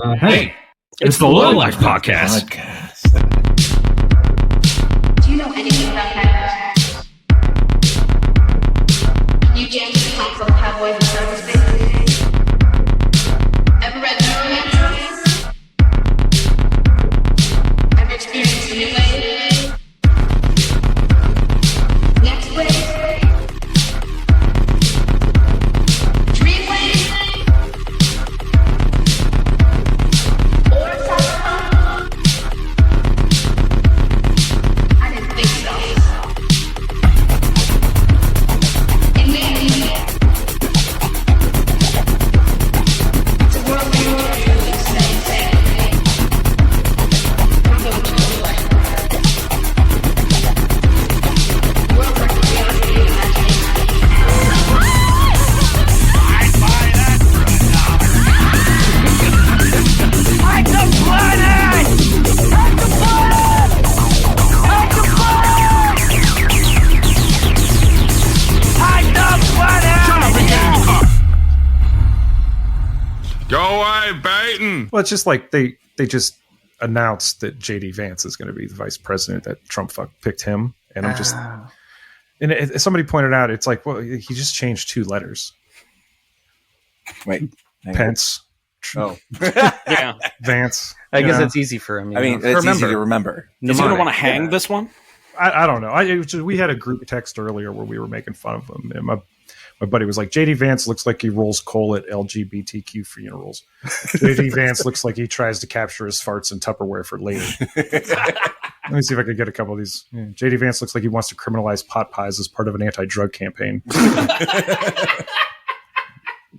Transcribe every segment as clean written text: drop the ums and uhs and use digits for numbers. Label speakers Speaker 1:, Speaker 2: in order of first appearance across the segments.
Speaker 1: Hey, it's the Low Life Podcast.
Speaker 2: Do you know anything about nightmares? You James come from cowboys and cyberspace? Ever read Neuromancer? Ever experienced the new wave? Next wave? Dream wave? Or cyberpunk? I didn't think so. In the it's a world where you can really say, I'm going to the light. World where curiosity and imagination.
Speaker 1: I'd buy that for $1. Like the planet! Like the planet! Like the planet! Like the planet! Shut up and get in the car!
Speaker 3: Go away, Baton!
Speaker 4: Well, it's just like they just announced that JD Vance is going to be the vice president, that Trump picked him. And I'm just, and somebody pointed out, it's like, well, he just changed 2 letters.
Speaker 5: Wait. hang on.
Speaker 4: Pence,
Speaker 5: Oh.
Speaker 6: Yeah.
Speaker 4: Vance.
Speaker 7: I guess
Speaker 4: Yeah.
Speaker 7: it's easy for him.
Speaker 5: I mean, it's easy to remember.
Speaker 6: Is he going to want to
Speaker 5: Yeah.
Speaker 6: hang this one?
Speaker 4: I don't know. We had a group text earlier where we were making fun of him. And my buddy was like, JD Vance looks like he rolls coal at LGBTQ funerals. JD Vance looks like he tries to capture his farts in Tupperware for later. Let me see if I could get a couple of these. Yeah. JD Vance looks like he wants to criminalize pot pies as part of an anti-drug campaign.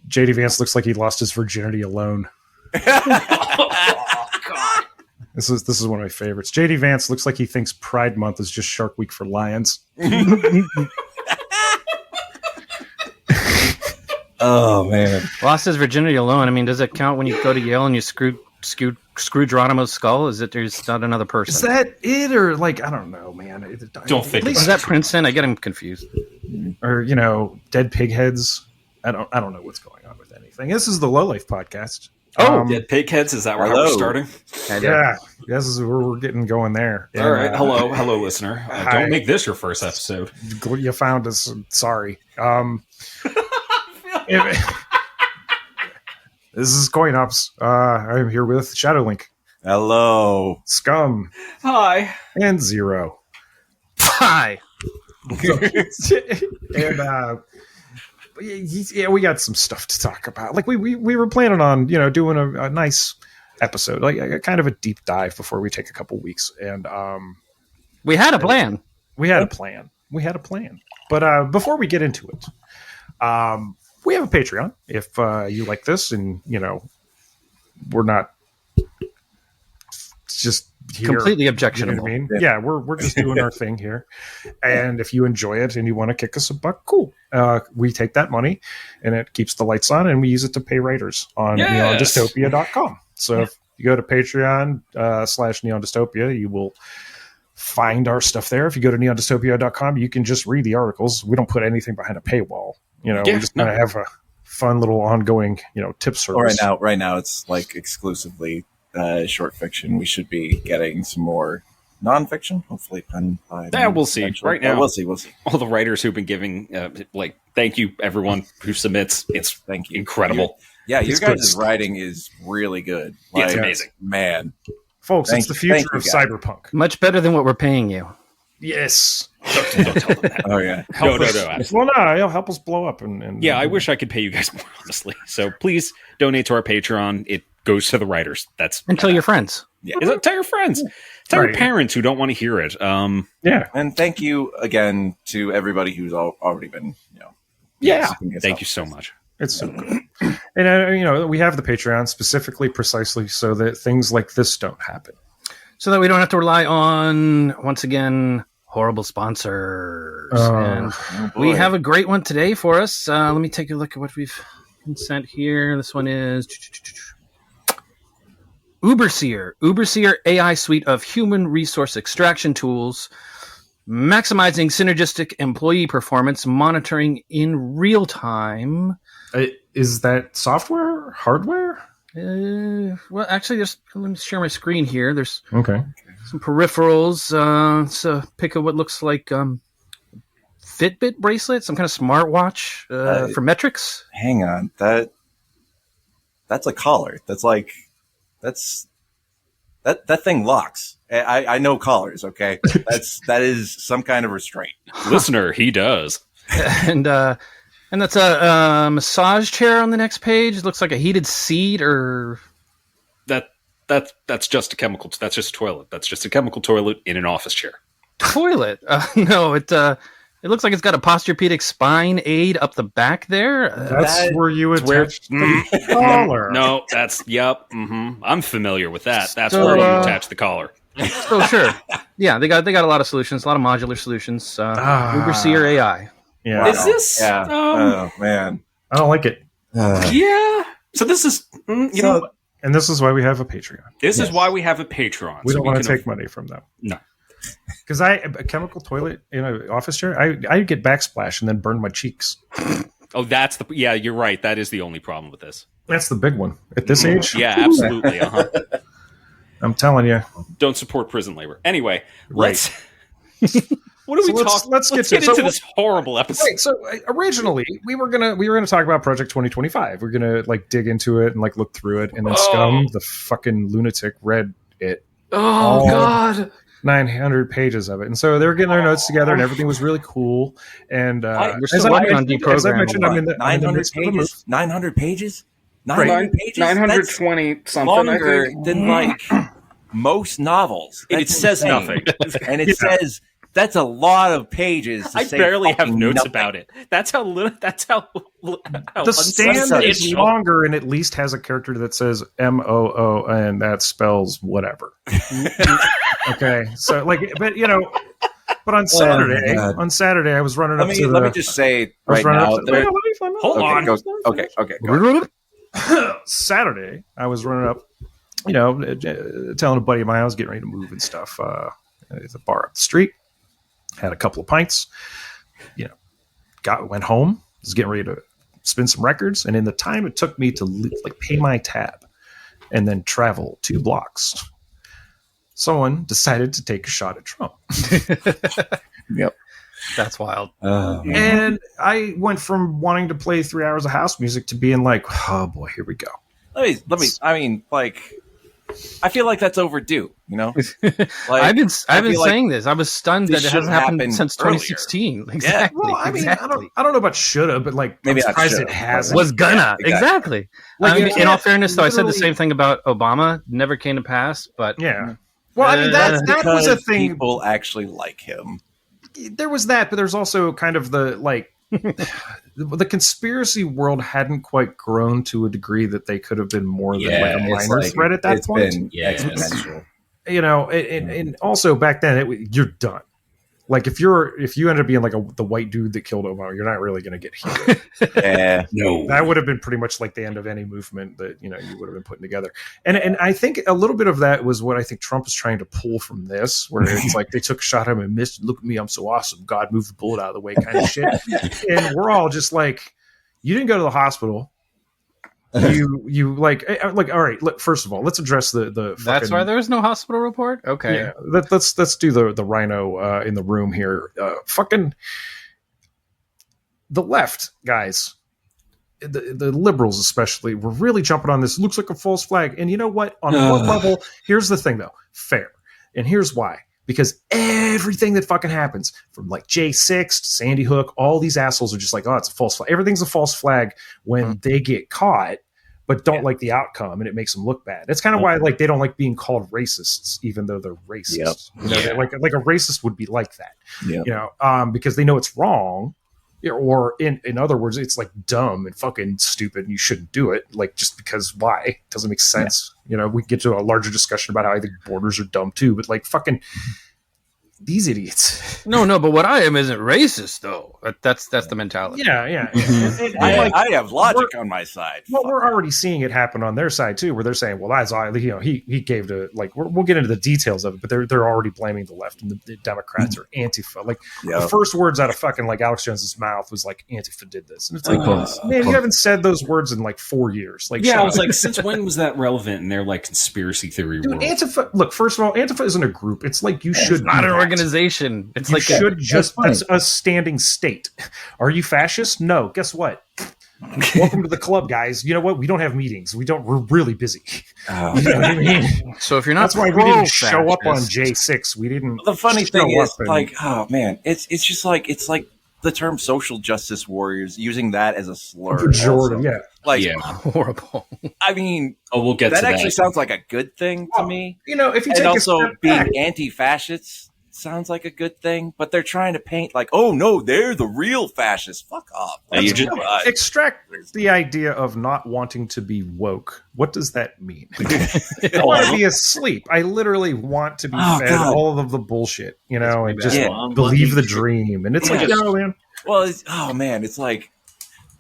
Speaker 4: JD Vance looks like he lost his virginity alone. This is one of my favorites. JD Vance looks like he thinks Pride Month is just Shark Week for lions.
Speaker 5: Oh, man.
Speaker 7: Lost his virginity alone. I mean, does it count when you go to Yale and you screw Geronimo's skull? Is it there's not another person?
Speaker 4: Is that it, or like I don't know, man?
Speaker 6: Don't think
Speaker 7: Is that Princeton? I get him confused.
Speaker 4: Or dead pig heads. I don't know what's going on with anything. This is the Low Life Podcast.
Speaker 6: Dead pig heads? Is that where
Speaker 5: hello.
Speaker 6: we're starting?
Speaker 4: Yeah, this is where we're getting going there.
Speaker 6: All right. Hello, listener.
Speaker 4: Hi.
Speaker 6: Don't make this your first episode.
Speaker 4: You found us. Sorry. This is Coin Ops. I'm here with Shadowlink,
Speaker 5: Hello.
Speaker 4: Scum,
Speaker 6: Hi.
Speaker 4: and Zero.
Speaker 7: Hi.
Speaker 4: And yeah, we got some stuff to talk about. Like we were planning on doing a nice episode, like a kind of a deep dive before we take a couple weeks. And
Speaker 7: We had a plan.
Speaker 4: we had a plan. But before we get into it, we have a Patreon. If you like this, and we're not just here,
Speaker 7: Completely
Speaker 4: you
Speaker 7: objectionable.
Speaker 4: know what I mean? Yeah, we're just doing our thing here. And if you enjoy it and you want to kick us a buck, cool. We take that money and it keeps the lights on, and we use it to pay writers on
Speaker 6: Yes.
Speaker 4: neondystopia.com. So if you go to Patreon /neondystopia, you will find our stuff there. If you go to neondystopia.com, you can just read the articles. We don't put anything behind a paywall. We just kind of have a fun little ongoing, tip service.
Speaker 5: Right now, it's like exclusively short fiction. We should be getting some more nonfiction, hopefully pen by.
Speaker 6: Yeah, we'll see.
Speaker 5: eventually.
Speaker 6: Right now,
Speaker 5: we'll see.
Speaker 6: all the writers who've been giving, thank you, everyone who submits. It's
Speaker 5: Thank you.
Speaker 6: incredible.
Speaker 5: Yeah, your
Speaker 4: It's
Speaker 5: guys'
Speaker 4: good.
Speaker 5: writing is really good.
Speaker 6: Yeah, it's
Speaker 5: Like,
Speaker 6: amazing.
Speaker 5: man.
Speaker 4: Folks,
Speaker 5: Thank
Speaker 4: it's the
Speaker 5: you.
Speaker 4: future
Speaker 5: Thank you,
Speaker 4: of
Speaker 5: guys.
Speaker 4: cyberpunk.
Speaker 7: Much better than what we're paying you.
Speaker 4: Yes.
Speaker 6: Don't tell them that.
Speaker 5: Oh yeah.
Speaker 6: No.
Speaker 4: Well, no, it'll help us blow up. And
Speaker 6: Yeah, I wish I could pay you guys more, honestly. So please donate to our Patreon. It goes to the writers. That's
Speaker 7: And tell your friends.
Speaker 6: Tell your friends. Tell your
Speaker 4: Right.
Speaker 6: parents who don't want to hear it.
Speaker 4: Yeah.
Speaker 5: And thank you again to everybody who's already been,
Speaker 6: Yeah.
Speaker 5: keeping us
Speaker 6: Thank
Speaker 5: up.
Speaker 6: you so much.
Speaker 4: It's so good. And, we have the Patreon specifically, precisely so that things like this don't happen.
Speaker 7: So that we don't have to rely on, once again, horrible sponsors. And
Speaker 5: Oh,
Speaker 7: we
Speaker 5: boy.
Speaker 7: have a great one today for us. Let me take a look at what we've been sent here. This one is Uberseer. Uberseer AI suite of human resource extraction tools, maximizing synergistic employee performance, monitoring in real time.
Speaker 4: Is that software? Hardware?
Speaker 7: Well, actually, let me share my screen here. There's
Speaker 4: Okay.
Speaker 7: some peripherals. It's a pic of what looks like Fitbit bracelet, some kind of smartwatch for metrics.
Speaker 5: Hang on, that's a collar. That thing locks. I know collars. Okay, that is some kind of restraint.
Speaker 6: Listener, he does.
Speaker 7: And that's a massage chair on the next page. It looks like a heated seat or
Speaker 6: That's just a chemical. That's just a toilet. That's just a chemical toilet in an office chair.
Speaker 7: toilet. No, it looks like it's got a posturepedic spine aid up the back there.
Speaker 4: That's where you attach the collar.
Speaker 6: No, that's yep. I'm familiar with that. That's
Speaker 7: So,
Speaker 6: where you attach the collar.
Speaker 7: So sure, yeah, they got a lot of solutions, a lot of modular solutions. Overseer AI.
Speaker 4: Yeah.
Speaker 5: Wow.
Speaker 6: Is this?
Speaker 5: Yeah. Oh man.
Speaker 4: I don't like it.
Speaker 6: Yeah. So this is you know.
Speaker 4: And this is why we have a Patreon.
Speaker 6: This is why we have a Patreon.
Speaker 4: We
Speaker 6: so
Speaker 4: don't want to
Speaker 6: can
Speaker 4: take money from them.
Speaker 6: No.
Speaker 4: Because a chemical toilet in an office chair, I get backsplash and then burn my cheeks.
Speaker 6: Oh, yeah. You're right. That is the only problem with this.
Speaker 4: That's the big one at this age.
Speaker 6: Yeah, absolutely.
Speaker 4: I'm telling you.
Speaker 6: Don't support prison labor. Anyway,
Speaker 4: Right.
Speaker 6: What are we
Speaker 4: let's
Speaker 6: talking?
Speaker 4: let's get
Speaker 6: into
Speaker 4: so-
Speaker 6: this horrible episode.
Speaker 4: Right, so originally we were gonna talk about Project 2025. We're gonna dig into it and look through it, and then Scum, the fucking lunatic, read it.
Speaker 7: Oh God!
Speaker 4: 900 pages of it, and so they were getting their notes together, and everything was really cool. And
Speaker 7: We're still working on
Speaker 4: as I mentioned,
Speaker 7: deprogramming.
Speaker 4: I'm in the
Speaker 5: 900
Speaker 4: midst of the move.
Speaker 5: pages. 900 pages. 900 pages.
Speaker 6: 920 something.
Speaker 5: Longer than most novels.
Speaker 6: It
Speaker 5: That's
Speaker 6: says
Speaker 5: insane.
Speaker 6: nothing.
Speaker 5: And it says that's a lot of pages. To
Speaker 6: I
Speaker 5: say
Speaker 6: barely have
Speaker 5: fucking
Speaker 6: notes
Speaker 5: nothing.
Speaker 6: about it. That's how little. That's how
Speaker 4: The stand is
Speaker 6: unsubstantial.
Speaker 4: longer and at least has a character that says MOO, and that spells whatever. Okay, so but on Saturday, I was running up to the.
Speaker 5: Let me just say
Speaker 4: I was
Speaker 5: right
Speaker 4: running
Speaker 5: now.
Speaker 4: up to- Wait, let me-
Speaker 6: Hold on.
Speaker 5: Okay. Go.
Speaker 4: Saturday, I was running up, telling a buddy of mine I was getting ready to move and stuff. It's a bar up the street. Had a couple of pints. Went home. Was getting ready to spin some records, and in the time it took me to pay my tab and then travel 2 blocks, someone decided to take a shot at Trump.
Speaker 5: Yep.
Speaker 7: That's wild.
Speaker 4: And I went from wanting to play 3 hours of house music to being like, oh boy, here we go.
Speaker 5: Let me. I mean, I feel like that's overdue.
Speaker 7: I've been saying this. I was stunned that
Speaker 5: this
Speaker 7: it hasn't
Speaker 5: should
Speaker 7: happened
Speaker 5: happen
Speaker 7: since
Speaker 5: earlier.
Speaker 7: 2016. Exactly.
Speaker 4: Well, I mean,
Speaker 7: exactly.
Speaker 4: I don't know about shoulda, but
Speaker 5: Maybe
Speaker 4: I'm
Speaker 5: not
Speaker 4: surprised
Speaker 5: shoulda,
Speaker 4: it hasn't.
Speaker 7: Was gonna
Speaker 5: Yeah,
Speaker 7: exactly. In all fairness, though, I said the same thing about Obama. Never came to pass, but
Speaker 4: Yeah. Well, I mean, that was a
Speaker 5: Because
Speaker 4: thing.
Speaker 5: People actually like him.
Speaker 4: There was that, but there's also kind of the conspiracy world hadn't quite grown to a degree that they could have been more than a minor threat at that point.
Speaker 5: Been exponential.
Speaker 4: And also back then, you're done. If you end up being the white dude that killed Obama, you're not really going to get healed.
Speaker 5: Yeah.
Speaker 6: No.
Speaker 4: That would have been pretty much the end of any movement that you would have been putting together. And I think a little bit of that was what I think Trump is trying to pull from this, where it's they took a shot at him and missed. Look at me, I'm so awesome. God moved the bullet out of the way, kind of shit. And we're all just you didn't go to the hospital. You all right. First of all, let's address the.
Speaker 7: that's
Speaker 4: fucking,
Speaker 7: why there was no hospital report. Okay.
Speaker 4: Yeah, let's do the rhino in the room here. Fucking the left guys, the liberals especially, were really jumping on this. Looks like a false flag, and you know what? On one level, here's the thing though, fair, and here's why. Because everything that fucking happens, from J6 to Sandy Hook, all these assholes are just oh, it's a false flag. Everything's a false flag when they get caught, but don't like the outcome, and it makes them look bad. That's kind of why they don't like being called racists, even though they're racist.
Speaker 5: Yep.
Speaker 4: Like a racist would be like that.
Speaker 5: Yep.
Speaker 4: Because they know it's wrong, or in other words, it's dumb and fucking stupid, and you shouldn't do it. Just because why? It doesn't make sense. We get to a larger discussion about how I think borders are dumb too, but fucking these idiots.
Speaker 7: No, but what I am isn't racist though. That's the mentality.
Speaker 4: Yeah. And
Speaker 5: I have logic on my side.
Speaker 4: Well, we're already seeing it happen on their side too, where they're saying, "Well, that's he gave to like." We'll get into the details of it, but they're already blaming the left and the Democrats are Antifa. Like the first words out of fucking like Alex Jones's mouth was like, "Antifa did this," and it's like, man, you haven't said those words in like 4 years. Like,
Speaker 6: I was like, since when was that relevant in their like conspiracy theory world?
Speaker 4: Antifa. Look, first of all, Antifa isn't a group. It's like you should.
Speaker 7: It's not an organization. It's
Speaker 4: you
Speaker 7: like
Speaker 4: should that's a standing state. Are you fascist? No. Guess what? Welcome to the club, guys. You know what? We don't have meetings. We're really busy. You know what I mean?
Speaker 7: So if you're not,
Speaker 4: that's why we didn't show up on J6. We didn't.
Speaker 5: The funny thing is, like, oh man, it's just like the term social justice warriors, using that as a slur.
Speaker 4: Pejorative, yeah.
Speaker 5: Like,
Speaker 7: horrible.
Speaker 5: I mean,
Speaker 6: we'll get
Speaker 5: that.
Speaker 6: to
Speaker 5: Actually sounds like a good thing to me.
Speaker 4: You know, if you take
Speaker 5: and also
Speaker 4: a step
Speaker 5: being
Speaker 4: back,
Speaker 5: anti-fascists sounds like a good thing, but they're trying to paint like, oh no, they're the real fascists. Fuck off.
Speaker 6: You just
Speaker 4: extract the idea of not wanting to be woke. What does that mean? I want to be asleep. I literally want to be fed all of the bullshit, you know, and just believe the dream. And it's like, no, man.
Speaker 5: Well, it's like,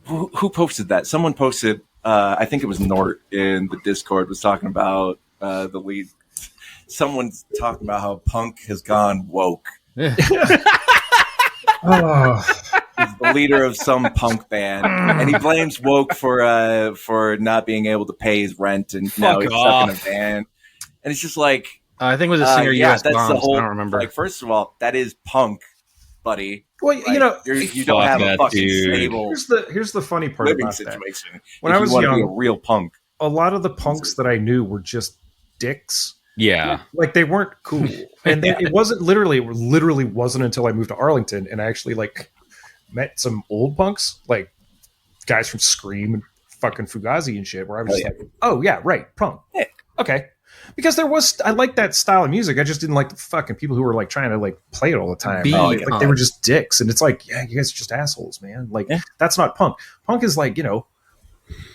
Speaker 5: who posted that? Someone posted, I think it was Nort in the Discord, was talking about the lead. Someone's talking about how punk has gone woke. He's the leader of some punk band, and he blames woke for not being able to pay his rent, and now he's stuck in a van. And it's just like,
Speaker 7: I think it was a singer.
Speaker 5: That's
Speaker 7: Bombs,
Speaker 5: the whole.
Speaker 7: I don't remember.
Speaker 5: Like, first of all, that is punk, buddy.
Speaker 4: Well,
Speaker 5: like,
Speaker 4: you know,
Speaker 5: you don't have a fucking stable.
Speaker 4: Here's the funny part
Speaker 5: living
Speaker 4: about
Speaker 5: situation.
Speaker 4: That. When I was young,
Speaker 5: be a real punk,
Speaker 4: a lot of the punks that I knew were just dicks.
Speaker 6: Yeah,
Speaker 4: like they weren't cool, and it literally wasn't until I moved to Arlington and I actually like met some old punks, like guys from Scream and fucking Fugazi and shit, where I was like, oh yeah, right, punk, okay, because I liked that style of music. I just didn't like the fucking people who were like trying to like play it all the time. Like they were just dicks, and it's like, yeah, you guys are just assholes, man. Like that's not punk. Punk is like, you know,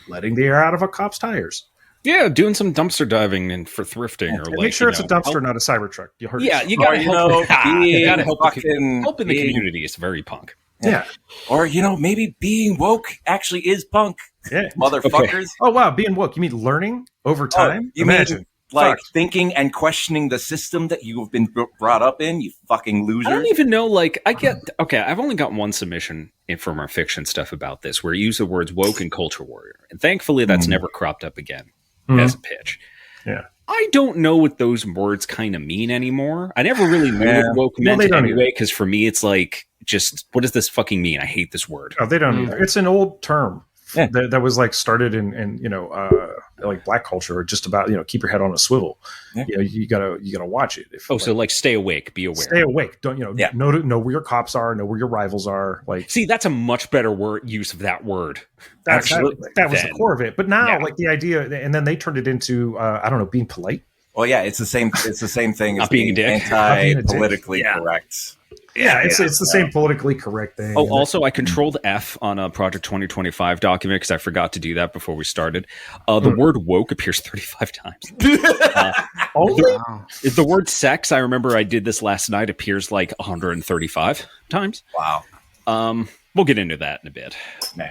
Speaker 4: letting the air out of a cop's tires.
Speaker 6: Yeah, doing some dumpster diving and for thrifting, or like,
Speaker 4: make sure it's a dumpster, not a Cybertruck. You heard
Speaker 6: you gotta help. You gotta help helping the community is very punk.
Speaker 5: Yeah, or maybe being woke actually is punk.
Speaker 4: Yeah,
Speaker 5: motherfuckers.
Speaker 4: Okay. Oh wow, being woke. You mean learning over time?
Speaker 5: You imagine. Like thinking and questioning the system that you have been brought up in, you fucking loser.
Speaker 6: I don't even know. Like, I've only got one submission from our fiction stuff about this, where you use the words woke and culture warrior, and thankfully that's never cropped up again as a pitch.
Speaker 4: Yeah,
Speaker 6: I don't know what those words kind of mean anymore. I never really knew what woke meant anyway, because for me it's like, just what does this fucking mean? I hate this word.
Speaker 4: Oh, they don't either. It's an old term. Yeah. That was like started in like black culture, or just about keep your head on a swivel. Yeah. You gotta watch it.
Speaker 6: So like stay awake, be aware.
Speaker 4: Stay awake. Don't know where your cops are, know where your rivals are. Like,
Speaker 6: see, that's a much better use of that word.
Speaker 4: That was the core of it. But now, like the idea, and then they turned it into being polite.
Speaker 5: Well, yeah, it's the same. It's the same thing as
Speaker 6: being a dick,
Speaker 5: anti-politically correct.
Speaker 4: Yeah, it's the same politically correct thing.
Speaker 6: Oh, also, I controlled F on a Project 2025 document because I forgot to do that before we started. The word woke appears 35 times. The word sex, I remember I did this last night, appears like 135 times.
Speaker 5: Wow.
Speaker 6: We'll get into that in a bit.
Speaker 5: No.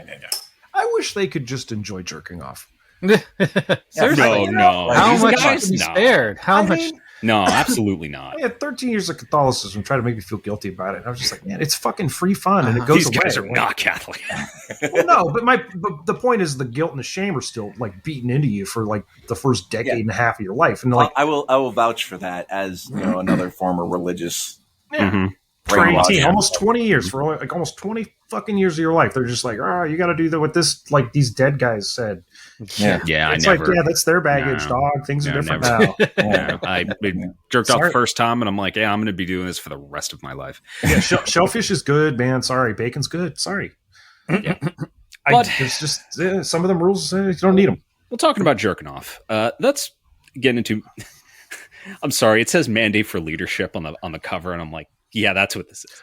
Speaker 4: I wish they could just enjoy jerking off.
Speaker 6: No.
Speaker 7: How much can be spared? How much?
Speaker 6: No, absolutely not.
Speaker 4: I had 13 years of Catholicism trying to make me feel guilty about it. And I was just like, man, it's fucking free fun, and it goes away.
Speaker 6: These guys are not Catholic.
Speaker 4: Well, no, but the point is, the guilt and the shame are still like beaten into you for like the first decade and a half of your life. And like,
Speaker 5: I will vouch for that as another former religious.
Speaker 4: Yeah. For 18, almost 20 years, for like almost 20 fucking years of your life, they're just like, you got to do what this, like these dead guys said.
Speaker 6: Yeah,
Speaker 4: it's that's their baggage, dog. Things are different now.
Speaker 6: I jerked off the first time, and I'm like, I'm going to be doing this for the rest of my life.
Speaker 4: Yeah, shellfish is good, man. Sorry, bacon's good. Sorry.
Speaker 6: Yeah,
Speaker 4: there's just some of them rules. You don't need them.
Speaker 6: Well, talking about jerking off, let's get into. I'm sorry, it says mandate for leadership on the cover, and I'm like, yeah, that's what this is.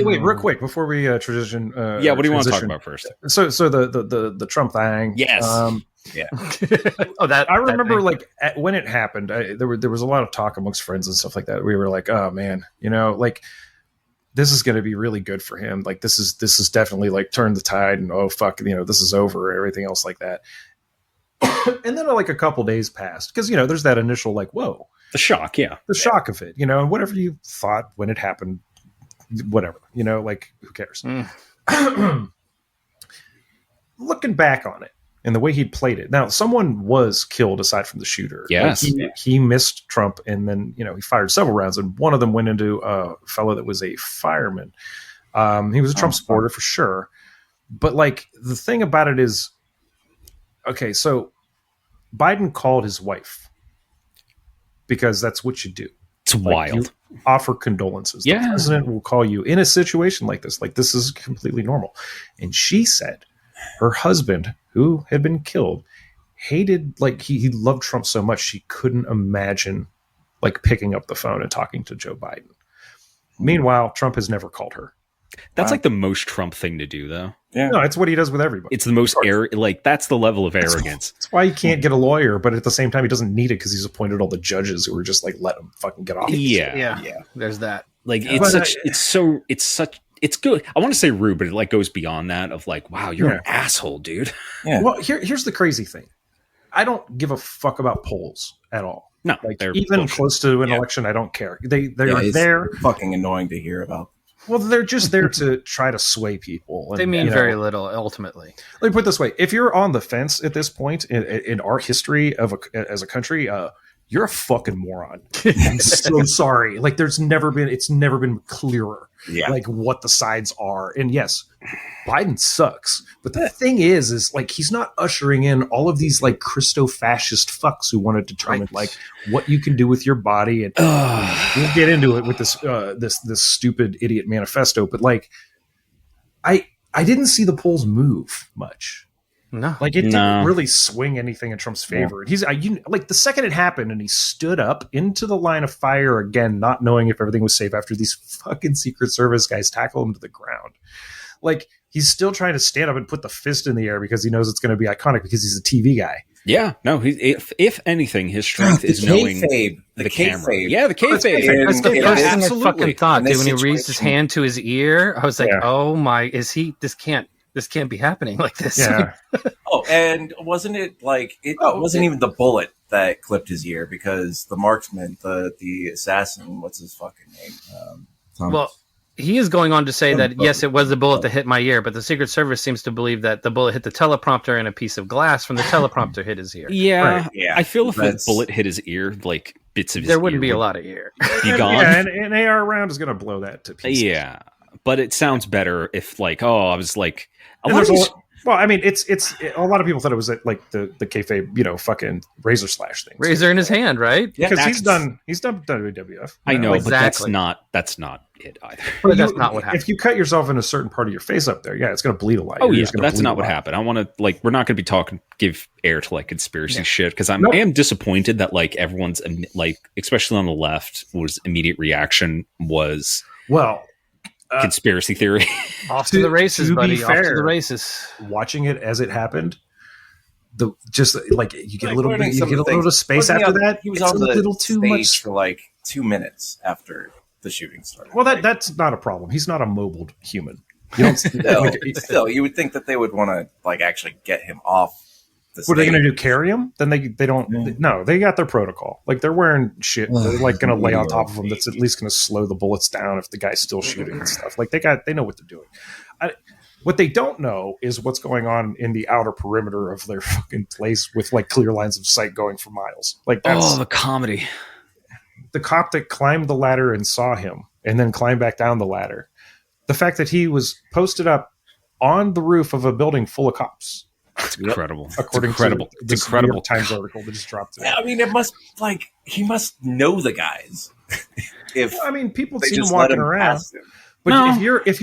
Speaker 4: Wait, real quick before we transition.
Speaker 6: What do you want to talk about first?
Speaker 4: So the Trump thing.
Speaker 6: Yes.
Speaker 7: Oh, that
Speaker 4: I remember
Speaker 7: thing.
Speaker 4: like when it happened, there was a lot of talk amongst friends and stuff like that. We were like, oh man, like this is going to be really good for him. Like this is definitely like turned the tide, and oh fuck, this is over, everything else like that. And then like a couple days passed because there's that initial like, whoa,
Speaker 6: The shock, yeah.
Speaker 4: the shock of it, and whatever you thought when it happened, whatever, like who cares? Looking back on it and the way he played it. Now, someone was killed aside from the shooter.
Speaker 6: Yes.
Speaker 4: Like, he missed Trump, and then, he fired several rounds, and one of them went into a fellow that was a fireman. He was a Trump supporter for sure. But like the thing about it is, okay, so Biden called his wife because that's what you do.
Speaker 6: It's
Speaker 4: Like,
Speaker 6: wild.
Speaker 4: you offer condolences.
Speaker 6: Yeah.
Speaker 4: The president will call you in a situation like this. Like, this is completely normal. And she said her husband, who had been killed, hated, like, he loved Trump so much she couldn't imagine, like, picking up the phone and talking to Joe Biden. Meanwhile, Trump has never called her.
Speaker 6: That's like the most Trump thing to do, though.
Speaker 5: Yeah.
Speaker 4: No, it's what he does with everybody.
Speaker 6: It's the most that's the level of arrogance.
Speaker 4: That's why he can't get a lawyer, but at the same time, he doesn't need it because he's appointed all the judges who are just like, let him fucking get off.
Speaker 6: Yeah.
Speaker 7: There's that.
Speaker 6: Like
Speaker 4: But,
Speaker 6: it's good. I want to say rude, but it like goes beyond that of like, wow, you're an asshole, dude.
Speaker 5: Yeah.
Speaker 4: Well, here's the crazy thing. I don't give a fuck about polls at all.
Speaker 6: No,
Speaker 4: Like,
Speaker 6: they're
Speaker 4: even
Speaker 6: bullshit.
Speaker 4: close to an election, I don't care. They're
Speaker 5: it's
Speaker 4: there.
Speaker 5: fucking annoying to hear about.
Speaker 4: Well, they're just there to try to sway people. And,
Speaker 7: They mean very little, ultimately.
Speaker 4: Let me put it this way: if you're on the fence at this point in our history as a country, you're a fucking moron. I'm so sorry. Like, it's never been clearer.
Speaker 5: Yeah.
Speaker 4: Like what the sides are. And yes, Biden sucks. But the thing is like he's not ushering in all of these like Christo-fascist fucks who want to determine like what you can do with your body. And we'll get into it with this stupid idiot manifesto. But like, I didn't see the polls move much.
Speaker 7: No.
Speaker 4: Like it didn't really swing anything in Trump's favor. And he's like the second it happened and he stood up into the line of fire again, not knowing if everything was safe after these fucking Secret Service guys tackle him to the ground. Like he's still trying to stand up and put the fist in the air because he knows it's going to be iconic because he's a TV guy.
Speaker 6: Yeah, no. If anything, his strength is knowing the camera. Yeah, the kayfabe.
Speaker 7: That's the first thing I fucking thought, dude. When he
Speaker 5: situation.
Speaker 7: raised his hand to his ear, I was like, "Oh my, this can't be happening like this."
Speaker 4: Yeah.
Speaker 5: Oh, and wasn't it like it wasn't even the bullet that clipped his ear because the marksman, the assassin, what's his fucking name?
Speaker 7: Well, he is going on to say that yes, it was the bullet that hit my ear, but the Secret Service seems to believe that the bullet hit the teleprompter and a piece of glass from the teleprompter hit his ear.
Speaker 6: Yeah,
Speaker 5: Right, yeah.
Speaker 6: I feel if a
Speaker 5: That's-
Speaker 6: bullet hit his ear, like bits of his
Speaker 7: There wouldn't
Speaker 6: ear
Speaker 7: be a
Speaker 6: would
Speaker 7: lot of ear.
Speaker 6: be gone.
Speaker 4: Yeah, and an AR round is going to blow that to pieces.
Speaker 6: Yeah, but it sounds better if like, I was like,
Speaker 4: And there's well, I mean, it's a lot of people thought it was like the kayfabe, fucking razor slash thing.
Speaker 7: Razor in his hand, right?
Speaker 5: Yeah,
Speaker 4: Because he's done WWF.
Speaker 6: I know,
Speaker 4: Like,
Speaker 6: but
Speaker 7: Exactly.
Speaker 6: that's not it either.
Speaker 7: But that's not what happened.
Speaker 4: If you cut yourself in a certain part of your face up there, yeah, it's going to bleed a lot.
Speaker 6: Oh
Speaker 4: Your
Speaker 6: yeah,
Speaker 4: ear's gonna
Speaker 6: that's
Speaker 4: bleed
Speaker 6: not
Speaker 4: a
Speaker 6: what
Speaker 4: lot.
Speaker 6: happened. I want to like, we're not going to give air to like conspiracy shit because I
Speaker 4: Nope.
Speaker 6: am disappointed that like everyone's like, especially on the left, was immediate reaction was
Speaker 4: Well,
Speaker 6: conspiracy theory.
Speaker 7: Off to the races,
Speaker 4: to be
Speaker 7: buddy. Off to
Speaker 4: fair,
Speaker 7: the races.
Speaker 4: watching it as it happened, just like you get a little
Speaker 5: learning
Speaker 4: bit, you
Speaker 5: some
Speaker 4: get a
Speaker 5: of the
Speaker 4: little bit of
Speaker 5: things.
Speaker 4: space
Speaker 5: Wasn't he
Speaker 4: after
Speaker 5: on-
Speaker 4: that.
Speaker 5: He was
Speaker 4: It's
Speaker 5: on
Speaker 4: a
Speaker 5: the
Speaker 4: little too
Speaker 5: stage
Speaker 4: much.
Speaker 5: for like 2 minutes after the shooting started.
Speaker 4: Well, that's not a problem. He's not a mobile human. You don't.
Speaker 5: Still, you would think that they would want to like actually get him off the
Speaker 4: What are they
Speaker 5: stage.
Speaker 4: going to do? Carry him? Then they don't. No, they got their protocol. Like they're wearing shit. They're like going to lay on top of him. That's at least going to slow the bullets down if the guy's still shooting and stuff. Like they know what they're doing. What they don't know is what's going on in the outer perimeter of their fucking place with like clear lines of sight going for miles. Like that's
Speaker 6: the comedy.
Speaker 4: the cop that climbed the ladder and saw him and then climbed back down the ladder. The fact that he was posted up on the roof of a building full of cops.
Speaker 6: It's incredible.
Speaker 4: According
Speaker 6: it's incredible.
Speaker 4: to
Speaker 6: It's
Speaker 4: this
Speaker 6: incredible.
Speaker 4: New York Times article that just dropped today.
Speaker 5: I mean, it must he must know the guys. If
Speaker 4: I mean, people
Speaker 5: they
Speaker 4: see him
Speaker 5: just let
Speaker 4: walking
Speaker 5: him
Speaker 4: around.
Speaker 5: pass him.
Speaker 4: But
Speaker 6: No.
Speaker 4: if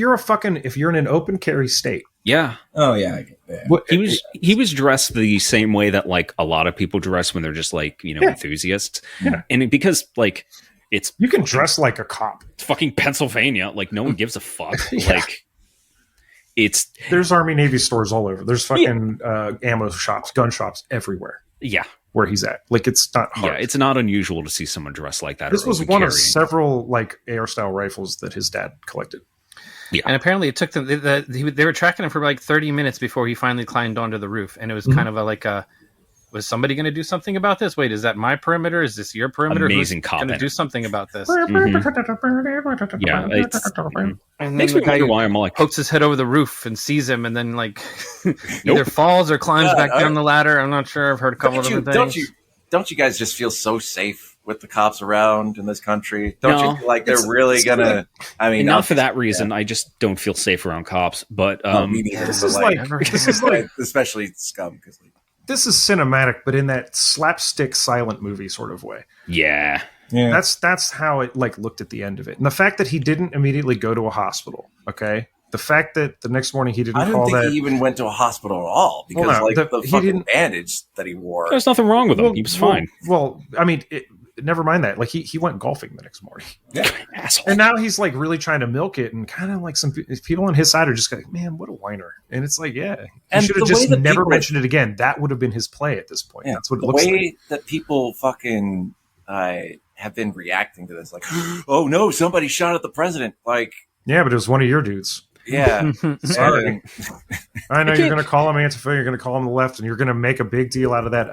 Speaker 4: you're in an open carry state,
Speaker 6: Yeah.
Speaker 5: Oh yeah, yeah.
Speaker 4: what,
Speaker 6: He was dressed the same way that like a lot of people dress when they're just like, enthusiasts.
Speaker 4: Yeah.
Speaker 6: And because like it's
Speaker 4: you can dress like a cop.
Speaker 6: fucking Pennsylvania, like no one gives a fuck.
Speaker 4: Yeah.
Speaker 6: Like
Speaker 4: There's Army Navy stores all over. There's fucking ammo shops, gun shops everywhere.
Speaker 6: Yeah.
Speaker 4: Where he's at. Like, it's not hard.
Speaker 6: Yeah, it's not unusual to see someone dressed like that.
Speaker 4: This
Speaker 6: or
Speaker 4: was
Speaker 6: open
Speaker 4: one of
Speaker 6: carrying.
Speaker 4: several like AR style rifles that his dad collected.
Speaker 6: Yeah.
Speaker 7: And apparently it took them. They were tracking him for like 30 minutes before he finally climbed onto the roof, and it was kind of was somebody going to do something about this? Wait, is that my perimeter? Is this your perimeter?
Speaker 6: Amazing
Speaker 7: Who's going to
Speaker 6: cop.
Speaker 7: do something about this?
Speaker 6: Yeah, it's,
Speaker 7: And then
Speaker 6: makes
Speaker 7: the
Speaker 6: me
Speaker 7: guy
Speaker 6: wonder why I'm like,
Speaker 7: pokes his head over the roof and sees him, and then like either falls or climbs back down the ladder. I'm not sure. I've heard a couple of different things.
Speaker 5: Don't you guys just feel so safe with the cops around in this country? Don't
Speaker 6: No.
Speaker 5: you feel like they're really gonna? I mean,
Speaker 6: and not for that reason. I just don't feel safe around cops. But
Speaker 5: me neither,
Speaker 4: This
Speaker 5: but
Speaker 4: is like this is like
Speaker 5: especially scum because
Speaker 4: this is cinematic, but in that slapstick silent movie sort of way.
Speaker 6: yeah,
Speaker 4: That's how it like looked at the end of it. And the fact that he didn't immediately go to a hospital, okay? The fact that the next morning he didn't
Speaker 5: I don't
Speaker 4: call
Speaker 5: think
Speaker 4: that
Speaker 5: he even went to a hospital at all because
Speaker 4: Well, no,
Speaker 5: the
Speaker 4: he
Speaker 5: fucking
Speaker 4: didn't-
Speaker 5: bandage that he wore.
Speaker 6: there's nothing wrong with him. He was fine.
Speaker 4: Well, I mean, never mind that. Like he went golfing the next morning.
Speaker 6: Asshole.
Speaker 4: And now he's like really trying to milk it, and kind of like some people on his side are just like, man, what a whiner. And it's like, yeah, he
Speaker 5: And
Speaker 4: should have
Speaker 5: the way
Speaker 4: just
Speaker 5: that
Speaker 4: never
Speaker 5: people-
Speaker 4: mentioned it again. That would have been his play at this point. That's what it
Speaker 5: the
Speaker 4: looks
Speaker 5: way
Speaker 4: like.
Speaker 5: that people fucking have been reacting to this, like, oh no, somebody shot at the president. Like,
Speaker 4: Yeah, but it was one of your dudes.
Speaker 5: yeah,
Speaker 4: Sorry. I know you're going to call him Antifa, you're going to call him the left, and you're going to make a big deal out of that.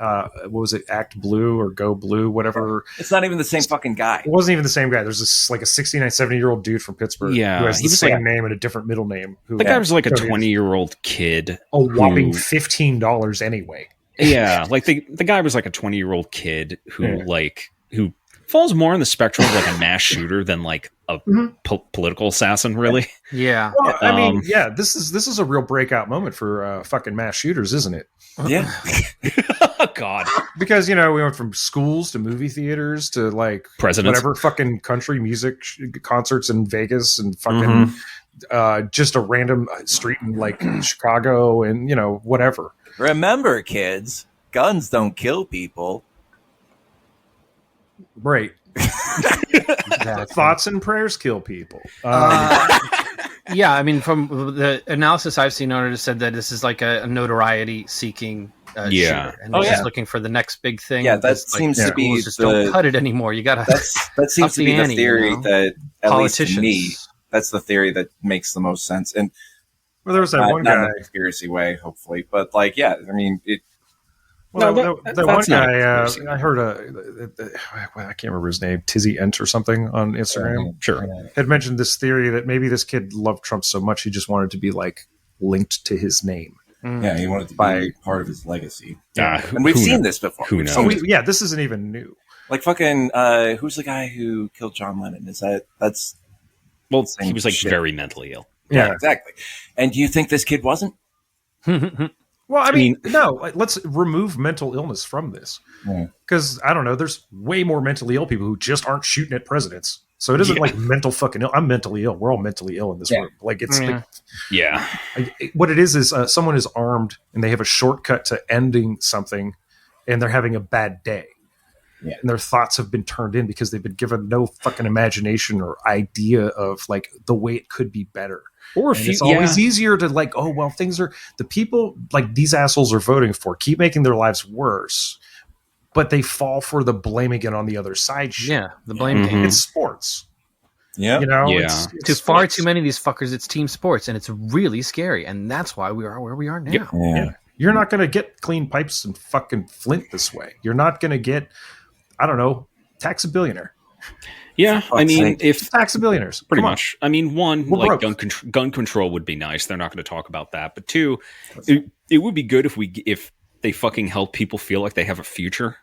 Speaker 4: What was it, Act Blue or Go Blue, whatever.
Speaker 5: it's not even the same fucking guy.
Speaker 4: It wasn't even the same guy. There's this like a 69, 70-year-old dude from Pittsburgh
Speaker 6: Yeah,
Speaker 4: who has
Speaker 6: he
Speaker 4: the
Speaker 6: was
Speaker 4: same name and a different middle name. Who
Speaker 6: The guy was like a
Speaker 4: Tony-
Speaker 6: 20-year-old kid.
Speaker 4: a whopping
Speaker 6: who-
Speaker 4: $15 anyway.
Speaker 6: Yeah, like the guy was like a 20-year-old kid who who falls more on the spectrum of like a mass shooter than like a political assassin, really.
Speaker 7: Yeah.
Speaker 4: Well, I mean,
Speaker 6: Um,
Speaker 4: yeah, this is a real breakout moment for fucking mass shooters, isn't it?
Speaker 5: Yeah,
Speaker 6: Oh God,
Speaker 4: Because we went from schools to movie theaters to like
Speaker 6: presidents.
Speaker 4: whatever fucking country music concerts in Vegas and fucking just a random street in like Chicago and whatever.
Speaker 5: remember, kids, guns don't kill people.
Speaker 4: Right. Thoughts and prayers kill people.
Speaker 7: Yeah, I mean, from the analysis I've seen on it, it said that this is like a notoriety seeking shooter, and they're just looking for the next big thing.
Speaker 5: Yeah, that
Speaker 7: that's
Speaker 5: seems to be
Speaker 7: just don't cut it anymore. You gotta
Speaker 5: that seems
Speaker 7: up
Speaker 5: to be
Speaker 7: the
Speaker 5: the
Speaker 7: ante,
Speaker 5: theory that at least to
Speaker 7: politicians.
Speaker 5: me, that's the theory that makes the most sense. And
Speaker 4: Well, there was that
Speaker 5: not,
Speaker 4: one
Speaker 5: not in
Speaker 4: guy.
Speaker 5: a conspiracy way, hopefully, but like, yeah, I mean, it.
Speaker 4: Well,
Speaker 6: No,
Speaker 4: that one
Speaker 6: that's not a
Speaker 4: guy,
Speaker 6: conspiracy.
Speaker 4: I heard I can't remember his name, Tizzy Ent or something on Instagram,
Speaker 6: Sure.
Speaker 4: had mentioned this theory that maybe this kid loved Trump so much he just wanted to be like linked to his name.
Speaker 5: Yeah, he wanted to be
Speaker 4: By-
Speaker 5: part of his legacy,
Speaker 6: And
Speaker 5: and we've seen this before.
Speaker 6: Who
Speaker 5: We've
Speaker 6: knows?
Speaker 5: seen
Speaker 4: Oh, yeah, this isn't even new.
Speaker 5: like fucking who's the guy who killed John Lennon? That's
Speaker 6: Well,
Speaker 5: Same
Speaker 6: he was like
Speaker 5: shit.
Speaker 6: very mentally ill.
Speaker 5: yeah, exactly. And do you think this kid wasn't?
Speaker 4: Well, I mean, no, like, let's remove mental illness from this.
Speaker 5: Yeah.
Speaker 4: Because, I don't know, there's way more mentally ill people who just aren't shooting at presidents. So it isn't like mental fucking ill. I'm mentally ill. We're all mentally ill in this room. Like, it's
Speaker 6: Yeah.
Speaker 4: what it is someone is armed and they have a shortcut to ending something and they're having a bad day.
Speaker 5: Yeah.
Speaker 4: And their thoughts have been turned in because they've been given no fucking imagination or idea of like the way it could be better.
Speaker 6: Or
Speaker 4: And it's always easier to like, oh, well, things are the people like these assholes are voting for keep making their lives worse, but they fall for the blaming it on the other side shit.
Speaker 7: Yeah, the blame game.
Speaker 4: It's sports.
Speaker 5: Yeah,
Speaker 6: Yeah.
Speaker 7: To far too many of these fuckers, it's team sports, and it's really scary, and that's why we are where we are now.
Speaker 5: yeah.
Speaker 4: You're not going to get clean pipes and fucking Flint this way. You're not going to get, I don't know, tax a billionaire.
Speaker 6: Yeah. I mean,
Speaker 5: sake.
Speaker 6: if
Speaker 4: Tax a billionaires.
Speaker 6: pretty
Speaker 4: Come on.
Speaker 6: much. I mean, one,
Speaker 4: We're
Speaker 6: like
Speaker 4: broke.
Speaker 6: gun control would be nice. They're not going to talk about that. But two, it would be good if they fucking help people feel like they have a future.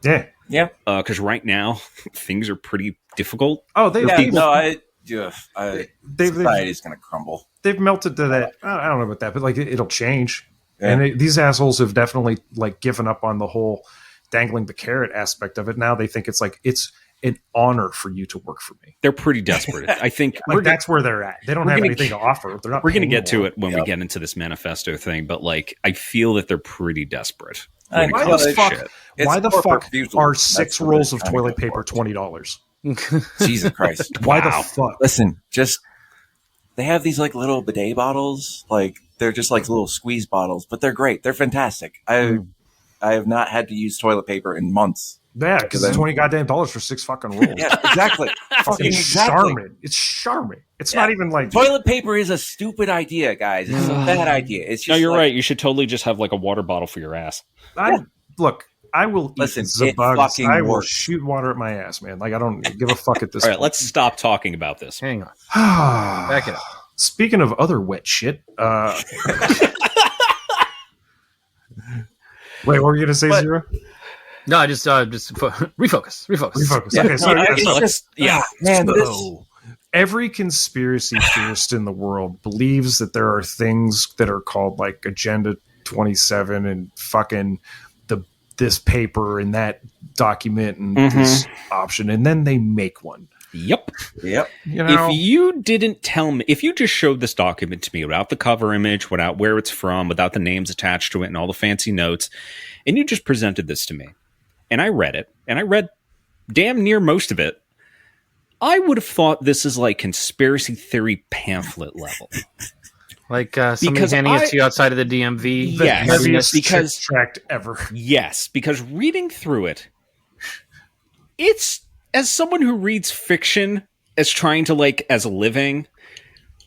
Speaker 4: Yeah.
Speaker 5: Yeah.
Speaker 6: Because right now things are pretty difficult.
Speaker 4: Oh, they,
Speaker 5: Yeah,
Speaker 4: people,
Speaker 5: no,
Speaker 4: they've
Speaker 5: society's going to crumble.
Speaker 4: they've melted to that. I don't know about that, but like it'll change.
Speaker 5: Yeah.
Speaker 4: And these assholes have definitely like given up on the whole dangling the carrot aspect of it. Now they think it's like it's an honor for you to work for me.
Speaker 6: They're pretty desperate. I think
Speaker 4: Like that's where they're at. They don't have
Speaker 6: gonna
Speaker 4: anything to offer. They're not.
Speaker 6: we're going to
Speaker 4: paying
Speaker 6: get to
Speaker 4: more.
Speaker 6: it when we get into this manifesto thing. But like, I feel that they're pretty desperate.
Speaker 5: I
Speaker 6: when it
Speaker 5: know.
Speaker 4: Why
Speaker 6: comes
Speaker 4: the
Speaker 6: to
Speaker 4: fuck?
Speaker 6: shit.
Speaker 5: It's
Speaker 4: Why the
Speaker 5: corporate
Speaker 4: fuck
Speaker 5: refusal.
Speaker 4: are
Speaker 5: That's
Speaker 4: 6
Speaker 5: what
Speaker 4: rolls
Speaker 5: they're
Speaker 4: of
Speaker 5: trying to
Speaker 4: toilet
Speaker 5: go
Speaker 4: paper
Speaker 5: for.
Speaker 4: $20?
Speaker 5: Jesus Christ.
Speaker 4: Why
Speaker 6: Wow.
Speaker 4: the fuck?
Speaker 5: Listen, just they have these like little bidet bottles, like they're just like little squeeze bottles, but they're great. They're fantastic. I have not had to use toilet paper in months.
Speaker 4: Yeah, because it's $20 goddamn for 6 fucking rolls.
Speaker 5: Yeah, exactly. Fucking exactly.
Speaker 4: Charming. It's charming. It's not even like
Speaker 5: toilet paper is a stupid idea, guys. It's a bad idea. It's just
Speaker 6: no, you're right. You should totally just have like a water bottle for your ass.
Speaker 4: Look, I will
Speaker 5: Listen,
Speaker 4: eat the
Speaker 5: it
Speaker 4: bugs.
Speaker 5: fucking
Speaker 4: I will
Speaker 5: works.
Speaker 4: shoot water at my ass, man. Like I don't give a fuck at this.
Speaker 6: All right, let's stop talking about this.
Speaker 7: Hang on.
Speaker 4: Back
Speaker 7: it up.
Speaker 4: Speaking of other wet shit, wait, what were you gonna say, Zero?
Speaker 7: No, I just refocus.
Speaker 4: Okay, so
Speaker 5: man,
Speaker 4: every conspiracy theorist in the world believes that there are things that are called like Agenda 27 and fucking this paper and that document and this option, and then they make one.
Speaker 6: Yep.
Speaker 4: You know,
Speaker 6: If you didn't tell me, if you just showed this document to me without the cover image, without where it's from, without the names attached to it and all the fancy notes, and you just presented this to me, and I read it, and I read damn near most of it, I would have thought this is like conspiracy theory pamphlet level.
Speaker 7: Like somebody handing it to you outside of the DMV.
Speaker 6: Yes, because
Speaker 4: tracked ever.
Speaker 6: Yes, because reading through it, it's, as someone who reads fiction as trying to like as a living,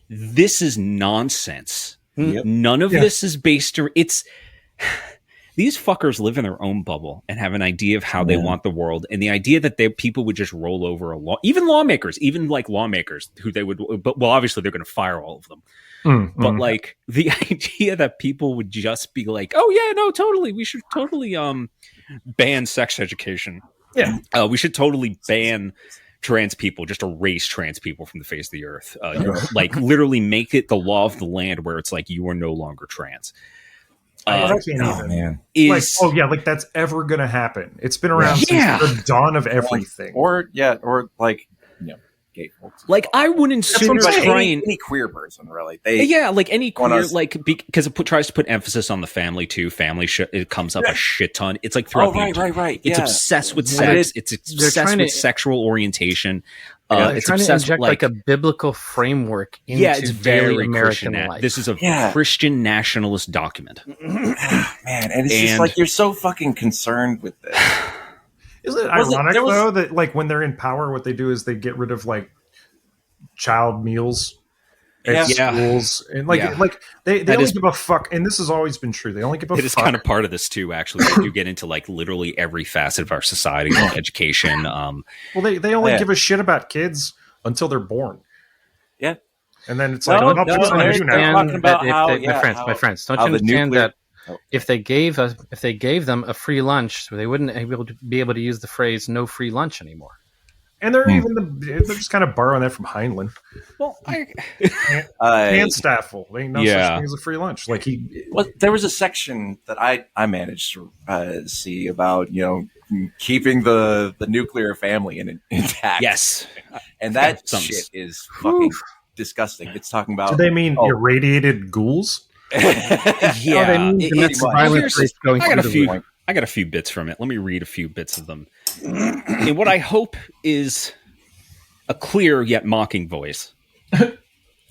Speaker 6: this is nonsense.
Speaker 5: Yep.
Speaker 6: None of this is based. It's these fuckers live in their own bubble and have an idea of how they want the world, and the idea that people would just roll over a law, even lawmakers, even like lawmakers who they would, but well, obviously they're going to fire all of them. But like the idea that people would just be like, oh yeah, no, totally, we should totally ban sex education.
Speaker 4: Yeah,
Speaker 6: we should totally ban trans people, just erase trans people from the face of the earth. Like literally make it the law of the land where it's like you are no longer trans.
Speaker 5: man.
Speaker 4: Like that's ever gonna happen. It's been around since the dawn of everything.
Speaker 5: Or like gay folks.
Speaker 6: Like I wouldn't sooner try and
Speaker 5: any queer person really.
Speaker 6: Like any queer, like because it tries to put emphasis on the family too. Family it comes up a shit ton. It's like throughout
Speaker 5: right.
Speaker 6: It's obsessed with sex. It's obsessed with sexual orientation. It's
Speaker 7: trying to inject
Speaker 6: like
Speaker 7: a biblical framework into
Speaker 6: it's very
Speaker 7: daily American life.
Speaker 6: This is a Christian nationalist document.
Speaker 5: Man, and it's just like you're so fucking concerned with this.
Speaker 4: Isn't it ironic though that like when they're in power, what they do is they get rid of like child meals at schools and like they only give a fuck. And this has always been true. They only give a fuck.
Speaker 6: It is kind of part of this too. Actually, they do get into like literally every facet of our society, like education.
Speaker 4: Well, they only give a shit about kids until they're born.
Speaker 5: Yeah,
Speaker 4: and then it's like my
Speaker 7: friends, don't you understand that? If they gave them a free lunch, they wouldn't be able to use the phrase "no free lunch" anymore.
Speaker 4: And they're they're just kind of borrowing that from Heinlein.
Speaker 6: Well,
Speaker 4: Handstaffel. They ain't no such thing as a free lunch. Like
Speaker 5: there was a section that I managed to see about keeping the nuclear family intact.
Speaker 6: Yes,
Speaker 5: and that shit is fucking disgusting. It's talking about.
Speaker 4: Do they mean irradiated ghouls?
Speaker 6: I got a few bits from it. Let me read a few bits of them. And what I hope is a clear yet mocking voice.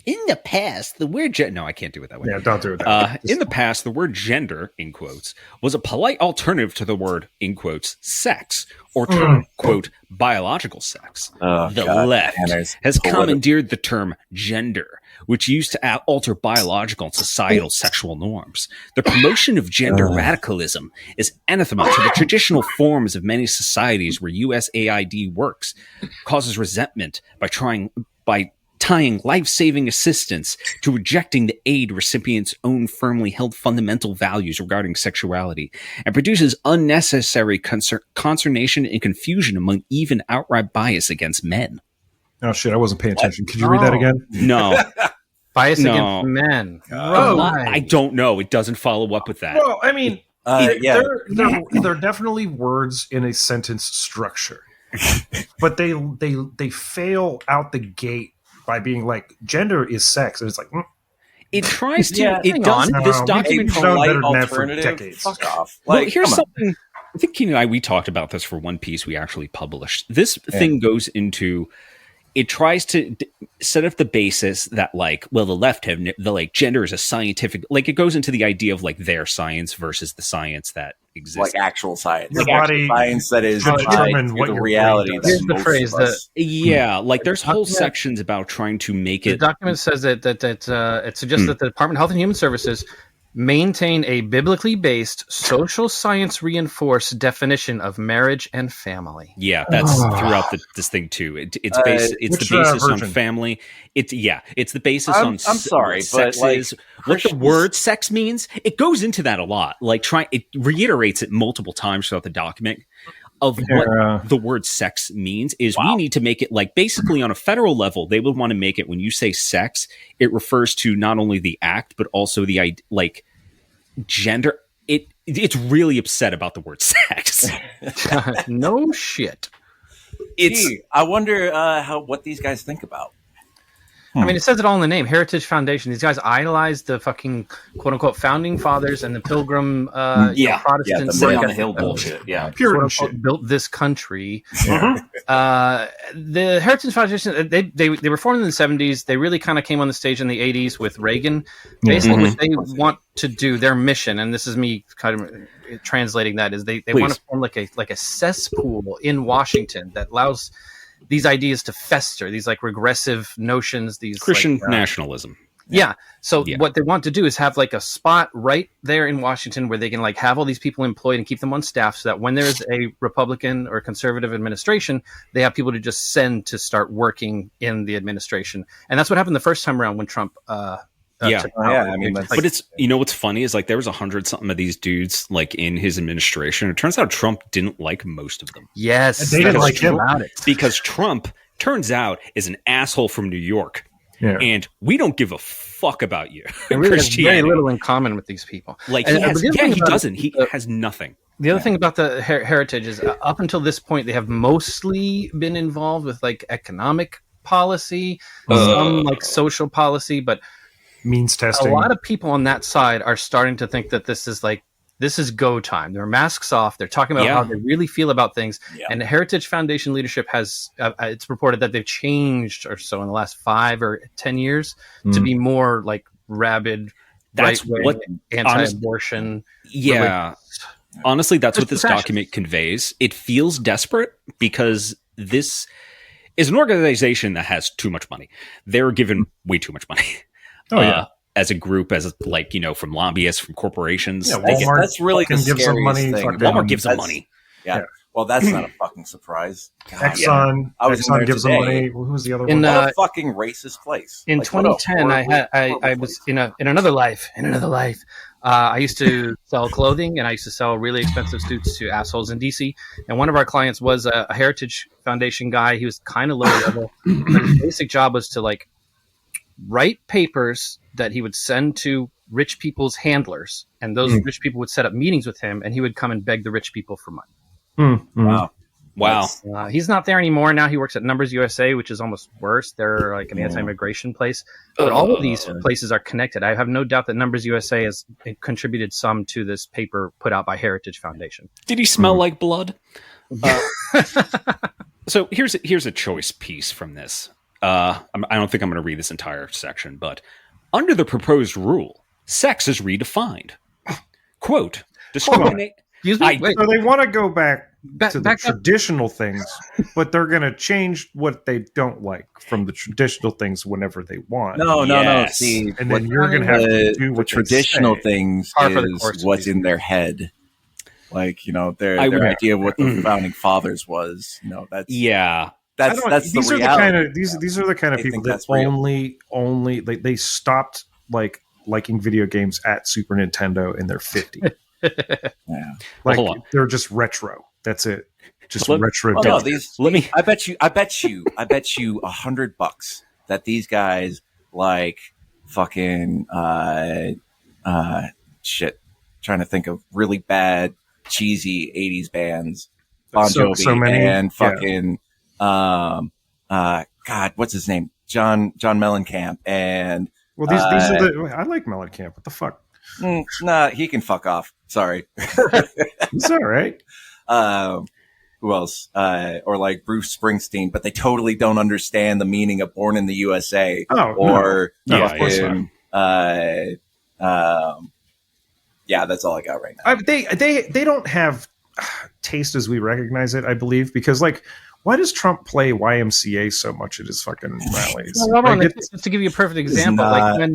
Speaker 6: In the past, the word no, I can't do it that way.
Speaker 4: Yeah, don't do it that way.
Speaker 6: In the past, the word gender, in quotes, was a polite alternative to the word, in quotes, sex, or term, quote, biological sex. The left has commandeered the term gender, which used to alter biological and societal sexual norms. The promotion of gender radicalism is anathema to the traditional forms of many societies where USAID works, causes resentment by tying life-saving assistance to rejecting the aid recipient's own firmly held fundamental values regarding sexuality, and produces unnecessary consternation and confusion among even outright bias against men.
Speaker 4: Oh shit, I wasn't paying attention. Could you read that again?
Speaker 6: No.
Speaker 7: Bias against men.
Speaker 6: I don't know. It doesn't follow up with that.
Speaker 4: Well, I mean, they're definitely words in a sentence structure, but they fail out the gate by being like gender is sex, and it's like
Speaker 6: it tries to. It does. This document
Speaker 4: shown better than that for decades.
Speaker 5: Fuck off.
Speaker 6: Well, here's something. I think Keenan and I talked about this for one piece we actually published. This thing goes into it tries to set up the basis that like, well, the left have the like gender is a scientific, like it goes into the idea of like their science versus the science that exists,
Speaker 5: like actual science,
Speaker 4: Your
Speaker 5: like
Speaker 4: body
Speaker 5: actual science that is
Speaker 4: can determine
Speaker 5: tied
Speaker 4: what
Speaker 5: to the
Speaker 4: your
Speaker 5: reality.
Speaker 4: brain
Speaker 5: That
Speaker 4: does.
Speaker 7: Here's the
Speaker 5: most
Speaker 7: phrase
Speaker 5: of us-
Speaker 6: yeah, like there's whole
Speaker 7: document-
Speaker 6: sections about trying to make
Speaker 7: The
Speaker 6: it.
Speaker 7: document says that it suggests that the Department of Health and Human Services maintain a biblically based, social science reinforced definition of marriage and family.
Speaker 6: Yeah, that's throughout this thing too. It's based. It's
Speaker 4: which,
Speaker 6: the basis on
Speaker 4: version?
Speaker 6: family. It's the basis
Speaker 5: I'm
Speaker 6: on.
Speaker 5: sorry,
Speaker 6: what sex
Speaker 5: but, like,
Speaker 6: is, what the
Speaker 5: Christians-
Speaker 6: word sex means. It goes into that a lot. Like it reiterates it multiple times throughout the document. Of what the word sex means is we need to make it like basically on a federal level, they would want to make it when you say sex, it refers to not only the act, but also the like gender. It's really upset about the word sex.
Speaker 7: No shit.
Speaker 5: I wonder what these guys think about.
Speaker 7: I mean, it says it all in the name. Heritage Foundation. These guys idolize the fucking quote unquote founding fathers and the Pilgrim, Protestant
Speaker 5: the man on the hill bullshit. Yeah,
Speaker 4: Puritan
Speaker 7: quote,
Speaker 4: shit.
Speaker 7: built this country. The Heritage Foundation, they were formed in the 70s. They really kind of came on the stage in the 80s with Reagan. Basically, what they want to do, their mission, and this is me kind of translating that, is they want to form like a cesspool in Washington that allows these ideas to fester, these like regressive notions, these
Speaker 6: Christian
Speaker 7: like,
Speaker 6: nationalism.
Speaker 7: Yeah. So
Speaker 6: Yeah.
Speaker 7: what they want to do is have like a spot right there in Washington where they can like have all these people employed and keep them on staff so that when there's a Republican or conservative administration, they have people to just send to start working in the administration. And that's what happened the first time around when Trump took power.
Speaker 5: I mean, that's,
Speaker 6: But it's, you know, what's funny is like there was 100 something of these dudes like in his administration. It turns out Trump didn't like most of them.
Speaker 7: Yes.
Speaker 4: And they didn't
Speaker 7: that's
Speaker 4: like him.
Speaker 7: true about it.
Speaker 6: Because Trump, turns out, is an asshole from New York.
Speaker 4: Yeah.
Speaker 6: And we don't give a fuck about you.
Speaker 7: It really has
Speaker 6: Christianity.
Speaker 7: very little in common with these people.
Speaker 6: Like,
Speaker 7: And-
Speaker 6: he has,
Speaker 7: but the other thing
Speaker 6: he
Speaker 7: about
Speaker 6: doesn't.
Speaker 7: it-
Speaker 6: He has nothing.
Speaker 7: The other thing about the heritage is up until this point, they have mostly been involved with like economic policy, some like social policy, but
Speaker 4: Means
Speaker 7: a
Speaker 4: testing.
Speaker 7: lot of people on that side are starting to think that this is go time. Their masks off. They're talking about how they really feel about things.
Speaker 5: Yeah.
Speaker 7: And the Heritage Foundation leadership has, it's reported that they've changed or so in the last 5 or 10 years to be more like rabid,
Speaker 6: That's
Speaker 7: right-wing,
Speaker 6: what
Speaker 7: anti-abortion.
Speaker 6: Yeah. Honestly, that's what
Speaker 7: Just
Speaker 6: this
Speaker 7: fascist.
Speaker 6: document conveys. It feels desperate because this is an organization that has too much money. They're given way too much money.
Speaker 4: Oh, yeah.
Speaker 6: As a group, as like, you know, from lobbyists, from corporations.
Speaker 4: Yeah,
Speaker 6: They get-
Speaker 4: Walmart
Speaker 5: that's really the
Speaker 4: fucking gives them
Speaker 5: scariest
Speaker 4: money.
Speaker 5: thing.
Speaker 4: fucking-
Speaker 6: Walmart gives them
Speaker 5: That's-
Speaker 6: money.
Speaker 5: Yeah. Well, that's not a fucking surprise. God,
Speaker 4: Exxon.
Speaker 5: I was in
Speaker 4: Exxon
Speaker 5: there
Speaker 4: gives them
Speaker 5: today.
Speaker 4: money. Who was the other
Speaker 7: In,
Speaker 4: one?
Speaker 5: What a fucking racist place.
Speaker 7: In
Speaker 5: Like, what a
Speaker 7: 2010, I
Speaker 5: horrible
Speaker 7: was
Speaker 5: place.
Speaker 7: in another life. I used to sell clothing, and I used to sell really expensive suits to assholes in DC. And one of our clients was a Heritage Foundation guy. He was kind of low level. But his basic job was to like write papers that he would send to rich people's handlers, and those rich people would set up meetings with him, and he would come and beg the rich people for money.
Speaker 5: Wow.
Speaker 6: Wow.
Speaker 7: He's not there anymore. Now he works at Numbers USA, which is almost worse. They're like an anti-immigration place. But all of these places are connected. I have no doubt that Numbers USA has contributed some to this paper put out by Heritage Foundation.
Speaker 6: Did he smell like blood? So here's a choice piece from this. I don't think I'm going to read this entire section, but under the proposed rule, sex is redefined. Quote, discriminate.
Speaker 7: Excuse me? Wait,
Speaker 4: So they want to go back to the
Speaker 7: back up.
Speaker 4: traditional things, but they're going to change what they don't like from the traditional things whenever they want.
Speaker 5: No.
Speaker 6: Yes.
Speaker 5: See,
Speaker 4: And then you're going to have to do
Speaker 5: the
Speaker 4: what they
Speaker 5: traditional
Speaker 4: say.
Speaker 5: things
Speaker 7: Par for the
Speaker 5: is
Speaker 7: course,
Speaker 5: what's
Speaker 7: please.
Speaker 5: in their head. Like, you know, their
Speaker 6: would-
Speaker 5: idea of what the founding fathers was. You know, that's
Speaker 6: Yeah.
Speaker 4: I don't-
Speaker 5: that's
Speaker 4: these
Speaker 5: the
Speaker 4: are
Speaker 5: reality.
Speaker 4: the kind of these are the kind of
Speaker 5: I
Speaker 4: people
Speaker 5: think
Speaker 4: that
Speaker 5: that's real.
Speaker 4: only they stopped like liking video games at Super Nintendo in their 50.
Speaker 5: Yeah.
Speaker 4: Like
Speaker 6: hold on.
Speaker 4: they're just retro. That's it. Just
Speaker 6: Let-
Speaker 4: retro.
Speaker 5: Oh, no,
Speaker 4: dumb.
Speaker 5: these.
Speaker 6: Let me.
Speaker 5: I bet you $100 that these guys like fucking shit. Trying to think of really bad, cheesy '80s bands. Bon Jovi
Speaker 4: So many,
Speaker 5: and fucking God, what's his name? John Mellencamp and
Speaker 4: Well, these are the. I like Mellencamp. What the fuck?
Speaker 5: nah, he can fuck off. Sorry.
Speaker 4: It's all right.
Speaker 5: who else? Or like Bruce Springsteen, but they totally don't understand the meaning of "Born in the USA."
Speaker 4: Oh,
Speaker 5: or
Speaker 4: no, of course
Speaker 5: fucking, yeah, that's all I got right now.
Speaker 4: They don't have taste as we recognize it, I believe, because like, why does Trump play YMCA so much at his fucking rallies?
Speaker 7: Well, hold on,
Speaker 4: Like,
Speaker 7: just to give you a perfect example, like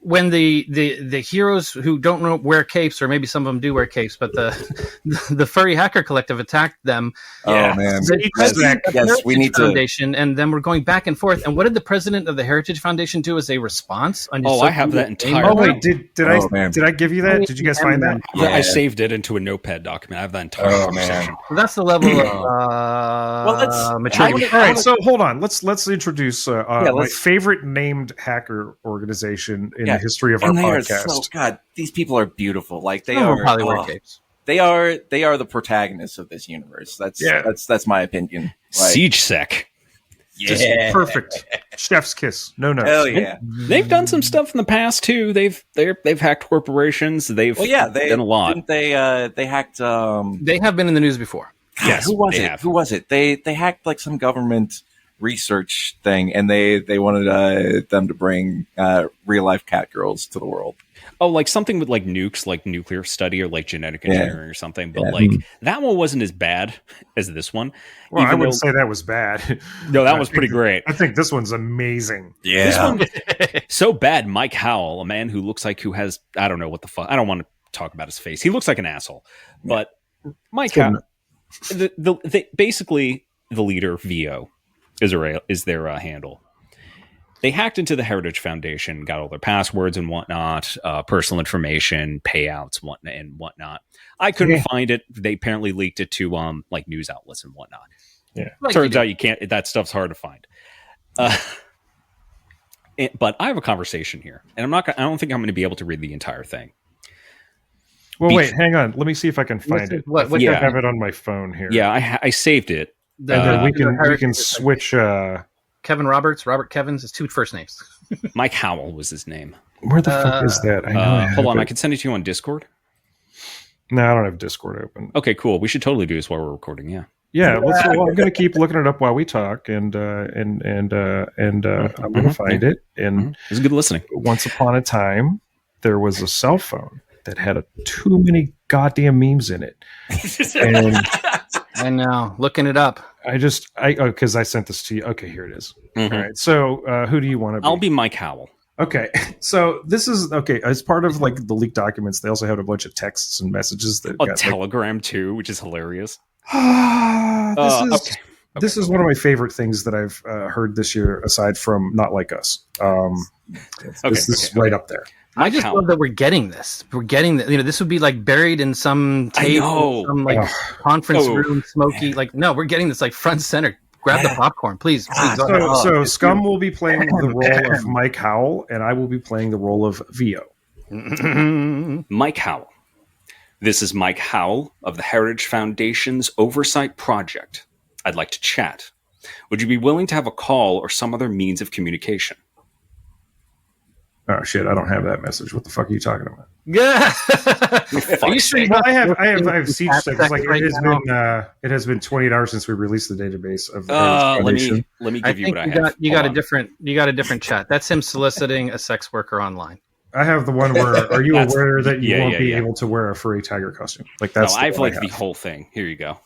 Speaker 7: when the heroes who don't wear capes, or maybe some of them do wear capes, but the furry hacker collective attacked them.
Speaker 5: Oh man,
Speaker 7: Yes,
Speaker 5: we need
Speaker 7: Foundation, and then we're going back and forth. And what did the president of the Heritage Foundation do as a response?
Speaker 6: I have that entire.
Speaker 4: Oh wait, did I give you that? Did you guys find that?
Speaker 6: Yeah. I saved it into a notepad document. I have that entire conversation.
Speaker 7: So that's the level of maturity.
Speaker 4: All right, so hold on. Let's introduce my favorite named hacker organization in the history of our podcast.
Speaker 5: God, these people are beautiful. Like they
Speaker 7: Some
Speaker 5: are.
Speaker 7: probably wear capes.
Speaker 5: They are the protagonists of this universe. That's my opinion. Like,
Speaker 6: SeigedSec.
Speaker 4: Just perfect. Chef's kiss. No.
Speaker 5: Hell yeah.
Speaker 6: They've done some stuff in the past too. They've hacked corporations. They've done a lot.
Speaker 5: Didn't they hacked
Speaker 7: They have been in the news before.
Speaker 5: God,
Speaker 6: Yes,
Speaker 5: who was
Speaker 6: they
Speaker 5: it?
Speaker 6: have.
Speaker 5: Who was it? They hacked like some government research thing, and they wanted them to bring real life cat girls to the world.
Speaker 6: Oh, like something with like nukes, like nuclear study or like genetic engineering or something. But like that one wasn't as bad as this one.
Speaker 4: Well, I wouldn't say that was bad.
Speaker 6: No, that was pretty great.
Speaker 4: I think this one's amazing.
Speaker 5: Yeah.
Speaker 6: This one, so bad. Mike Howell, a man who has, I don't know what the fuck. I don't want to talk about his face. He looks like an asshole. But Mike Howell, basically the leader, VO, is their handle. They hacked into the Heritage Foundation, got all their passwords and whatnot, personal information, payouts, and whatnot. I couldn't find it. They apparently leaked it to like news outlets and whatnot.
Speaker 4: Yeah,
Speaker 6: turns out you can't. That stuff's hard to find. But I have a conversation here, and I don't think I'm going to be able to read the entire thing.
Speaker 4: Well, wait, hang on. Let me see if I can find it. I have it on my phone here.
Speaker 6: Yeah, I saved it.
Speaker 4: We can switch.
Speaker 7: Kevin Roberts, Robert Kevins, his two first names.
Speaker 6: Mike Howell was his name.
Speaker 4: Where the fuck is that? I know.
Speaker 6: Hold on, I can send it to you on Discord.
Speaker 4: No, I don't have Discord open.
Speaker 6: Okay, cool. We should totally do this while we're recording. Yeah.
Speaker 4: Yeah, I'm going to keep looking it up while we talk, and I'm going to find it. And
Speaker 6: it was good listening.
Speaker 4: Once upon a time, there was a cell phone that had too many goddamn memes in it, and
Speaker 7: I know. Looking it up.
Speaker 4: Because I sent this to you. Okay, here it is.
Speaker 6: Mm-hmm.
Speaker 4: All right. So, who do you want to be?
Speaker 6: I'll be Mike Howell.
Speaker 4: Okay, so this is as part of like the leaked documents. They also had a bunch of texts and messages that
Speaker 6: got Telegram too, which is hilarious.
Speaker 4: This is one of my favorite things that I've heard this year, aside from Not Like Us. This is right up there.
Speaker 7: I just love that we're getting this. We're getting that. This would be like buried in some tape, some like conference room, smoky. Like, no, we're getting this like front center. Grab the popcorn, please.
Speaker 4: So Scum will be playing the role of Mike Howell, and I will be playing the role of VO.
Speaker 6: Mike Howell. This is Mike Howell of the Heritage Foundation's Oversight Project. I'd like to chat. Would you be willing to have a call or some other means of communication?
Speaker 4: Oh shit! I don't have that message. What the fuck are you talking about?
Speaker 7: Yeah,
Speaker 4: I have SeigedSec. Like it has been 28 hours since we released the database of the Foundation.
Speaker 6: Let me give you what I have.
Speaker 7: You got a different chat. That's him soliciting a sex worker online.
Speaker 4: I have the one where are you aware that you won't be able to wear a furry tiger costume? Like that's
Speaker 6: I have like the whole thing. Here you go.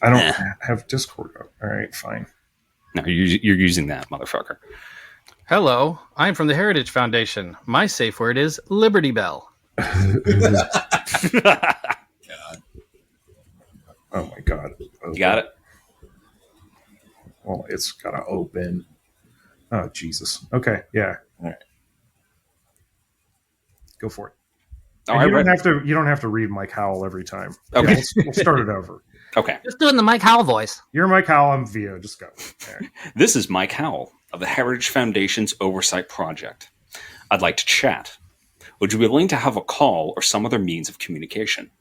Speaker 4: I don't have Discord. All right, fine.
Speaker 6: No, you're using that, motherfucker.
Speaker 7: Hello, I'm from the Heritage Foundation. My safe word is Liberty Bell.
Speaker 4: God. Oh my God.
Speaker 6: You got it?
Speaker 4: Well, it's got to open. Oh, Jesus. Okay, yeah. All right. Go for it. You don't have to read Mike Howell every time.
Speaker 6: Okay.
Speaker 4: We'll start it over.
Speaker 6: Okay.
Speaker 7: Just doing the Mike Howell voice.
Speaker 4: You're Mike Howell, I'm VO. Just go. Right.
Speaker 6: This is Mike Howell of the Heritage Foundation's Oversight Project. I'd like to chat. Would you be willing to have a call or some other means of communication?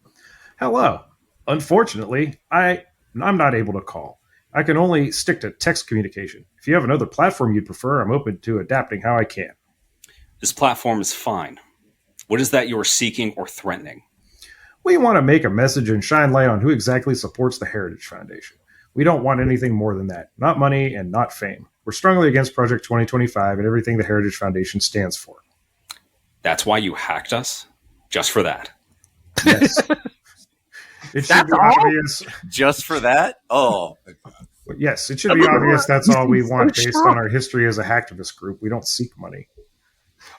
Speaker 4: Hello. Unfortunately, I'm not able to call. I can only stick to text communication. If you have another platform you'd prefer, I'm open to adapting how I can.
Speaker 6: This platform is fine. What is that you are seeking or threatening?
Speaker 4: We want to make a message and shine light on who exactly supports the Heritage Foundation. We don't want anything more than that. Not money and not fame. We're strongly against Project 2025 and everything the Heritage Foundation stands for.
Speaker 6: That's why you hacked us? Just for that?
Speaker 4: Yes. It should be obvious.
Speaker 5: Just for that? Oh.
Speaker 4: Yes, it should be obvious that's all we want based on our history as a hacktivist group. We don't seek money.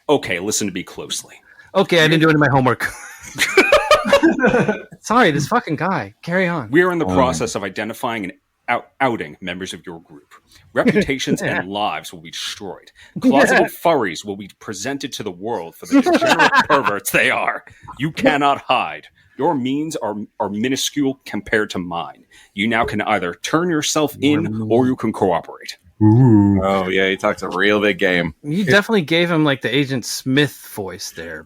Speaker 6: Okay, listen to me closely.
Speaker 7: Okay, I didn't do any of my homework. Sorry, this fucking guy. Carry on.
Speaker 6: We are in the process of identifying and outing members of your group. Reputations and lives will be destroyed. Closeted furries will be presented to the world for the degenerate perverts they are. You cannot hide. Your means are minuscule compared to mine. You now can either turn yourself in or you can cooperate.
Speaker 5: Ooh. Oh, yeah, he talks a real big game.
Speaker 7: You definitely gave him like the Agent Smith voice there.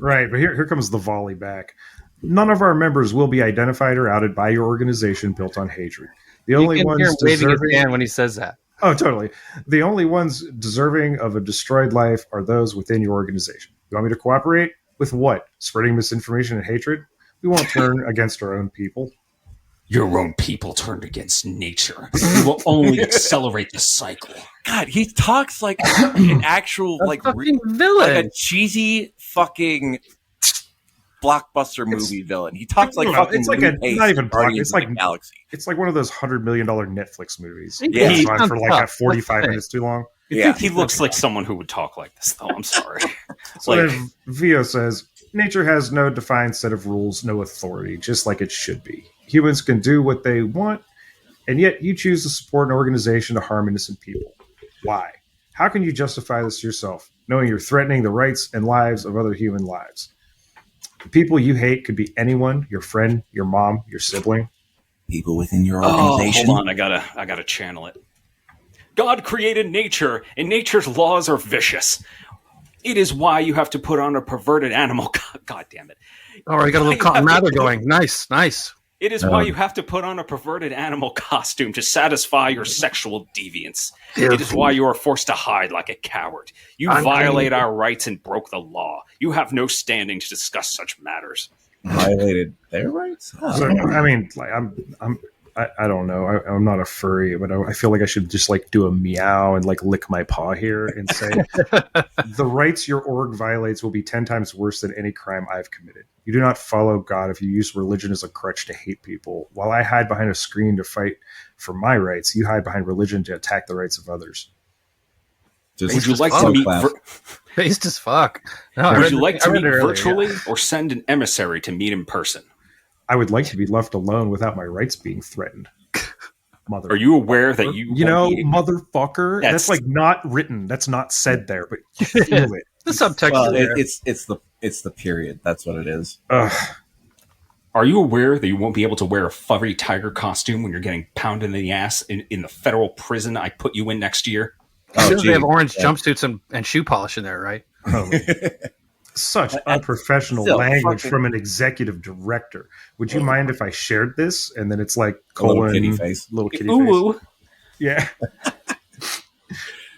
Speaker 4: Right, but here comes the volley back. None of our members will be identified or outed by your organization built on hatred. The only ones
Speaker 7: hear him waving his
Speaker 4: deserving...
Speaker 7: hand when he says that.
Speaker 4: Oh, totally. The only ones deserving of a destroyed life are those within your organization. You want me to cooperate? With what? Spreading misinformation and hatred? We won't turn against our own people.
Speaker 6: Your own people turned against nature. You will only accelerate the cycle.
Speaker 5: God, he talks like an actual like
Speaker 7: villain,
Speaker 5: like a cheesy fucking blockbuster movie villain. He talks like fucking.
Speaker 4: It's like a not even
Speaker 5: Guardians
Speaker 4: it's like
Speaker 5: of the Galaxy.
Speaker 4: It's like one of those $100 million Netflix movies.
Speaker 5: Yeah,
Speaker 4: It's on for like 45 minutes too long.
Speaker 5: Yeah,
Speaker 6: he looks like someone who would talk like this, though. I'm sorry.
Speaker 4: So then Vio says, nature has no defined set of rules, no authority, just like it should be. Humans can do what they want, and yet you choose to support an organization to harm innocent people. Why? How can you justify this yourself, knowing you're threatening the rights and lives of other human lives? The people you hate could be anyone, your friend, your mom, your sibling.
Speaker 5: People within your organization.
Speaker 6: Hold on, I gotta channel it. God created nature, and nature's laws are vicious. It is why you have to put on a perverted animal. God damn it!
Speaker 7: All right, got a little Cotton Mather going. Nice.
Speaker 6: It is why you have to put on a perverted animal costume to satisfy your sexual deviance. It is why you are forced to hide like a coward. You violate our rights and broke the law. You have no standing to discuss such matters.
Speaker 5: Violated their rights? Oh.
Speaker 4: So, I mean, like, I don't know. I'm not a furry, but I feel like I should just like do a meow and like lick my paw here and say the rights your org violates will be 10 times worse than any crime I've committed. You do not follow God if you use religion as a crutch to hate people. While I hide behind a screen to fight for my rights, you hide behind religion to attack the rights of others.
Speaker 6: Would you like to meet
Speaker 7: based as fuck?
Speaker 6: No, would you like to meet virtually or send an emissary to meet in person?
Speaker 4: I would like to be left alone without my rights being threatened.
Speaker 6: Are you aware that you
Speaker 4: know, motherfucker? That's like not written. That's not said there, but you feel it.
Speaker 7: The subtext.
Speaker 5: Well, it's the period. That's what it is.
Speaker 6: Are you aware that you won't be able to wear a furry tiger costume when you're getting pounded in the ass in the federal prison I put you in next year?
Speaker 7: They have orange jumpsuits and shoe polish in there, right?
Speaker 4: Oh. Such unprofessional language from an executive director. Would you mind if I shared this? And then it's like
Speaker 5: little kitty face.
Speaker 6: Ooh.
Speaker 4: Face. Yeah.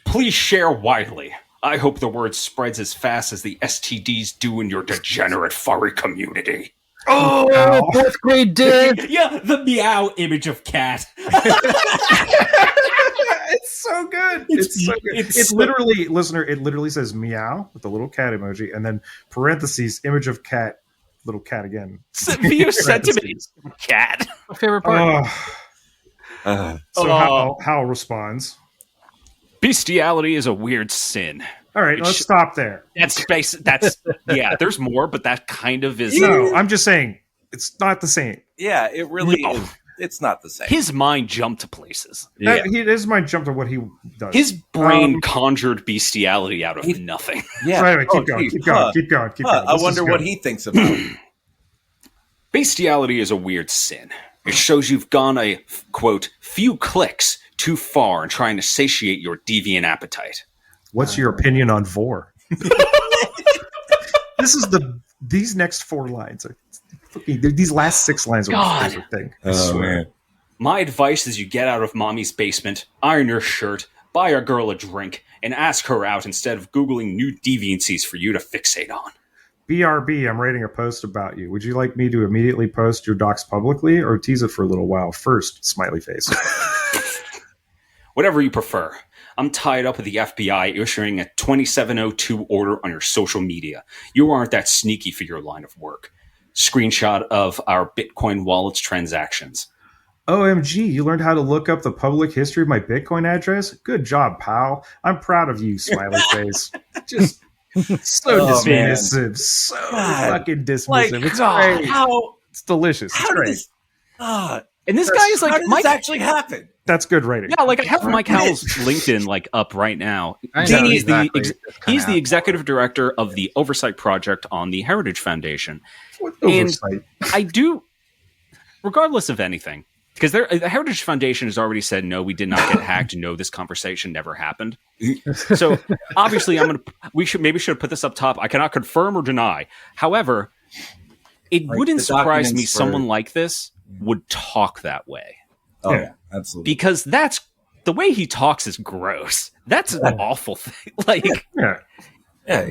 Speaker 6: Please share widely. I hope the word spreads as fast as the STDs do in your degenerate furry community.
Speaker 7: Oh, fourth grade did.
Speaker 6: Yeah, the meow image of cat.
Speaker 4: It's so good. It's so good. It's literally, listener, it literally says meow with a little cat emoji and then parentheses, image of cat, little cat again.
Speaker 6: Severe sentiment. Cat.
Speaker 7: My favorite part.
Speaker 4: Hal responds.
Speaker 6: Bestiality is a weird sin.
Speaker 4: All right, let's stop there.
Speaker 6: That's yeah, there's more, but that kind of is.
Speaker 4: No, I'm just saying it's not the same.
Speaker 5: Yeah, it really is. It's not the same.
Speaker 6: His mind jumped to places.
Speaker 4: Yeah. His mind jumped to what he does.
Speaker 6: His brain conjured bestiality out of nothing.
Speaker 5: Yeah.
Speaker 4: Right, keep going.
Speaker 5: I wonder what he thinks about it.
Speaker 6: Bestiality is a weird sin. It shows you've gone a, quote, few clicks too far in trying to satiate your deviant appetite.
Speaker 4: What's your opinion on Vor? These next 4 lines are these last 6 lines are my favorite thing. I swear. Man.
Speaker 6: My advice is you get out of mommy's basement, iron your shirt, buy a girl a drink, and ask her out instead of Googling new deviancies for you to fixate on.
Speaker 4: BRB, I'm writing a post about you. Would you like me to immediately post your docs publicly or tease it for a little while first? Smiley face.
Speaker 6: Whatever you prefer. I'm tied up with the FBI issuing a 2702 order on your social media. You aren't that sneaky for your line of work. Screenshot of our Bitcoin wallet's transactions.
Speaker 4: OMG, you learned how to look up the public history of my Bitcoin address? Good job, pal. I'm proud of you, smiley face. Just so dismissive. So fucking dismissive.
Speaker 5: Like,
Speaker 4: it's
Speaker 5: God,
Speaker 4: great.
Speaker 5: how
Speaker 4: It's delicious. It's
Speaker 5: how did
Speaker 4: great.
Speaker 5: this?
Speaker 6: And this guy is
Speaker 5: How
Speaker 6: like,
Speaker 5: did
Speaker 6: Mike,
Speaker 5: this actually happen?
Speaker 4: That's good writing.
Speaker 6: yeah, like I have Mike Howell's LinkedIn like up right now.
Speaker 7: I know
Speaker 6: He's
Speaker 7: exactly.
Speaker 6: he's the executive director of the oversight project on the Heritage Foundation.
Speaker 4: What oversight?
Speaker 6: I do, regardless of anything, because the Heritage Foundation has already said, no, we did not get hacked. No, this conversation never happened. So obviously, we should put this up top. I cannot confirm or deny. However, it
Speaker 5: Like,
Speaker 6: wouldn't
Speaker 5: the
Speaker 6: surprise me
Speaker 5: documents
Speaker 6: someone
Speaker 5: for-
Speaker 6: like this would talk that way,
Speaker 5: Oh
Speaker 4: Yeah.
Speaker 5: yeah, absolutely.
Speaker 6: because that's the way he talks is gross. That's an awful thing. Like
Speaker 4: Yeah.
Speaker 5: Yeah,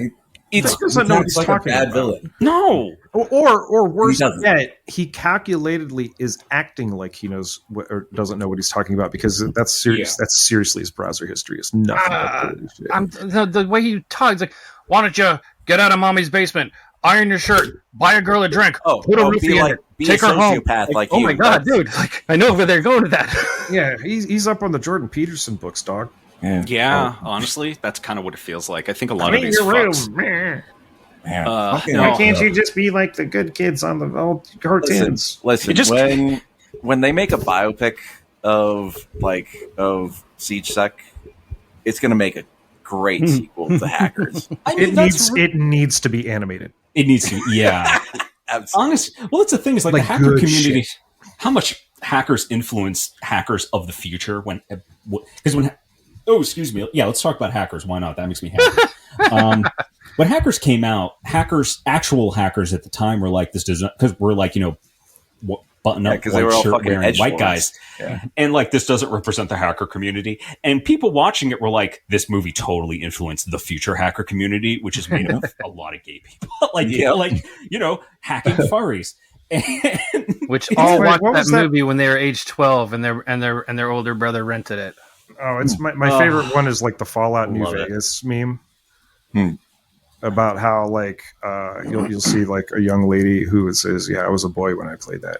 Speaker 6: it's
Speaker 4: doesn't know what he's
Speaker 5: like a
Speaker 4: talking
Speaker 5: bad
Speaker 4: about.
Speaker 5: villain.
Speaker 6: no.
Speaker 4: Or worse
Speaker 5: He doesn't.
Speaker 4: yet, he calculatedly is acting like he knows or doesn't know what he's talking about because that's serious.
Speaker 6: Yeah.
Speaker 4: That's seriously his browser history. It's nothing. but bullshit.
Speaker 7: The way he talks, like, why don't you get out of mommy's basement, iron your shirt, buy a girl a drink, put a roofie in it,
Speaker 5: be
Speaker 7: take
Speaker 5: a
Speaker 7: her home.
Speaker 5: sociopath like
Speaker 7: oh
Speaker 5: you.
Speaker 7: my god,
Speaker 5: That's-
Speaker 7: dude! Like, I know where they're going with that.
Speaker 4: Yeah, he's up on the Jordan Peterson books, dog.
Speaker 6: Yeah, honestly, that's kind of what it feels like. I think a lot of these fucks.
Speaker 5: Man.
Speaker 6: Okay.
Speaker 5: No.
Speaker 4: Why can't you just be like the good kids on the old cartoons?
Speaker 5: Listen,
Speaker 6: It just-
Speaker 5: when they make a biopic of SeigedSec, it's going to make a great sequel to Hackers.
Speaker 6: I mean,
Speaker 4: It needs to be animated.
Speaker 6: it needs to, yeah.
Speaker 5: Absolutely.
Speaker 6: Honest. Well, that's the thing is like the
Speaker 4: Like
Speaker 6: hacker
Speaker 4: good
Speaker 6: community.
Speaker 4: shit.
Speaker 6: How much hackers influence hackers of the future because when excuse me, yeah, let's talk about hackers. Why not? That makes me happy. When hackers came out, actual hackers at the time were like, this doesn't, because we're like, button up
Speaker 5: because they were all
Speaker 6: shirt
Speaker 5: fucking
Speaker 6: wearing white
Speaker 5: edgelords.
Speaker 6: guys.
Speaker 5: Yeah.
Speaker 6: And like, this doesn't represent the hacker community. And people watching it were like, this movie totally influenced the future hacker community, which is made up of a lot of gay people. Hacking furries.
Speaker 7: Which all
Speaker 4: Wait,
Speaker 7: watched
Speaker 4: what
Speaker 7: that
Speaker 4: was that?
Speaker 7: movie when they were age 12, and their older brother rented it.
Speaker 4: Oh, it's my favorite one is like the Fallout New
Speaker 5: Love it.
Speaker 4: Vegas meme about how like you'll see like a young lady who says, "Yeah, I was a boy when I played that,"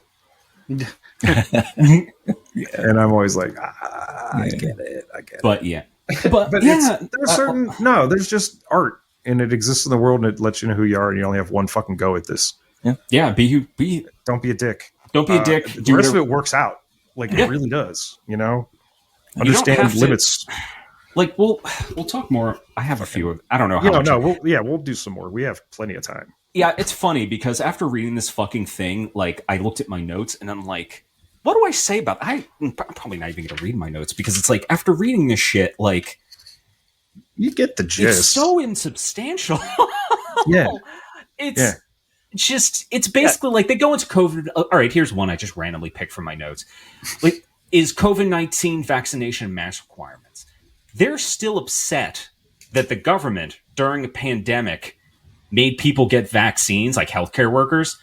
Speaker 4: and I'm always like, I get it.
Speaker 6: But yeah.
Speaker 4: But
Speaker 6: yeah,
Speaker 4: there's just art and it exists in the world and it lets you know who you are and you only have one fucking go at this.
Speaker 6: yeah,
Speaker 4: Don't be a dick.
Speaker 6: don't be a dick.
Speaker 4: The rest of it works out. Like it really does,
Speaker 6: You don't
Speaker 4: Understand
Speaker 6: have to-
Speaker 4: limits.
Speaker 6: Like we'll talk more. I have a few. I don't know how much.
Speaker 4: We'll do some more. We have plenty of time.
Speaker 6: Yeah, it's funny because after reading this fucking thing, like I looked at my notes and I'm like, what do I say about? I'm probably not even going to read my notes because it's like after reading this shit, like
Speaker 4: You get the gist.
Speaker 6: it's so insubstantial.
Speaker 4: Yeah.
Speaker 6: It's just it's basically like they go into COVID. All right, here's one I just randomly picked from my notes. Like, is COVID-19 vaccination mask requirements? They're still upset that the government during a pandemic made people get vaccines, like healthcare workers,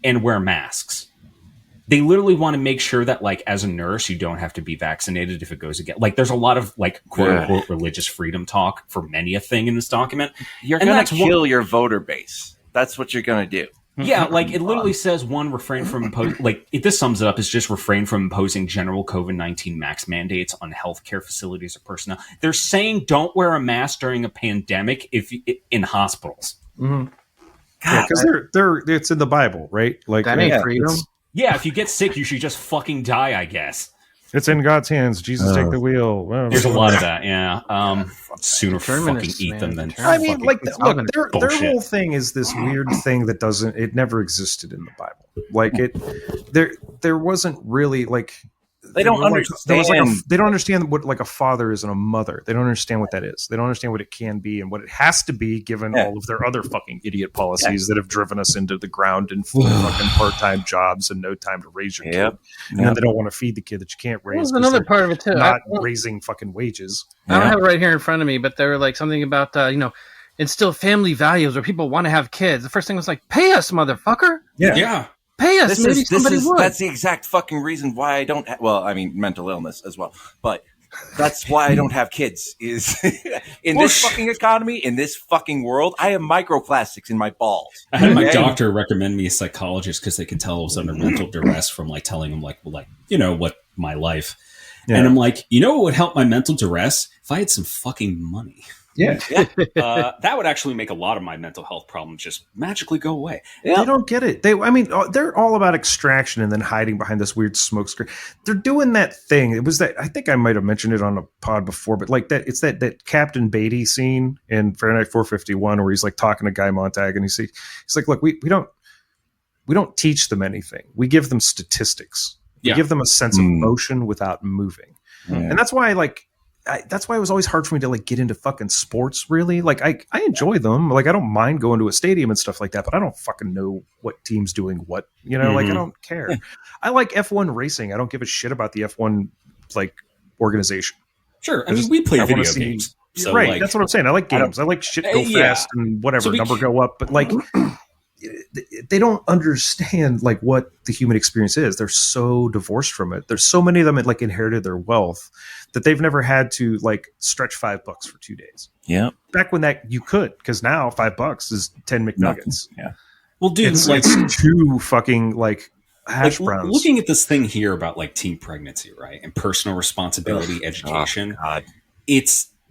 Speaker 6: and wear masks. They literally want to make sure that, like, as a nurse, you don't have to be vaccinated if it goes again. Like, there's a lot of, like, quote-unquote religious freedom talk for many a thing in this document.
Speaker 5: You're
Speaker 6: And
Speaker 5: going
Speaker 6: that's
Speaker 5: to kill your voter base. That's what you're going to do.
Speaker 6: Yeah, like, it literally says one, refrain from imposing... Like, this sums it up as just refrain from imposing general COVID-19 mask mandates on healthcare facilities or personnel. They're saying don't wear a mask during a pandemic in hospitals.
Speaker 4: Yeah, because it's in the Bible, right? Like
Speaker 7: That ain't freedom.
Speaker 6: Yeah, if you get sick, you should just fucking die, I guess.
Speaker 4: It's in God's hands. Jesus, take the wheel. Well,
Speaker 6: There's a lot of that, yeah. Sooner fucking
Speaker 7: Terminus,
Speaker 6: eat them
Speaker 7: man.
Speaker 6: than
Speaker 4: I mean,
Speaker 6: fucking-
Speaker 4: like,
Speaker 7: it's
Speaker 4: look,
Speaker 7: all
Speaker 4: their
Speaker 6: bullshit.
Speaker 4: whole thing is this weird thing that it never existed in the Bible. Like there wasn't really like
Speaker 5: They don't understand.
Speaker 4: they don't understand what like a father is and a mother. They don't understand what that is. They don't understand what it can be and what it has to be given all of their other fucking idiot policies that have driven us into the ground and full fucking part-time jobs and no time to raise your kid. And then they don't want to feed the kid that you can't raise.
Speaker 7: There's
Speaker 4: 'cause
Speaker 7: another
Speaker 4: they're
Speaker 7: part of it too.
Speaker 4: not raising fucking wages.
Speaker 7: I don't have it right here in front of me, but they were like something about instill family values where people want to have kids, the first thing was like, pay us, motherfucker.
Speaker 6: Yeah.
Speaker 7: Pay us. Maybe somebody would.
Speaker 5: That's the exact fucking reason why I don't. Well, I mean, mental illness as well, but that's why I don't have kids. Is in this fucking economy, in this fucking world, I have microplastics in my balls.
Speaker 6: I had my doctor recommend me a psychologist because they could tell I was under mental duress from like telling them like what my life. Yeah. And I'm like, what would help my mental duress if I had some fucking money.
Speaker 4: Yeah.
Speaker 6: That would actually make a lot of my mental health problems just magically go away.
Speaker 4: Yeah. They don't get it. They're all about extraction and then hiding behind this weird smoke screen. They're doing that thing. It was that, I think I might have mentioned it on a pod before, but like that, it's that Captain Beatty scene in Fahrenheit 451 where he's like talking to Guy Montag and he's like, look, we don't teach them anything. We give them statistics. We give them a sense of motion without moving. And that's why that's why it was always hard for me to like get into fucking sports really. Like I enjoy them. Like I don't mind going to a stadium and stuff like that, but I don't fucking know what team's doing what, like I don't care. I like F1 racing. I don't give a shit about the F1 like organization.
Speaker 6: Sure. I mean, we play video games. So,
Speaker 4: right.
Speaker 6: Like,
Speaker 4: that's what I'm saying. I like games. I like shit go fast and whatever, number go up, but like they don't understand like what the human experience is. They're so divorced from it. There's so many of them that like inherited their wealth that they've never had to like stretch $5 for 2 days. Yeah. Back when that you could, because now $5 is 10 McNuggets.
Speaker 5: Yeah.
Speaker 6: Well, dude,
Speaker 4: it's like 2 fucking like hash browns.
Speaker 6: Looking at this thing here about like teen pregnancy, right? And personal responsibility, education.
Speaker 5: Oh, God.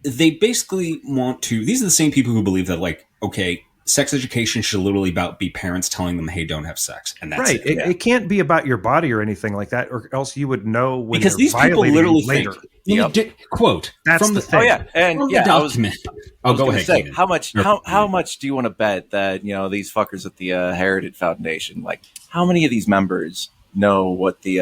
Speaker 6: They basically want to, these are the same people who believe that like, okay, sex education should literally be parents telling them, hey, don't have sex. And that's
Speaker 4: right. It can't be about your body or anything like that, or else you would know when
Speaker 6: because these people literally later. Quote
Speaker 4: that's
Speaker 6: from
Speaker 4: the thing.
Speaker 5: Oh yeah, and
Speaker 6: from the document.
Speaker 5: Go ahead. Say, how much do you want to bet that these fuckers at the Heritage Foundation, like how many of these members know what the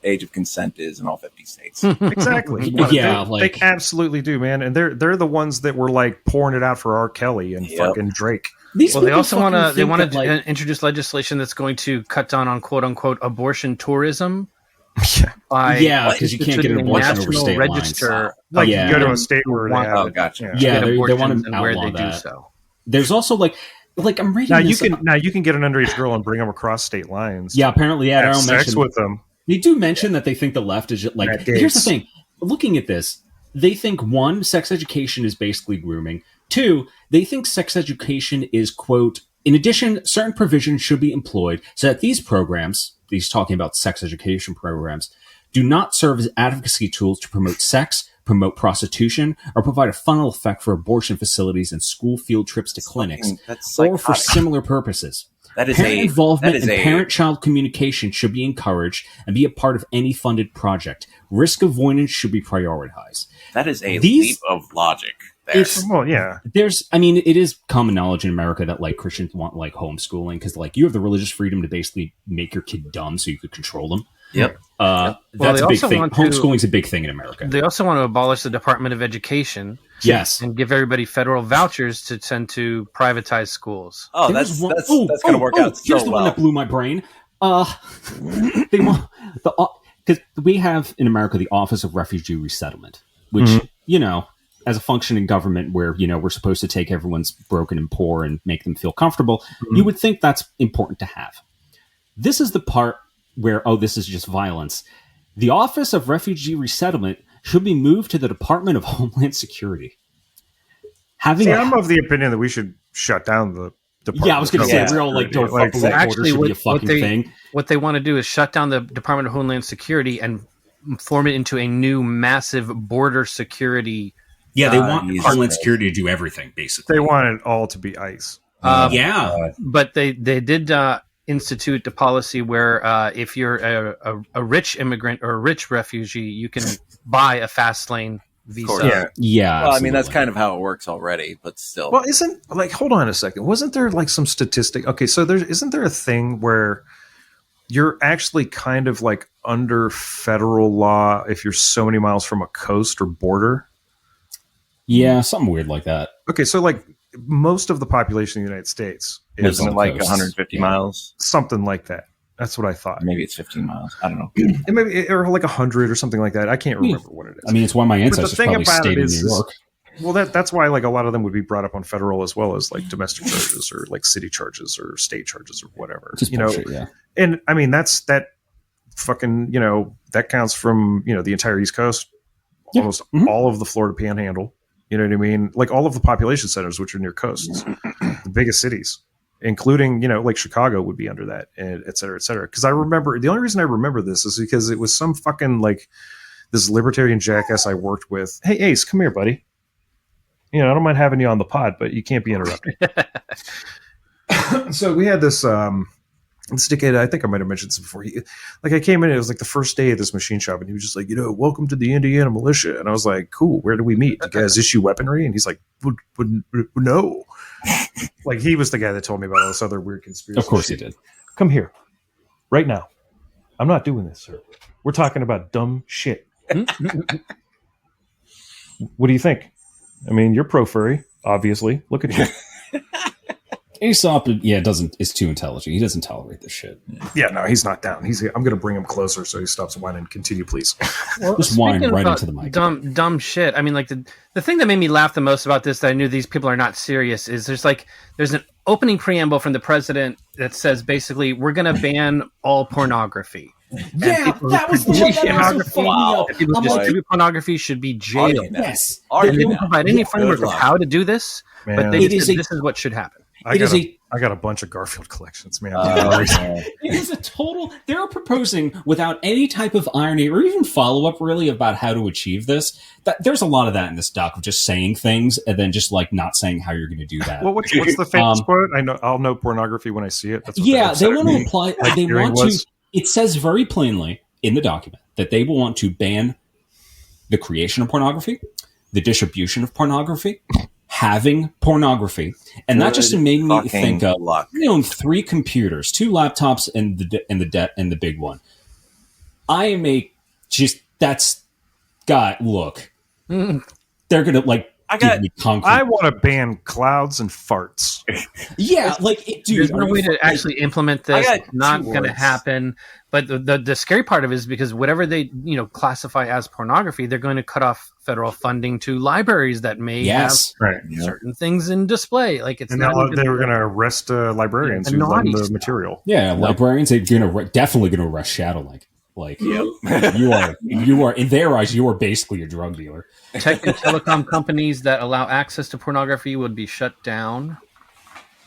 Speaker 5: age of consent is in all 50 states?
Speaker 4: Exactly. They absolutely do, man. And they're the ones that were like pouring it out for R. Kelly and fucking Drake.
Speaker 7: They also want to introduce legislation that's going to cut down on quote unquote abortion tourism.
Speaker 6: Because you can't get an abortion over state
Speaker 7: register.
Speaker 6: lines.
Speaker 4: You go to a state where they have it.
Speaker 5: Gotcha.
Speaker 6: Yeah, they want to outlaw that.
Speaker 7: Do so.
Speaker 6: There's also like I'm reading
Speaker 4: now you can get an underage girl and bring them across state lines.
Speaker 6: Yeah, apparently, I don't
Speaker 4: sex with them.
Speaker 6: They do mention that they think the left is just, like. Here's the thing: looking at this, they think 1, sex education is basically grooming. 2, they think sex education is quote. In addition, certain provisions should be employed so that these programs, he's talking about sex education programs, do not serve as advocacy tools to promote sex, promote prostitution, or provide a funnel effect for abortion facilities and school field trips to clinics, or for similar purposes. Parent involvement and parent-child communication should be encouraged and be a part of any funded project. Risk avoidance should be prioritized.
Speaker 5: That is a leap of logic.
Speaker 6: It is common knowledge in America that like Christians want like homeschooling because like you have the religious freedom to basically make your kid dumb so you could control them.
Speaker 5: Yep.
Speaker 6: That's a big thing. Homeschooling is a big thing in America.
Speaker 7: They also want to abolish the Department of Education.
Speaker 6: Yes.
Speaker 7: And give everybody federal vouchers to send to privatized schools.
Speaker 5: Oh, that's going to work out so
Speaker 6: here's the one that blew my brain. They want because we have in America the Office of Refugee Resettlement, which as a functioning government where we're supposed to take everyone's broken and poor and make them feel comfortable, you would think that's important to have. This is the part where this is just violence. The Office of Refugee Resettlement should be moved to the Department of Homeland Security.
Speaker 4: I'm of the opinion that we should shut down the Department.
Speaker 6: Yeah, I was going to say we're all like don't fuck with
Speaker 7: actually
Speaker 6: should be a fucking thing.
Speaker 7: What they want to do is shut down the Department of Homeland Security and form it into a new massive border security.
Speaker 6: Yeah, they want Homeland Security to do everything, basically.
Speaker 4: They want it all to be ICE.
Speaker 7: But they did institute the policy where if you're a rich immigrant or a rich refugee, you can buy a fast lane visa.
Speaker 6: Yeah.
Speaker 5: Well, I mean, that's kind of how it works already, but still.
Speaker 4: Well, hold on a second. Wasn't there like some statistic? Okay, so isn't there a thing where you're actually kind of like under federal law if you're so many miles from a coast or border?
Speaker 6: Yeah, something weird like that.
Speaker 4: Okay, so like most of the population of the United States is
Speaker 5: like 150 miles,
Speaker 4: something like that. That's what I thought.
Speaker 5: Maybe it's 15 miles. I don't know.
Speaker 4: It maybe or like 100 or something like that. I can't remember what it is.
Speaker 6: I mean, it's why my ancestors probably stayed in New York.
Speaker 4: Well, that's why like a lot of them would be brought up on federal as well as like domestic charges or like city charges or state charges or whatever.
Speaker 8: Just bullshit, yeah.
Speaker 4: And I mean that fucking that counts from the entire East Coast, almost all of the Florida Panhandle. You know what I mean? Like all of the population centers which are near coasts, the biggest cities, including like Chicago would be under that, and et cetera, et cetera. Because I remember the only reason I remember this is because it was some fucking like this libertarian jackass I worked with. Hey Ace, come here, buddy. I don't mind having you on the pod, but you can't be interrupted. So we had this dickhead. I think I might have mentioned this before. I came in, it was like the first day of this machine shop, and he was just like, welcome to the Indiana militia. And I was like, cool, where do we meet? Do you guys issue weaponry? And he's like, no. Like, he was the guy that told me about all this other weird conspiracy.
Speaker 8: Of course
Speaker 4: shit.
Speaker 8: he did.
Speaker 4: Come here, right now. I'm not doing this, sir. We're talking about dumb shit. What do you think? I mean, you're pro furry, obviously. Look at you.
Speaker 8: Aesop, is too intelligent. He doesn't tolerate this shit.
Speaker 4: Yeah, no, he's not down. I'm going to bring him closer so he stops whining. Continue, please.
Speaker 7: Well,
Speaker 8: just whine
Speaker 7: speaking
Speaker 8: right
Speaker 7: about
Speaker 8: into the mic.
Speaker 7: Dumb shit. I mean, like the thing that made me laugh the most about this, that I knew these people are not serious, is there's an opening preamble from the president that says basically we're going to ban all pornography.
Speaker 8: Yeah, that was the one that was
Speaker 7: wow. People who distribute pornography should be jailed.
Speaker 8: Yes.
Speaker 7: They didn't provide any framework of how to do this, but they just said this is what should happen.
Speaker 4: I got a bunch of Garfield collections, man.
Speaker 8: It is a total. They're proposing without any type of irony or even follow up, really, about how to achieve this. There's a lot of that in this doc of just saying things and then just like not saying how you're going to do that.
Speaker 4: Well, what's the famous quote? I'll know pornography when I see it. That's what
Speaker 8: they want to imply.
Speaker 4: Like
Speaker 8: they want to. It says very plainly in the document that they will want to ban the creation of pornography, the distribution of pornography, having pornography, and that just made me think of I own 3 computers, 2 laptops, and the big one. I am that's guy. Look, they're gonna like.
Speaker 4: I want to ban clouds and farts.
Speaker 8: Yeah, dude.
Speaker 7: There's no way to actually implement this. It's not going to happen. But the scary part of it is because whatever they classify as pornography, they're going to cut off federal funding to libraries that may have certain things in display. Like they were
Speaker 4: going to arrest librarians who lend the material.
Speaker 8: Yeah, librarians are definitely going to arrest Shadow. You are in their eyes, you are basically a drug dealer.
Speaker 7: Tech and telecom companies that allow access to pornography would be shut down.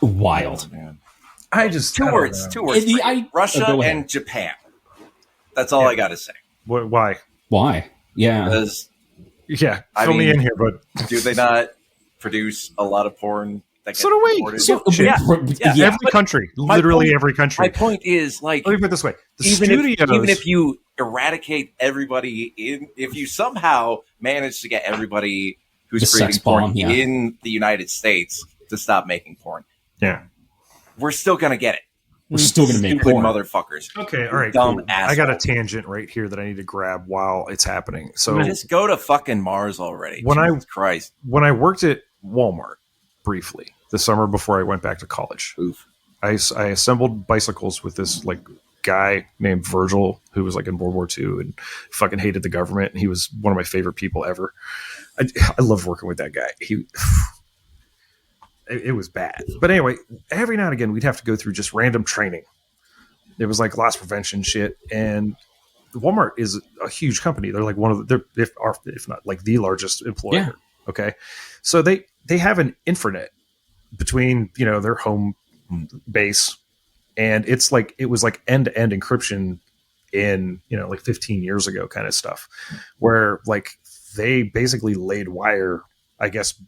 Speaker 8: Wild,
Speaker 5: man.
Speaker 4: Two words.
Speaker 5: Russia and Japan. That's all I got to say.
Speaker 4: Why?
Speaker 8: Yeah.
Speaker 4: Fill me in here, but
Speaker 5: do they not produce a lot of porn?
Speaker 4: So do we. Every country, literally every country.
Speaker 5: My point is, let me
Speaker 4: put it this way:
Speaker 5: even if you eradicate everybody if you somehow manage to get everybody who's creating porn in the United States to stop making porn, we're still gonna get it.
Speaker 8: We're still gonna make porn,
Speaker 5: motherfuckers.
Speaker 4: Okay, all right, cool. I got a tangent right here that I need to grab while it's happening. So
Speaker 5: just go to fucking Mars already. When
Speaker 4: I worked at Walmart briefly the summer before I went back to college. I assembled bicycles with this guy named Virgil who was in World War II and fucking hated the government. And he was one of my favorite people ever. I loved working with that guy. It was bad. But anyway, every now and again, we'd have to go through just random training. It was loss prevention shit. And Walmart is a huge company. They're one of if not the largest employer.
Speaker 8: Yeah.
Speaker 4: Okay. So they have an intranet between their home base, and it's it was end-to-end encryption in 15 years ago kind of stuff, where they basically laid wire, I guess,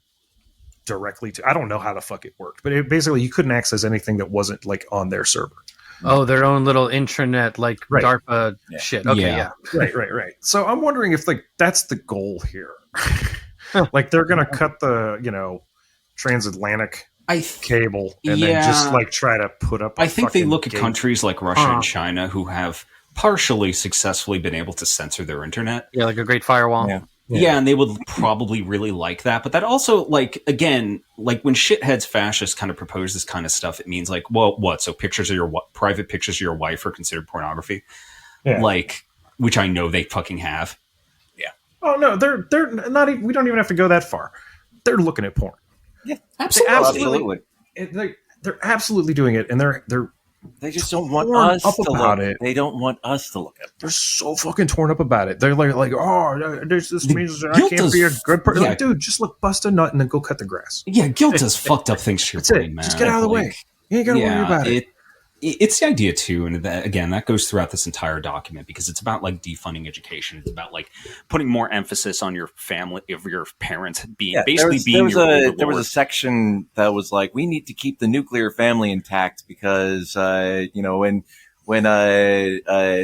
Speaker 4: directly to, I don't know how the fuck it worked, but basically you couldn't access anything that wasn't on their server.
Speaker 7: Oh, their own little intranet, DARPA shit. Okay, yeah.
Speaker 4: Right. So I'm wondering if that's the goal here. They're gonna cut the transatlantic cable and then just try to put up.
Speaker 6: I think they look at countries like Russia and China who have partially successfully been able to censor their internet.
Speaker 7: Yeah, like a great firewall.
Speaker 6: Yeah, and they would probably really like that. But that also, again, when shitheads fascists kind of propose this kind of stuff, it means what? So pictures of private pictures of your wife are considered pornography? Yeah. Which I know they fucking have.
Speaker 4: Yeah. Oh no, they're not even, we don't even have to go that far. they're looking at porn.
Speaker 5: Yeah,
Speaker 8: Absolutely.
Speaker 4: They're absolutely doing it, and
Speaker 5: they just don't want
Speaker 4: torn
Speaker 5: us
Speaker 4: up
Speaker 5: to
Speaker 4: about
Speaker 5: look.
Speaker 4: it.
Speaker 5: They don't want us to look at it.
Speaker 4: They're so fucking torn up about it. They're like, oh, this means I
Speaker 8: guilt
Speaker 4: can't be a
Speaker 8: is-
Speaker 4: good person.
Speaker 8: yeah.
Speaker 4: Like, dude, just look, bust a nut and then go cut the grass.
Speaker 8: Yeah, guilt has fucked up things to your
Speaker 4: That's
Speaker 8: brain,
Speaker 4: it.
Speaker 8: man.
Speaker 4: Just get out of the way. You ain't gotta worry about it.
Speaker 8: It's the idea too, and that, again, that goes throughout this entire document because it's about like defunding education. It's about like putting more emphasis on your family, of your parents being
Speaker 5: There was
Speaker 8: your
Speaker 5: a section that was like, we need to keep the nuclear family intact because when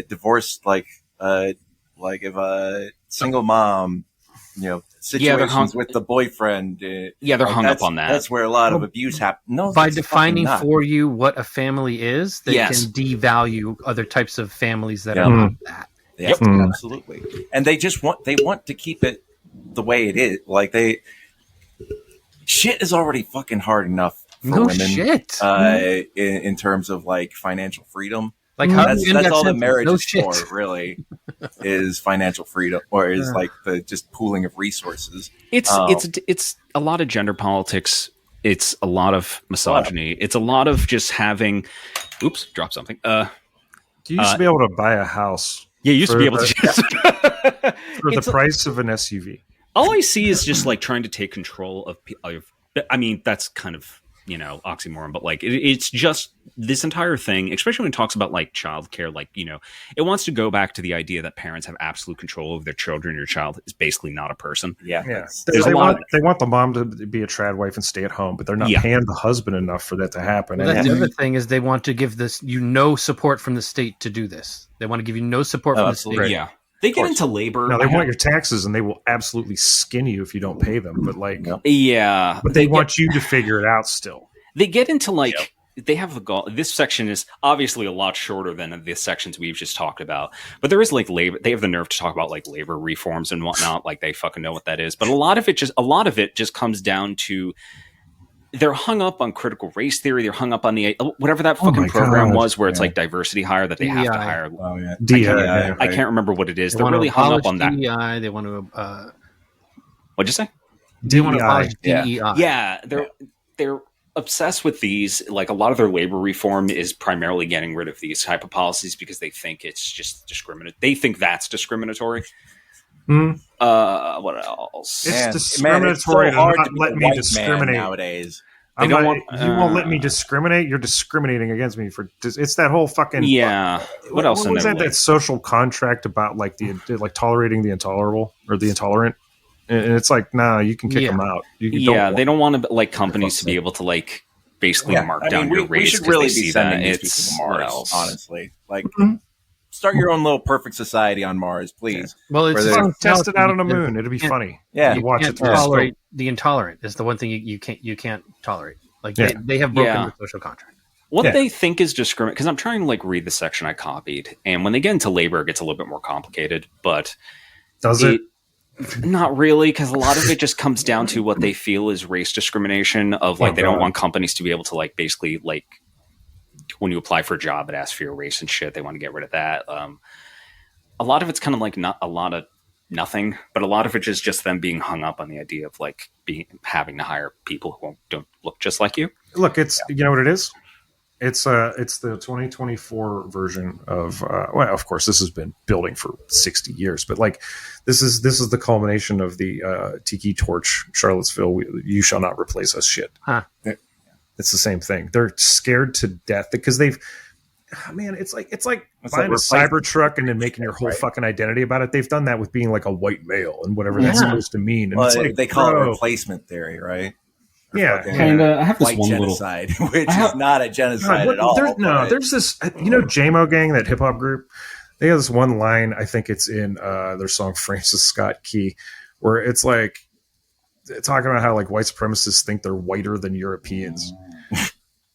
Speaker 5: divorced, like if a single mom, situations with the boyfriend.
Speaker 6: They're hung up on that.
Speaker 5: That's where a lot of abuse happens. No,
Speaker 7: By
Speaker 5: it's
Speaker 7: defining
Speaker 5: fucking not.
Speaker 7: for you what a family is, they
Speaker 6: Yes.
Speaker 7: can devalue other types of families that are not that.
Speaker 5: Yeah, absolutely. And they want to keep it the way it is. Like shit is already fucking hard enough for
Speaker 7: No
Speaker 5: women.
Speaker 7: shit.
Speaker 5: In terms of like financial freedom.
Speaker 7: Like how
Speaker 5: That's
Speaker 7: do you end that
Speaker 5: all that
Speaker 7: sentence?
Speaker 5: marriage
Speaker 7: No
Speaker 5: is
Speaker 7: shit.
Speaker 5: for, really, is financial freedom, or is like the just pooling of resources.
Speaker 6: It's a lot of gender politics. It's a lot of misogyny. It's a lot of just having. Oops, drop something.
Speaker 4: You used to be able to buy a house.
Speaker 6: Yeah, you used to be able to.
Speaker 4: For the price of an SUV.
Speaker 6: All I see is just like trying to take control of. I mean, that's kind of oxymoron, but like it's just this entire thing, especially when it talks about like childcare, like it wants to go back to the idea that parents have absolute control of their children. Your child is basically not a person.
Speaker 5: Yeah.
Speaker 4: They want the mom to be a trad wife and stay at home, but they're not paying the husband enough for that to happen.
Speaker 7: Well, that's the other thing is they want to give this no support from the state to do this. They want to give you no support from the state.
Speaker 8: Yeah. They get into labor.
Speaker 4: No, they want your taxes, and they will absolutely skin you if you don't pay them. But but
Speaker 6: but
Speaker 4: they want you to figure it out still.
Speaker 6: They get into like they have the goal. This section is obviously a lot shorter than the sections we've just talked about. But there is like labor. They have the nerve to talk about like labor reforms and whatnot. Like they fucking know what that is. But a lot of it just comes down to they're hung up on critical race theory. They're hung up on the whatever that fucking program was, where it's like diversity hire that they have to hire.
Speaker 5: Oh yeah,
Speaker 6: DEI. I can't remember what it is. They're really hung up on that.
Speaker 7: DEI. They want to.
Speaker 6: What'd you say?
Speaker 7: They want to abolish DEI.
Speaker 6: Yeah, they're obsessed with these. Like a lot of their labor reform is primarily getting rid of these type of policies because they think it's just discriminatory. They think that's discriminatory. What else?
Speaker 4: It's discriminatory to not let me discriminate
Speaker 5: nowadays.
Speaker 4: You won't let me discriminate. You're discriminating against me for. It's that whole fucking.
Speaker 6: Yeah. What else?
Speaker 4: What was that social contract about like tolerating the intolerable or the intolerant? And it's like, nah, you can kick them out.
Speaker 6: They don't want to like companies to be able to like basically mark down your race.
Speaker 5: We should really be sending
Speaker 6: that.
Speaker 5: these people to Mars, honestly. Like, start your own little perfect society on Mars, please.
Speaker 7: Well, it's
Speaker 4: test it out on the moon. It'll be funny.
Speaker 5: Yeah,
Speaker 4: you watch it.
Speaker 7: Tolerate the intolerant is the one thing you can't tolerate. Like they have broken the social contract.
Speaker 6: What they think is discriminatory, because I'm trying to like read the section I copied, and when they get into labor, it gets a little bit more complicated. But
Speaker 4: does it?
Speaker 6: Not really, because a lot of it just comes down to what they feel is race discrimination. Of like they don't want companies to be able to like basically like when you apply for a job, it asks for your race and shit. They want to get rid of that. A lot of it's kind of like not a lot of nothing, but a lot of it is just them being hung up on the idea of like having to hire people who don't look just like you.
Speaker 4: Look, it's you know what it is. It's the 2024 version of well, of course, this has been building for 60 years, but like this is the culmination of the Tiki Torch Charlottesville. You shall not replace us shit.
Speaker 7: Huh.
Speaker 4: It's the same thing. They're scared to death because they've. Man, it's like buying a Cybertruck and then making your whole fucking identity about it. They've done that with being like a white male and whatever that's supposed to mean. And it's like,
Speaker 5: they call it replacement theory, right?
Speaker 4: Yeah,
Speaker 8: and I have this one
Speaker 5: genocide, which is not a genocide at all.
Speaker 4: There's this, JMO Gang, that hip hop group. They have this one line. I think it's in their song Francis Scott Key, where it's like talking about how like white supremacists think they're whiter than Europeans,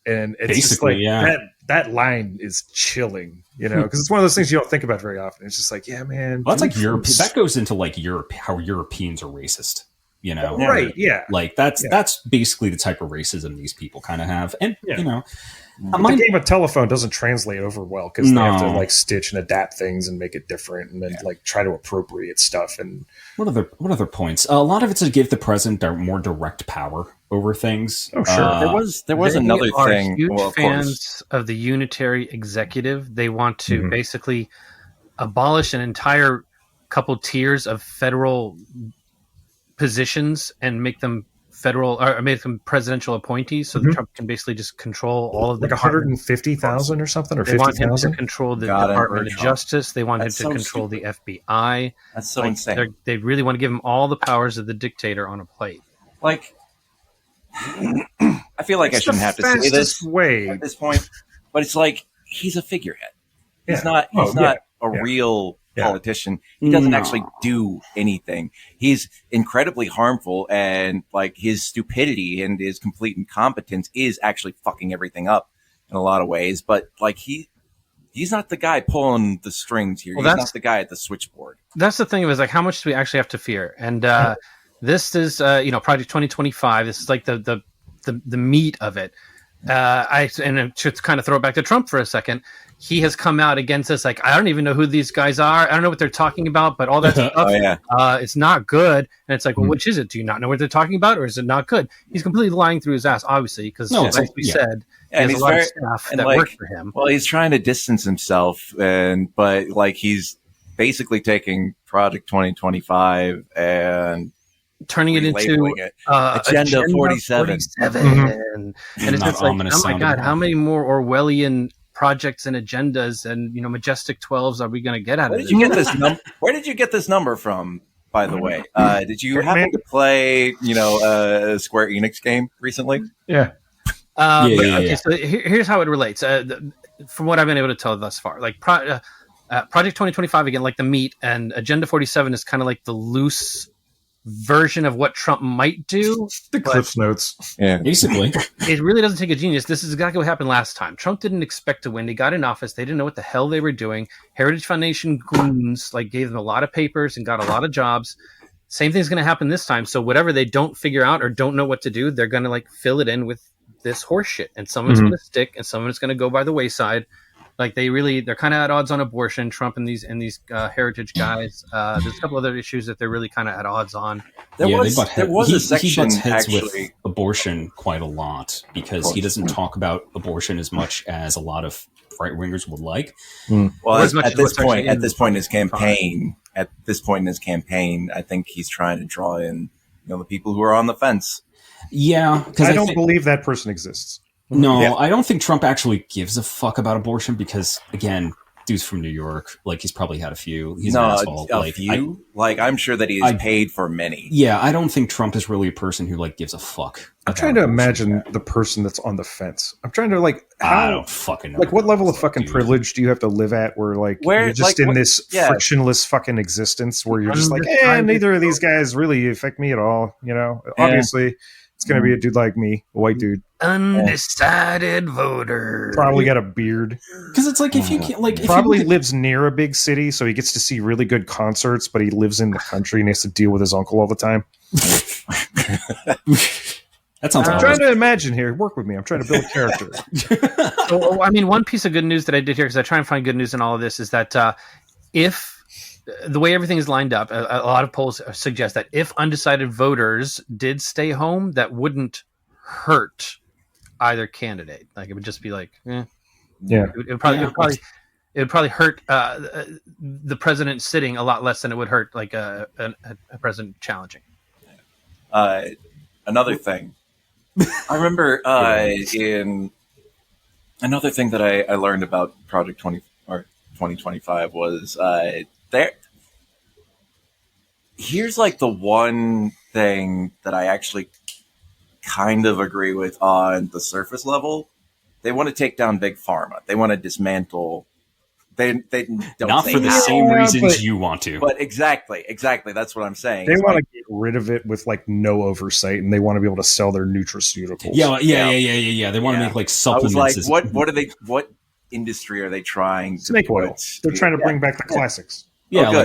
Speaker 4: and it's basically just like that line is chilling, because it's one of those things you don't think about very often. It's just like, yeah, man.
Speaker 8: Well, that's like Europe. That goes into like Europe, how Europeans are racist. You know,
Speaker 4: Right? Yeah.
Speaker 8: Like that's basically the type of racism these people kind of have, and you know,
Speaker 4: the game of telephone doesn't translate over well because they have to like stitch and adapt things and make it different, and then like try to appropriate stuff. And
Speaker 8: what other points? A lot of it's to give the president more direct power over things.
Speaker 4: Oh, sure.
Speaker 5: There was another thing.
Speaker 7: Huge fans of the unitary executive. They want to basically abolish an entire couple tiers of federal positions and make them presidential appointees, so that Trump can basically just control all of the
Speaker 4: 150,000 or something, or 50,000.
Speaker 7: They want him to control the Department of Justice. They want him to control the FBI.
Speaker 5: That's so insane.
Speaker 7: They really want to give him all the powers of the dictator on a plate.
Speaker 5: Like, I feel like I shouldn't have to say this at this point, but it's like he's a figurehead. He's not a real politician. He doesn't actually do anything. He's incredibly harmful, and like his stupidity and his complete incompetence is actually fucking everything up in a lot of ways. But like he's not the guy pulling the strings here. He's not the guy at the switchboard.
Speaker 7: That's the thing, is like, how much do we actually have to fear? And this is Project 2025. This is like the meat of it. And to kind of throw it back to Trump for a second, he has come out against us like, I don't even know who these guys are. I don't know what they're talking about, but all that stuff, it's not good. And it's like, well, which is it? Do you not know what they're talking about, or is it not good? He's completely lying through his ass, obviously, because like we said,
Speaker 5: and
Speaker 7: there's a lot of staff that work for him.
Speaker 5: Well, he's trying to distance himself, but like he's basically taking Project 2025 and turning it into Agenda 47.
Speaker 7: And it's just like, oh my God, how many more Orwellian projects and agendas and majestic 12s are we going to get out of this?
Speaker 5: Where did you get this number from, by the way? Did you happen to play a Square Enix game recently?
Speaker 7: Yeah. Okay, so here's how it relates. From what I've been able to tell thus far, like Project 2025, again, like the meat, and Agenda 47 is kind of like the loose version of what Trump might do.
Speaker 4: The Cliff's Notes.
Speaker 8: Yeah, basically.
Speaker 7: It really doesn't take a genius. This is exactly what happened last time. Trump didn't expect to win. They got in office. They didn't know what the hell they were doing. Heritage Foundation goons gave them a lot of papers and got a lot of jobs. Same thing's going to happen this time. So whatever they don't figure out or don't know what to do, they're going to fill it in with this horse shit. And some of it's going to stick and some of it's going to go by the wayside. Like they're kind of at odds on abortion, Trump and these heritage guys. There's a couple other issues that they're really kind of at odds on.
Speaker 5: There was a section
Speaker 8: he butts heads
Speaker 5: actually
Speaker 8: with abortion quite a lot because he doesn't talk about abortion as much as a lot of right wingers would like.
Speaker 5: Well, at this point in his campaign, I think he's trying to draw in the people who are on the fence.
Speaker 8: Yeah, because
Speaker 4: I don't believe that person exists.
Speaker 8: No, I don't think Trump actually gives a fuck about abortion because, again, dude's from New York. Like, he's probably had a few. He's an asshole.
Speaker 5: A few? I'm sure that he has paid for many.
Speaker 8: Yeah, I don't think Trump is really a person who, gives a fuck.
Speaker 4: I'm trying to imagine the person that's on the fence. I'm trying to,
Speaker 8: I don't fucking know.
Speaker 4: What level of fucking privilege do you have to live at where you're just in this frictionless fucking existence where you're just neither of these guys really affect me at all, Obviously, it's going to be a dude like me, a white dude.
Speaker 7: Undecided voter.
Speaker 4: Probably got a beard.
Speaker 8: Because it's like, if you can't,
Speaker 4: probably lives near a big city, so he gets to see really good concerts, but he lives in the country and he has to deal with his uncle all the time.
Speaker 8: That sounds
Speaker 4: I'm trying to imagine here. Work with me. I'm trying to build a character.
Speaker 7: So, one piece of good news that I did here, because I try and find good news in all of this, is that if the way everything is lined up, a lot of polls suggest that if undecided voters did stay home, that wouldn't hurt either candidate. It would just be
Speaker 4: yeah.
Speaker 7: It would probably hurt the president sitting a lot less than it would hurt a president challenging.
Speaker 5: Another thing, I remember in another thing that I learned about Project 2025 was there. Here's the one thing that I actually kind of agree with on the surface level. They want to take down big pharma. They want to dismantle. They don't
Speaker 8: not for the same reasons you want to.
Speaker 5: But exactly. That's what I'm saying.
Speaker 4: They want to get rid of it with no oversight, and they want to be able to sell their nutraceuticals.
Speaker 8: Yeah. They want to make supplements.
Speaker 5: I was what industry are they trying?
Speaker 4: Snake oil. They're trying to bring back the classics.
Speaker 8: Yeah,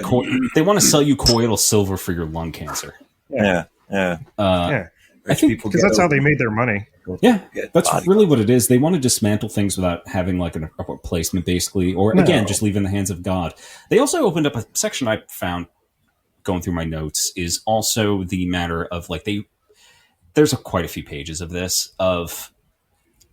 Speaker 8: they want to sell you colloidal silver for your lung cancer.
Speaker 5: Yeah. Yeah.
Speaker 4: Yeah.
Speaker 8: I think
Speaker 4: Because that's how they made their money.
Speaker 8: Yeah, that's really what it is. They want to dismantle things without having like a replacement, basically, or again, just leave in the hands of God. They also opened up a section I found going through my notes is also the matter of like there's quite a few pages of this of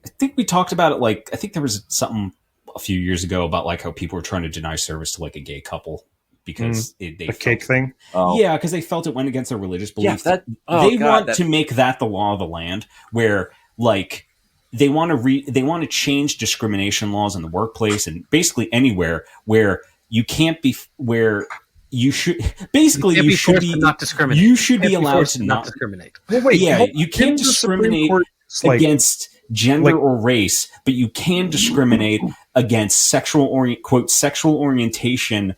Speaker 8: I think we talked about it like I think there was something a few years ago about like how people were trying to deny service to like a gay couple because they
Speaker 4: The cake thing.
Speaker 8: Yeah, because they felt it went against their religious beliefs.
Speaker 5: that-
Speaker 8: They
Speaker 5: God,
Speaker 8: want to make that the law of the land, where like they want to change discrimination laws in the workplace and basically anywhere where you can't be where you should basically
Speaker 7: You
Speaker 8: you should
Speaker 7: forced
Speaker 8: be
Speaker 7: to not discriminate.
Speaker 8: You should be
Speaker 7: Can't
Speaker 8: allowed
Speaker 7: forced
Speaker 8: to not
Speaker 7: discriminate.
Speaker 4: Well, wait.
Speaker 8: Yeah,
Speaker 4: hold-
Speaker 8: you can't
Speaker 4: didn't the Supreme
Speaker 8: discriminate
Speaker 4: Court, like,
Speaker 8: against gender or race, but you can discriminate against sexual orientation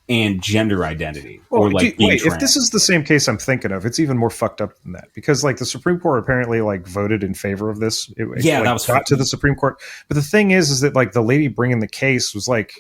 Speaker 8: and gender identity, or like being
Speaker 4: wait,
Speaker 8: trans.
Speaker 4: if this is the same case I'm thinking of, it's even more fucked up than that because like the Supreme Court apparently like voted in favor of this.
Speaker 8: Yeah,
Speaker 4: like,
Speaker 8: that was
Speaker 4: got to the Supreme Court. But the thing is that like the lady bringing the case was like,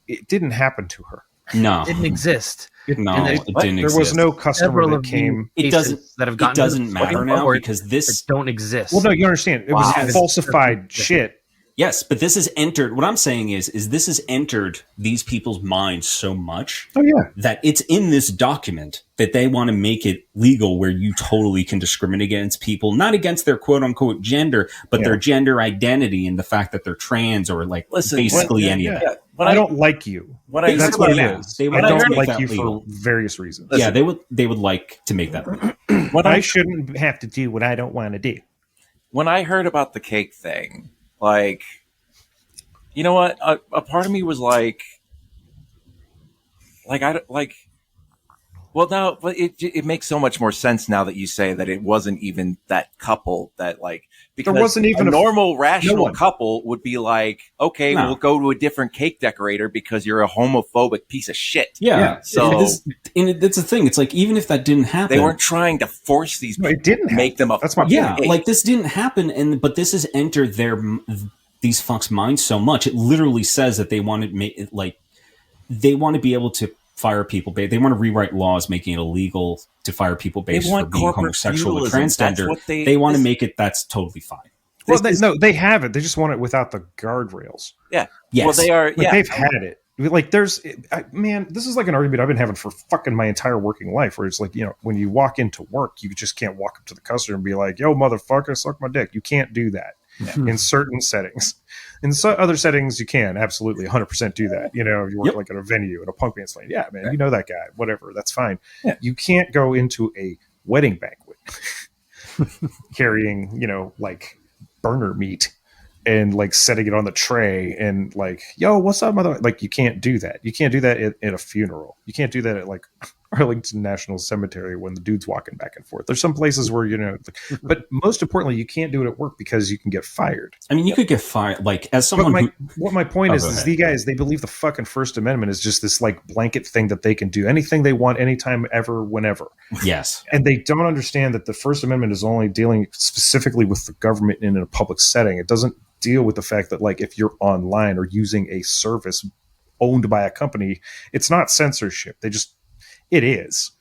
Speaker 4: it didn't happen to her.
Speaker 8: No,
Speaker 7: It didn't exist.
Speaker 8: no,
Speaker 7: and
Speaker 8: it didn't
Speaker 4: There
Speaker 8: exist.
Speaker 4: was no customer
Speaker 7: Several
Speaker 4: that
Speaker 7: of
Speaker 4: came.
Speaker 7: the
Speaker 8: It doesn't.
Speaker 7: cases that have
Speaker 8: It
Speaker 7: gotten
Speaker 8: doesn't
Speaker 7: to the
Speaker 8: matter
Speaker 7: Supreme
Speaker 8: now
Speaker 7: Court
Speaker 8: because
Speaker 7: that
Speaker 8: this.
Speaker 7: don't exist.
Speaker 4: Well, no, you understand. It
Speaker 8: Wow.
Speaker 4: was falsified shit.
Speaker 8: Yes, but this has entered. What I'm saying is this has entered these people's minds so much
Speaker 4: Oh yeah.
Speaker 8: that it's in this document that they want to make it legal, where you totally can discriminate against people, not against their quote unquote gender, but their gender identity and the fact that they're trans or like basically any of that.
Speaker 5: But
Speaker 4: I don't like you.
Speaker 5: What I
Speaker 4: That's
Speaker 5: heard
Speaker 4: what it
Speaker 8: about
Speaker 4: is.
Speaker 8: that, they
Speaker 4: I
Speaker 8: would
Speaker 4: don't
Speaker 8: make
Speaker 4: like
Speaker 8: that
Speaker 4: you
Speaker 8: legal.
Speaker 4: for various reasons.
Speaker 8: Yeah, they would like to make that legal.
Speaker 5: What
Speaker 4: I shouldn't have to do what I don't want to do.
Speaker 5: when I heard about the cake thing, like, you know what? A part of me was like, I don't like. Well, now, but it makes so much more sense now that you say that it wasn't even that couple that like because
Speaker 4: wasn't even
Speaker 5: a
Speaker 4: a-
Speaker 5: normal
Speaker 4: no
Speaker 5: rational
Speaker 4: one.
Speaker 5: couple would be like, okay,
Speaker 8: No.
Speaker 5: we'll go to a different cake decorator because you're a homophobic piece of shit.
Speaker 8: Yeah.
Speaker 5: So
Speaker 8: That's the thing. It's like even if that didn't happen,
Speaker 5: they weren't trying to force these
Speaker 4: No,
Speaker 5: people
Speaker 4: it didn't
Speaker 5: to make them
Speaker 4: happen.
Speaker 5: a
Speaker 4: That's my
Speaker 8: yeah,
Speaker 4: point.
Speaker 8: like this didn't happen, but this has entered these fucks' minds so much. It literally says that they want to make it like they want to be able to fire people. They want to rewrite laws making it illegal to fire people based
Speaker 5: want
Speaker 8: for being
Speaker 5: corporate
Speaker 8: homosexual or
Speaker 5: feudalism. That's
Speaker 8: transgender.
Speaker 5: what
Speaker 8: They want to make it that's totally fine.
Speaker 4: Well, they have it. They just want it without the guardrails.
Speaker 5: Yeah.
Speaker 8: Yes.
Speaker 5: Well, they are.
Speaker 4: Like,
Speaker 5: Yeah.
Speaker 4: they've had it. Like, man, this is like an argument I've been having for fucking my entire working life. Where it's like, you know, when you walk into work, you just can't walk up to the customer and be like, "Yo, motherfucker, suck my dick." You can't do that in certain settings. In other settings, you can absolutely 100% do that. You know, you work like at a venue, at a punk band playing. Yeah, man, you know that guy. Whatever, that's fine.
Speaker 5: Yeah.
Speaker 4: You can't go into a wedding banquet carrying, you know, like burner meat and like setting it on the tray and like, yo, what's up, mother? Like, you can't do that. You can't do that at a funeral. You can't do that at like Arlington National Cemetery when the dude's walking back and forth. There's some places where, you know, but most importantly, you can't do it at work because you can get fired.
Speaker 8: I mean, you could get fired. Like as someone
Speaker 4: What my point is
Speaker 8: go ahead.
Speaker 4: these guys, they believe the fucking First Amendment is just this like blanket thing that they can do anything they want, anytime, ever, whenever.
Speaker 8: yes,
Speaker 4: And they don't understand that the First Amendment is only dealing specifically with the government in a public setting. It doesn't deal with the fact that, like, if you're online or using a service owned by a company, it's not censorship. It is,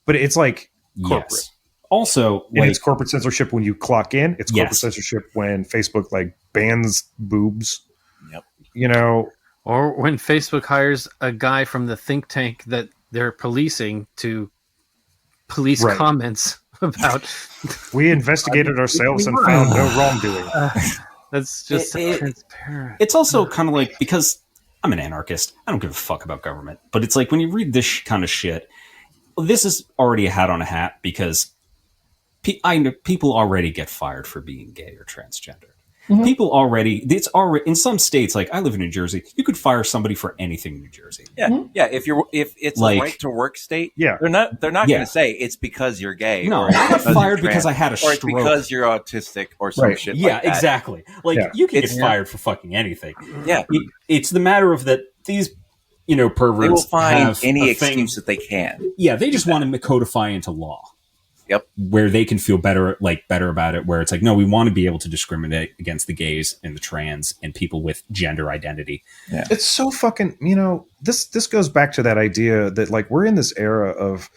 Speaker 4: but it's like corporate.
Speaker 8: yes. Also,
Speaker 4: And
Speaker 8: like,
Speaker 4: it's corporate censorship when you clock in. It's corporate
Speaker 8: Yes.
Speaker 4: censorship when Facebook like bans boobs.
Speaker 5: Yep.
Speaker 4: You know,
Speaker 7: Or when Facebook hires a guy from the think tank that they're policing to police
Speaker 4: Right.
Speaker 7: comments about.
Speaker 4: we investigated ourselves and found no wrongdoing.
Speaker 7: That's just
Speaker 8: It-
Speaker 7: transparent.
Speaker 8: it's also kind of like, because I'm an anarchist, I don't give a fuck about government, but it's like when you read this kind of shit, this is already a hat on a hat because I know people already get fired for being gay or transgender. People already, it's already in some states. Like I live in New Jersey, you could fire somebody for anything in New Jersey.
Speaker 5: Yeah, yeah. If it's
Speaker 8: Like-
Speaker 5: a right to work state,
Speaker 4: Yeah.
Speaker 5: they're not
Speaker 8: Yeah.
Speaker 5: going to say it's because you're gay.
Speaker 8: No,
Speaker 5: or
Speaker 8: I got
Speaker 5: because you're
Speaker 8: fired
Speaker 5: trans,
Speaker 8: because I had a
Speaker 5: or it's
Speaker 8: stroke.
Speaker 5: because you're autistic or some
Speaker 4: Right.
Speaker 5: shit.
Speaker 8: Yeah,
Speaker 5: like that.
Speaker 8: exactly. Like
Speaker 4: Yeah.
Speaker 8: you can get
Speaker 5: It's-
Speaker 8: fired for fucking anything.
Speaker 5: Yeah,
Speaker 8: It's the matter of that these, perverts
Speaker 5: they will find
Speaker 8: have
Speaker 5: any
Speaker 8: a thing-
Speaker 5: excuse that they can.
Speaker 8: Yeah, they just want to codify into law.
Speaker 5: Yep.
Speaker 8: Where they can feel better about it, where it's like, no, we want to be able to discriminate against the gays and the trans and people with gender identity.
Speaker 4: It's so fucking, this goes back to that idea that like we're in this era of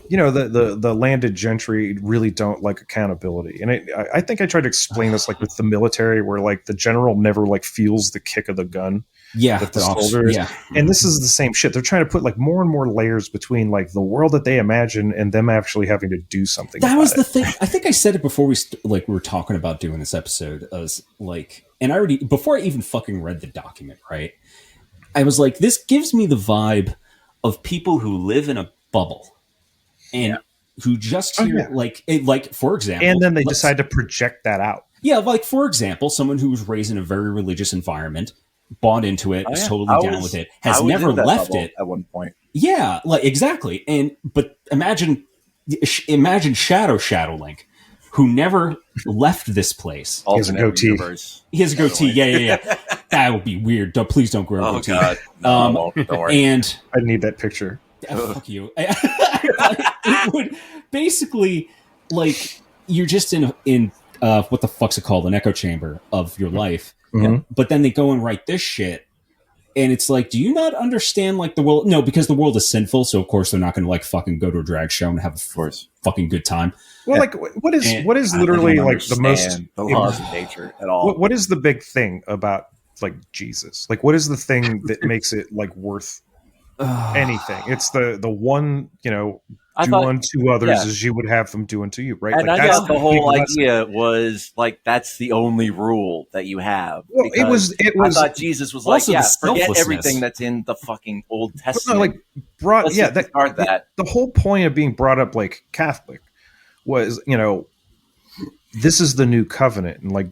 Speaker 4: the landed gentry really don't like accountability, and I think I tried to explain this like with the military, where like the general never like feels the kick of the gun.
Speaker 8: Yeah,
Speaker 4: With the soldiers.
Speaker 8: Yeah.
Speaker 4: And this is the same shit. They're trying to put like more and more layers between like the world that they imagine and them actually having to do something.
Speaker 8: That was the thing. I think I said it before we were talking about doing this episode. I was like, and I already before I even fucking read the document, right? I was like, this gives me the vibe of people who live in a bubble and who just hear like for example,
Speaker 4: and then they decide to project that out.
Speaker 8: Yeah, like for example, someone who was raised in a very religious environment. Bought into it, is totally down with it, has never left it
Speaker 5: at one point.
Speaker 8: Yeah, like exactly. But imagine Shadow Link, who never left this place.
Speaker 4: He has a goatee.
Speaker 8: He has a goatee. Yeah. That would be weird. Please don't grow a goatee. Oh God, no, don't worry. And
Speaker 4: I need that picture.
Speaker 8: Fuck you. It would basically like you're just in what the fuck's it called? An echo chamber of your life.
Speaker 4: Mm-hmm.
Speaker 8: But then they go and write this shit, and it's like, do you not understand like the world? No, because the world is sinful, so of course they're not going to like fucking go to a drag show and have a fucking good time.
Speaker 4: Well, like what is literally like the most
Speaker 5: the laws of nature at all?
Speaker 4: What is the big thing about like Jesus? Like, what is the thing that makes it like worth anything? It's the one unto others as you would have them do unto you, right?
Speaker 5: And
Speaker 4: like,
Speaker 5: I thought the whole idea was like that's the only rule that you have.
Speaker 4: Well, it was.
Speaker 5: I thought Jesus was like, forget everything that's in the fucking Old Testament.
Speaker 4: The whole point of being brought up like Catholic was, this is the new covenant, and like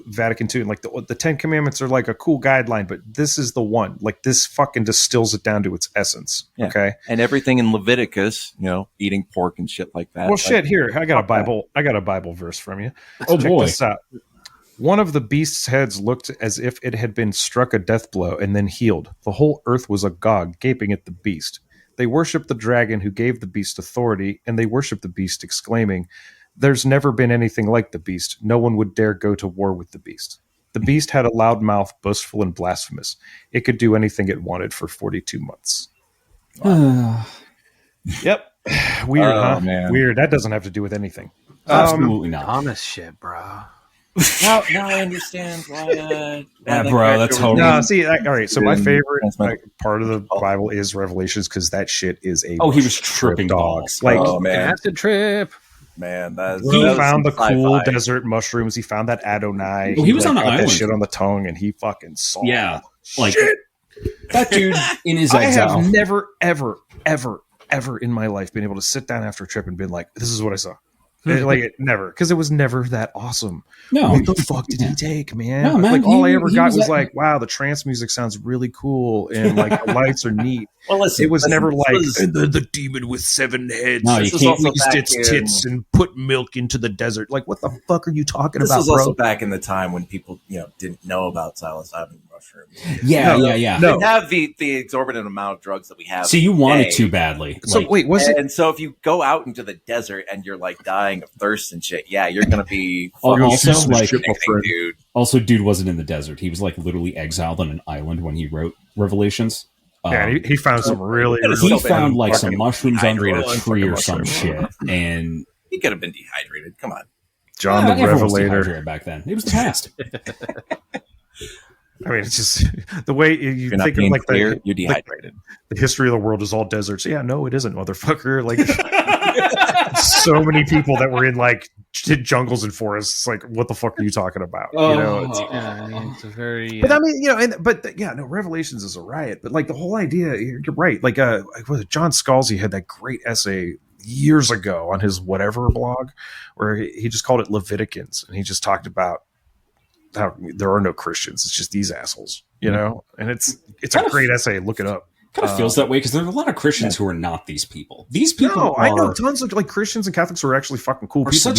Speaker 4: Vatican II, and like the 10 Commandments are like a cool guideline, but this is the one. Like this fucking distills it down to its essence.
Speaker 5: Yeah.
Speaker 4: Okay,
Speaker 5: and everything in Leviticus, eating pork and shit like that.
Speaker 4: Well, shit. Here, I got a Bible. I got a Bible verse from you. Check this out. One of the beast's heads looked as if it had been struck a death blow and then healed. The whole earth was agog, gaping at the beast. They worshipped the dragon who gave the beast authority, and they worshipped the beast, exclaiming, "There's never been anything like the beast. No one would dare go to war with the beast." The beast had a loud mouth, boastful and blasphemous. It could do anything it wanted for 42 months. Wow. Yep. Weird, huh? Man. Weird. That doesn't have to do with anything.
Speaker 8: Absolutely not.
Speaker 7: Honest shit, bro.
Speaker 5: Now I understand why.
Speaker 8: Bro, that's totally.
Speaker 4: No, see, all right. So my favorite part of the Bible is Revelations because that shit is a.
Speaker 8: Oh, he was tripping dogs.
Speaker 4: Like,
Speaker 7: man, acid trip.
Speaker 5: Man,
Speaker 4: he found the cool desert mushrooms. He found that Adonai.
Speaker 8: Well, he was on the island.
Speaker 4: That shit on the tongue, and he fucking saw.
Speaker 8: Yeah, like
Speaker 4: shit.
Speaker 8: That dude in his exile.
Speaker 4: I have never, ever in my life been able to sit down after a trip and been like, "This is what I saw." Never, because it was never that awesome.
Speaker 8: No,
Speaker 4: what the fuck did he take, man?
Speaker 8: No, man.
Speaker 4: Like all I ever got was like, wow, the trance music sounds really cool, and like the lights are neat.
Speaker 5: Well,
Speaker 4: it was never like and the demon with 7 heads.
Speaker 8: No, you can't
Speaker 4: raised its tits and put milk into the desert. Like, what the fuck are you talking about?
Speaker 5: This was
Speaker 4: bro?
Speaker 5: also back in the time when people, didn't know about psilocybin mushrooms.
Speaker 8: Yeah.
Speaker 5: They didn't have the exorbitant amount of drugs that we have.
Speaker 8: So you want it too badly.
Speaker 4: So wait, was it?
Speaker 5: And so if you go out into the desert and you're like dying of thirst and shit, you're gonna be
Speaker 8: also like
Speaker 5: dude.
Speaker 8: Also, dude wasn't in the desert. He was like literally exiled on an island when he wrote Revelations.
Speaker 4: Yeah, he found some really.
Speaker 8: He found like some mushrooms under a tree or some shit, and
Speaker 5: he could have been dehydrated. Come on,
Speaker 4: John the Revelator.
Speaker 8: Back then, it was the past.
Speaker 4: I mean, it's just the way you think of like
Speaker 5: you're dehydrated.
Speaker 4: The history of the world is all deserts. Yeah, no, it isn't, motherfucker. Like so many people that were in like jungles and forests. Like, what the fuck are you talking about?
Speaker 7: It's a very.
Speaker 4: But I mean, Revelations is a riot. But like the whole idea, you're right. Like, was it John Scalzi had that great essay years ago on his whatever blog, where he just called it Leviticans, and he just talked about how there are no Christians. It's just these assholes, and it's a great essay. Look it up.
Speaker 8: Kind of feels that way because there are a lot of Christians who are not these people. These people
Speaker 4: I know tons of like Christians and Catholics who are actually fucking cool people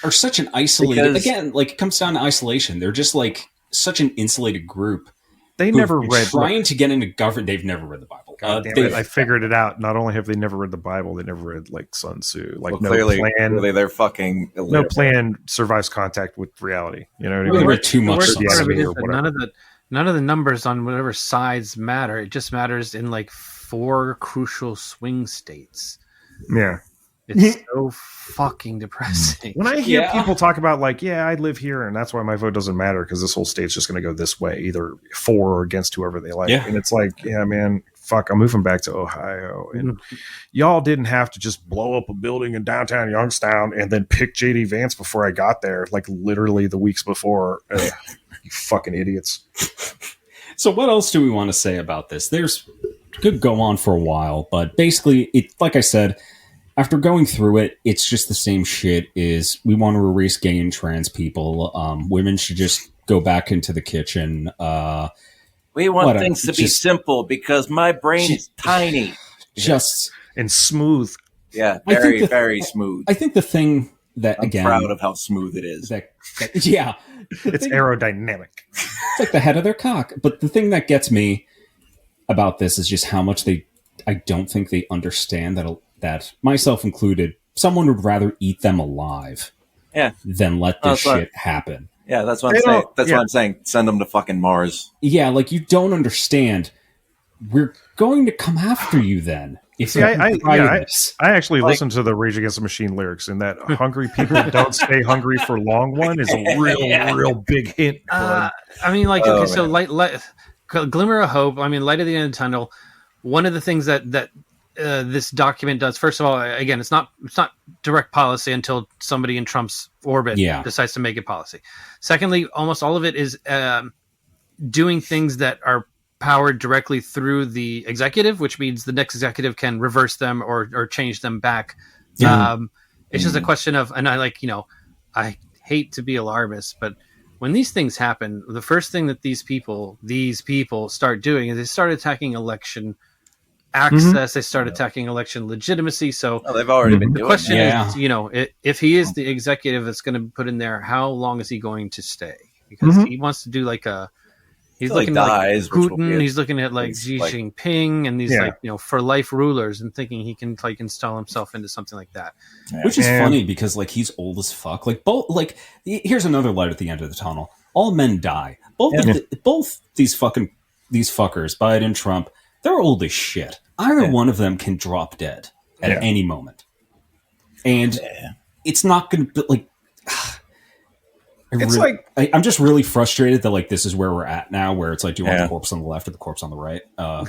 Speaker 8: are such an isolated. Again, like it comes down to isolation. They're just like such an insulated group.
Speaker 4: They never read
Speaker 8: trying to get into government. They've never read the Bible.
Speaker 4: I figured it out. Not only have they never read the Bible, they never read like Sun Tzu. Like
Speaker 5: clearly they're fucking illiterate.
Speaker 4: No plan survives contact with reality. You know what I mean?
Speaker 8: They read too much.
Speaker 7: None of the numbers on whatever sides matter. It just matters in like 4 crucial swing states.
Speaker 4: Yeah.
Speaker 7: It's so fucking depressing.
Speaker 4: When I hear people talk about like, I live here and that's why my vote doesn't matter because this whole state's just going to go this way, either for or against whoever they like. And it's like, man, fuck, I'm moving back to Ohio. And y'all didn't have to just blow up a building in downtown Youngstown and then pick JD Vance before I got there, like literally the weeks before. You fucking idiots.
Speaker 8: So what else do we want to say about this? Could go on for a while, but basically, it, like I said, after going through it, it's just the same shit. Is we want to erase gay and trans people. Women should just go back into the kitchen.
Speaker 5: We want things to be simple because my brain is tiny.
Speaker 8: Just
Speaker 4: and smooth.
Speaker 5: Yeah, very smooth.
Speaker 8: I think the thing that,
Speaker 5: I'm proud of how smooth it is.
Speaker 4: It's aerodynamic.
Speaker 8: It's like the head of their cock. But the thing that gets me about this is just how much I don't think they understand that myself included, someone would rather eat them alive than let this shit happen.
Speaker 5: Yeah, that's what I'm saying. That's what I'm saying. Send them to fucking Mars.
Speaker 8: Yeah, like you don't understand. We're going to come after you then.
Speaker 4: I actually listened to the Rage Against the Machine lyrics, and that hungry people don't stay hungry for long one is a real big hint.
Speaker 7: I mean, like, okay, so light, glimmer of hope. I mean, light at the end of the tunnel. One of the things that this document does, first of all, again, it's not direct policy until somebody in Trump's orbit decides to make it policy. Secondly, almost all of it is doing things that are powered directly through the executive, which means the next executive can reverse them or change them back. It's just a question of, and I hate to be alarmist, but when these things happen, the first thing that these people start doing is they start attacking election access. They start attacking election legitimacy. So
Speaker 5: they've already been doing.
Speaker 7: The question is, if he is the executive that's going to be put in there, how long is he going to stay? Because he wants to do like a. He's looking at like Putin. He's looking at like Xi Jinping and these for life rulers, and thinking he can like install himself into something like that.
Speaker 8: Yeah. Which is funny because like he's old as fuck. Like both. Here's another light at the end of the tunnel. All men die. Both these fuckers, Biden, Trump, they're old as shit. Either one of them can drop dead at any moment, and it's not going to like. I'm just really frustrated that like this is where we're at now, where it's like, do you want the corpse on the left or the corpse on the right?
Speaker 5: One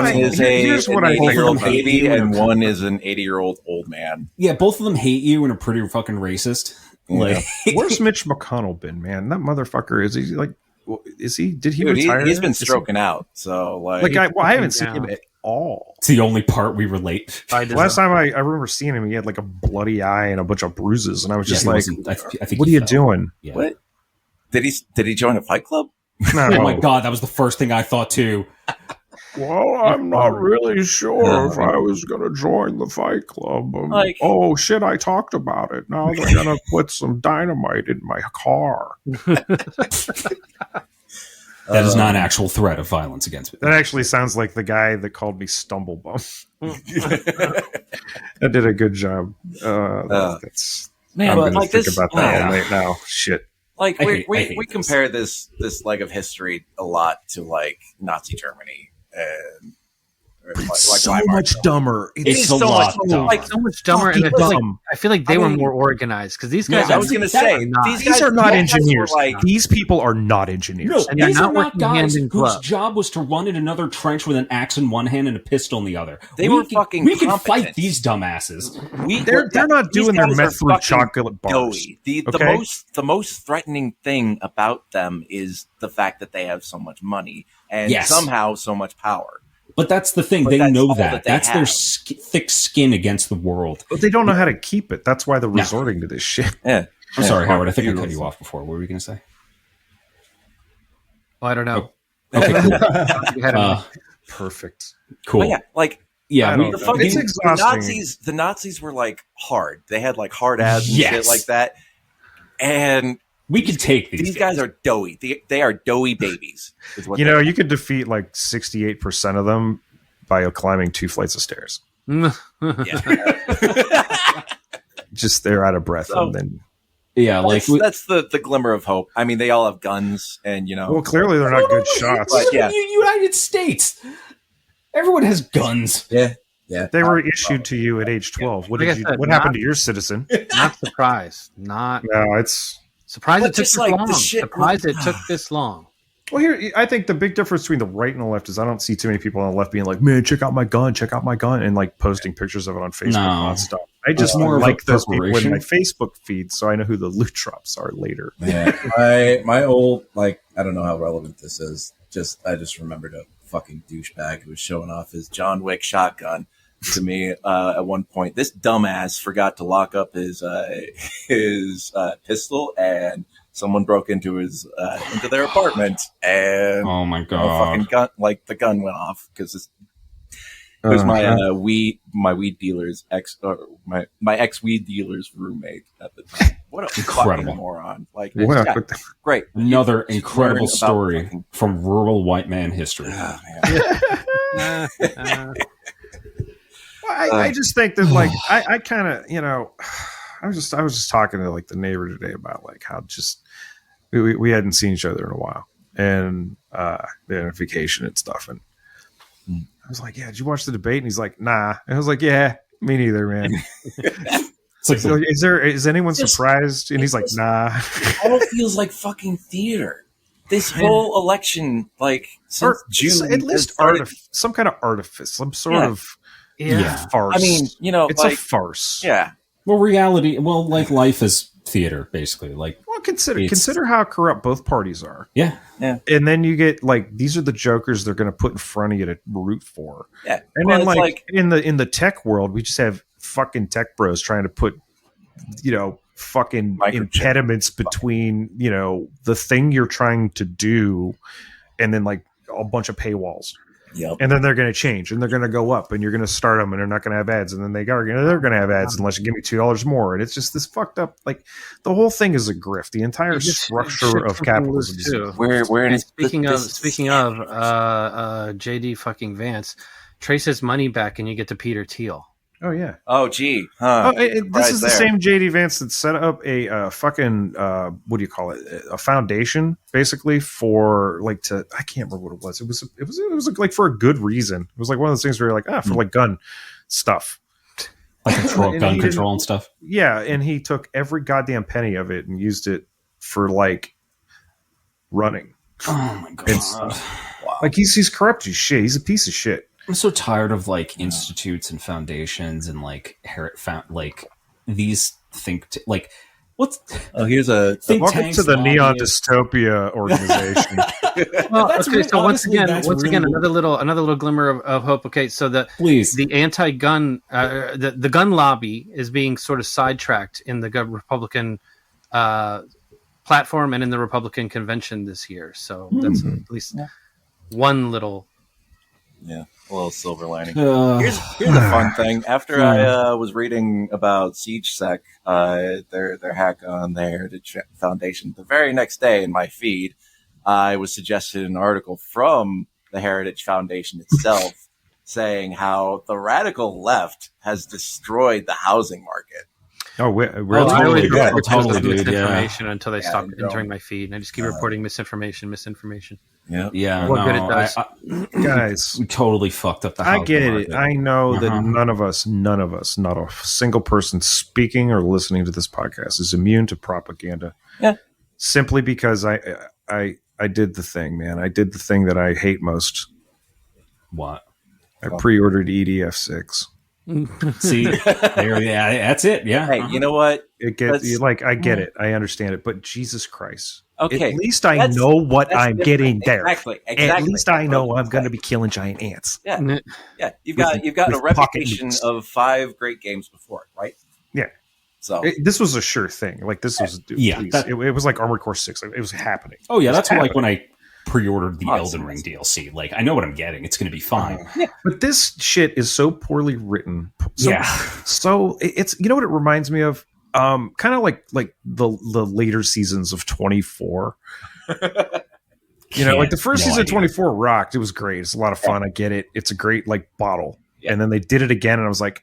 Speaker 5: is an 80-year-old baby, and one is an 80-year-old old man.
Speaker 8: Yeah, both of them hate you and are pretty fucking racist. Like,
Speaker 4: where's Mitch McConnell been, man? That motherfucker is he like? Did he retire?
Speaker 5: He's been stroking out. So
Speaker 4: I haven't seen him at all.
Speaker 8: It's the only part we relate.
Speaker 4: Last time I remember seeing him, he had like a bloody eye and a bunch of bruises, and I was just like,
Speaker 8: I think
Speaker 4: "What are you doing?"
Speaker 8: Yeah.
Speaker 5: What? Did he join a fight club?
Speaker 4: No.
Speaker 8: Oh my god, that was the first thing I thought too.
Speaker 4: Well, I'm not really sure if I was going to join the fight club. Oh shit, I talked about it. Now they're going to put some dynamite in my car.
Speaker 8: That is not an actual threat of violence against me.
Speaker 4: That actually sounds like the guy that called me Stumblebum. That did a good job. That's
Speaker 5: man,
Speaker 4: I'm going to think
Speaker 5: this,
Speaker 4: about that all night now. Shit.
Speaker 5: Like we compare this leg of history a lot to like Nazi Germany and
Speaker 4: so much dumber.
Speaker 8: It's so much dumber.
Speaker 7: Like so much dumber, and I feel like they were more organized because these guys.
Speaker 5: I was going to say
Speaker 4: these are not engineers. These people are not engineers.
Speaker 8: No,
Speaker 7: and
Speaker 8: these are
Speaker 7: not
Speaker 8: guys whose job was to run in another trench with an axe in one hand and a pistol in the other.
Speaker 5: We
Speaker 8: can fight these dumbasses.
Speaker 4: They're not doing their meth through chocolate bars.
Speaker 5: The most threatening thing about them is the fact that they have so much money and somehow so much power.
Speaker 8: But that's the thing. They know that. That's their thick skin against the world.
Speaker 4: But they don't know how to keep it. That's why they're resorting to this shit.
Speaker 5: Yeah.
Speaker 8: I'm sorry, Howard. I think I cut you off before. What were you going to say?
Speaker 7: Well, I don't know.
Speaker 8: Okay, cool.
Speaker 4: Perfect.
Speaker 8: Cool.
Speaker 5: But
Speaker 4: it's exhausting.
Speaker 5: The Nazis were like hard. They had like hard ads and shit like that. And
Speaker 8: we can take
Speaker 5: these guys are doughy. They are doughy babies.
Speaker 4: You could defeat like 68% of them by climbing 2 flights of stairs. Just they're out of breath, and then
Speaker 5: that's the glimmer of hope. I mean, they all have guns, and
Speaker 4: Well, clearly they're not good shots.
Speaker 8: But United States, everyone has guns.
Speaker 5: Yeah.
Speaker 9: Yeah.
Speaker 4: They were issued to you at age 12. What
Speaker 7: Like I
Speaker 4: did you?
Speaker 7: said,
Speaker 4: What
Speaker 7: not-
Speaker 4: happened to your citizen?
Speaker 7: Not surprised. Not
Speaker 4: No, it's
Speaker 7: surprised
Speaker 9: But
Speaker 7: it took
Speaker 9: just
Speaker 7: this
Speaker 9: like the
Speaker 7: long.
Speaker 9: shit
Speaker 7: Surprised
Speaker 9: with-
Speaker 7: it took this long.
Speaker 4: well. Here, I think the big difference between the right and the left is I don't see too many people on the left being like, "Man, check out my gun, and like posting pictures of it on Facebook
Speaker 8: No.
Speaker 4: and stuff. I just
Speaker 8: More of a
Speaker 4: like those people in
Speaker 8: preparation.
Speaker 4: my Facebook feed, so I know who the loot drops are later.
Speaker 9: Yeah, my old, like, I don't know how relevant this is. I just remembered a fucking douchebag who was showing off his John Wick shotgun to me at one point. This dumbass forgot to lock up his pistol, and someone broke into their apartment, and
Speaker 8: Oh my
Speaker 9: the
Speaker 8: god.
Speaker 9: fucking gun, like the gun went off because it was my weed dealer's my ex weed dealer's roommate at the time. What a
Speaker 8: Incredible.
Speaker 9: fucking moron! Like,
Speaker 4: What
Speaker 9: yeah, great.
Speaker 8: Another
Speaker 9: You learn
Speaker 8: incredible
Speaker 9: about
Speaker 8: story
Speaker 9: fucking-
Speaker 8: from rural white man history.
Speaker 9: Ah, man.
Speaker 4: Well, I just think that like I kind of I was just talking to like the neighbor today about like how just we hadn't seen each other in a while and they're on vacation and stuff, and I was like, yeah, did you watch the debate? And he's like, nah. And I was like, yeah, me neither, man.
Speaker 8: It's like
Speaker 4: So is anyone surprised? And he's like, nah.
Speaker 9: All it feels like fucking theater. This whole election, like since June,
Speaker 4: at least
Speaker 9: has started-
Speaker 4: some kind of artifice, some sort
Speaker 9: Yeah.
Speaker 4: of
Speaker 8: Yeah.
Speaker 4: farce.
Speaker 9: I mean,
Speaker 4: it's
Speaker 9: like,
Speaker 4: a farce.
Speaker 9: yeah,
Speaker 8: like life is theater, basically. Like,
Speaker 4: Well,
Speaker 8: It's-
Speaker 4: consider how corrupt both parties are,
Speaker 8: yeah.
Speaker 4: and then you get like these are the jokers they're going to put in front of you to root for,
Speaker 9: yeah.
Speaker 4: and
Speaker 9: Well,
Speaker 4: then
Speaker 9: it's
Speaker 4: like in the tech world, we just have fucking tech bros trying to put fucking
Speaker 9: Microchip.
Speaker 4: impediments between the thing you're trying to do, and then like a bunch of paywalls.
Speaker 9: Yep.
Speaker 4: And then they're going to change, and they're going to go up, and you're going to start them, and they're not going to have ads, and then they're going to have ads unless you give me $2 more, and it's just this fucked up. Like the whole thing is a grift. The entire structure of capitalism. Is
Speaker 9: Where
Speaker 7: And
Speaker 9: is
Speaker 7: speaking of JD fucking Vance, trace his money back and you get to Peter Thiel.
Speaker 4: oh yeah.
Speaker 9: Oh, gee, huh?
Speaker 4: This is the
Speaker 9: there.
Speaker 4: same JD Vance that set up a fucking what do you call it? A foundation, basically for like to I can't remember what it was. It was like for a good reason. It was like one of those things where you're like for like gun stuff.
Speaker 8: Like
Speaker 4: And
Speaker 8: gun
Speaker 4: he
Speaker 8: control and stuff.
Speaker 4: Yeah, and he took every goddamn penny of it and used it for like running.
Speaker 8: Oh my god.
Speaker 4: It's- Like he's corrupt as shit. He's a piece of shit.
Speaker 8: I'm so tired of like institutes and foundations and like these like what's
Speaker 9: Oh, here's a
Speaker 8: think
Speaker 4: Welcome
Speaker 8: tanks,
Speaker 4: to the Neon
Speaker 8: lobbyists.
Speaker 4: Dystopia organization.
Speaker 7: Well,
Speaker 8: That's
Speaker 7: okay,
Speaker 8: re-
Speaker 7: so once
Speaker 8: honestly,
Speaker 7: again,
Speaker 8: that's really-
Speaker 7: another little glimmer of hope. Okay, so
Speaker 8: please.
Speaker 7: the anti-gun, the gun lobby is being sort of sidetracked in the Republican platform and in the Republican convention this year. So that's at least one little.
Speaker 9: Yeah, a little silver lining.
Speaker 8: Uh,
Speaker 9: Here's a fun thing. After I was reading about SeigedSec, their hack on their Heritage Foundation, the very next day in my feed, I was suggested an article from the Heritage Foundation itself saying how the radical left has destroyed the housing market.
Speaker 4: Oh,
Speaker 7: Well, I
Speaker 8: totally,
Speaker 7: always
Speaker 8: yeah,
Speaker 7: report
Speaker 8: totally, dude,
Speaker 7: misinformation until they stop
Speaker 9: no.
Speaker 7: entering my feed, and I just keep reporting misinformation.
Speaker 9: Yeah.
Speaker 8: yeah,
Speaker 7: What good it
Speaker 8: no,
Speaker 7: does.
Speaker 4: guys,
Speaker 8: we totally fucked up the
Speaker 4: I
Speaker 8: housing
Speaker 4: get
Speaker 8: market.
Speaker 4: it. I know that
Speaker 8: Uh-huh.
Speaker 4: none of us, not a single person speaking or listening to this podcast is immune to propaganda.
Speaker 9: Yeah.
Speaker 4: Simply because I did the thing, man. I did the thing that I hate most.
Speaker 8: What?
Speaker 4: I pre-ordered EDF6.
Speaker 8: See, there, yeah, that's it. Yeah.
Speaker 9: Hey, you know what?
Speaker 4: It gets
Speaker 9: That's-
Speaker 4: like I get it, I understand it, but Jesus Christ!
Speaker 9: Okay,
Speaker 4: at least I
Speaker 9: that's-
Speaker 4: know what
Speaker 9: that's
Speaker 4: I'm
Speaker 9: different.
Speaker 4: getting there.
Speaker 9: Exactly.
Speaker 4: At least I know I'm going to be killing giant ants.
Speaker 9: Yeah, you've
Speaker 4: With
Speaker 9: got a
Speaker 4: pocket
Speaker 9: reputation
Speaker 4: nukes.
Speaker 9: of 5 great games before, right?
Speaker 4: Yeah.
Speaker 9: So
Speaker 4: This was a sure thing. Like this was,
Speaker 8: Yeah,
Speaker 4: please.
Speaker 8: that-
Speaker 4: it was like Armored Core 6. Like, it was happening.
Speaker 8: Oh yeah, that's
Speaker 4: happening.
Speaker 8: like when I pre-ordered the
Speaker 9: Oh,
Speaker 8: Elden Ring DLC. Like I know what I'm getting. It's going to be fine.
Speaker 4: But this shit is so poorly written. So,
Speaker 8: Yeah.
Speaker 4: So it's what it reminds me of. Kind of like the later seasons of 24. Like the first season of 24 rocked. It was great. It's a lot of fun. I get it. It's a great like bottle. And then they did it again, and I was like,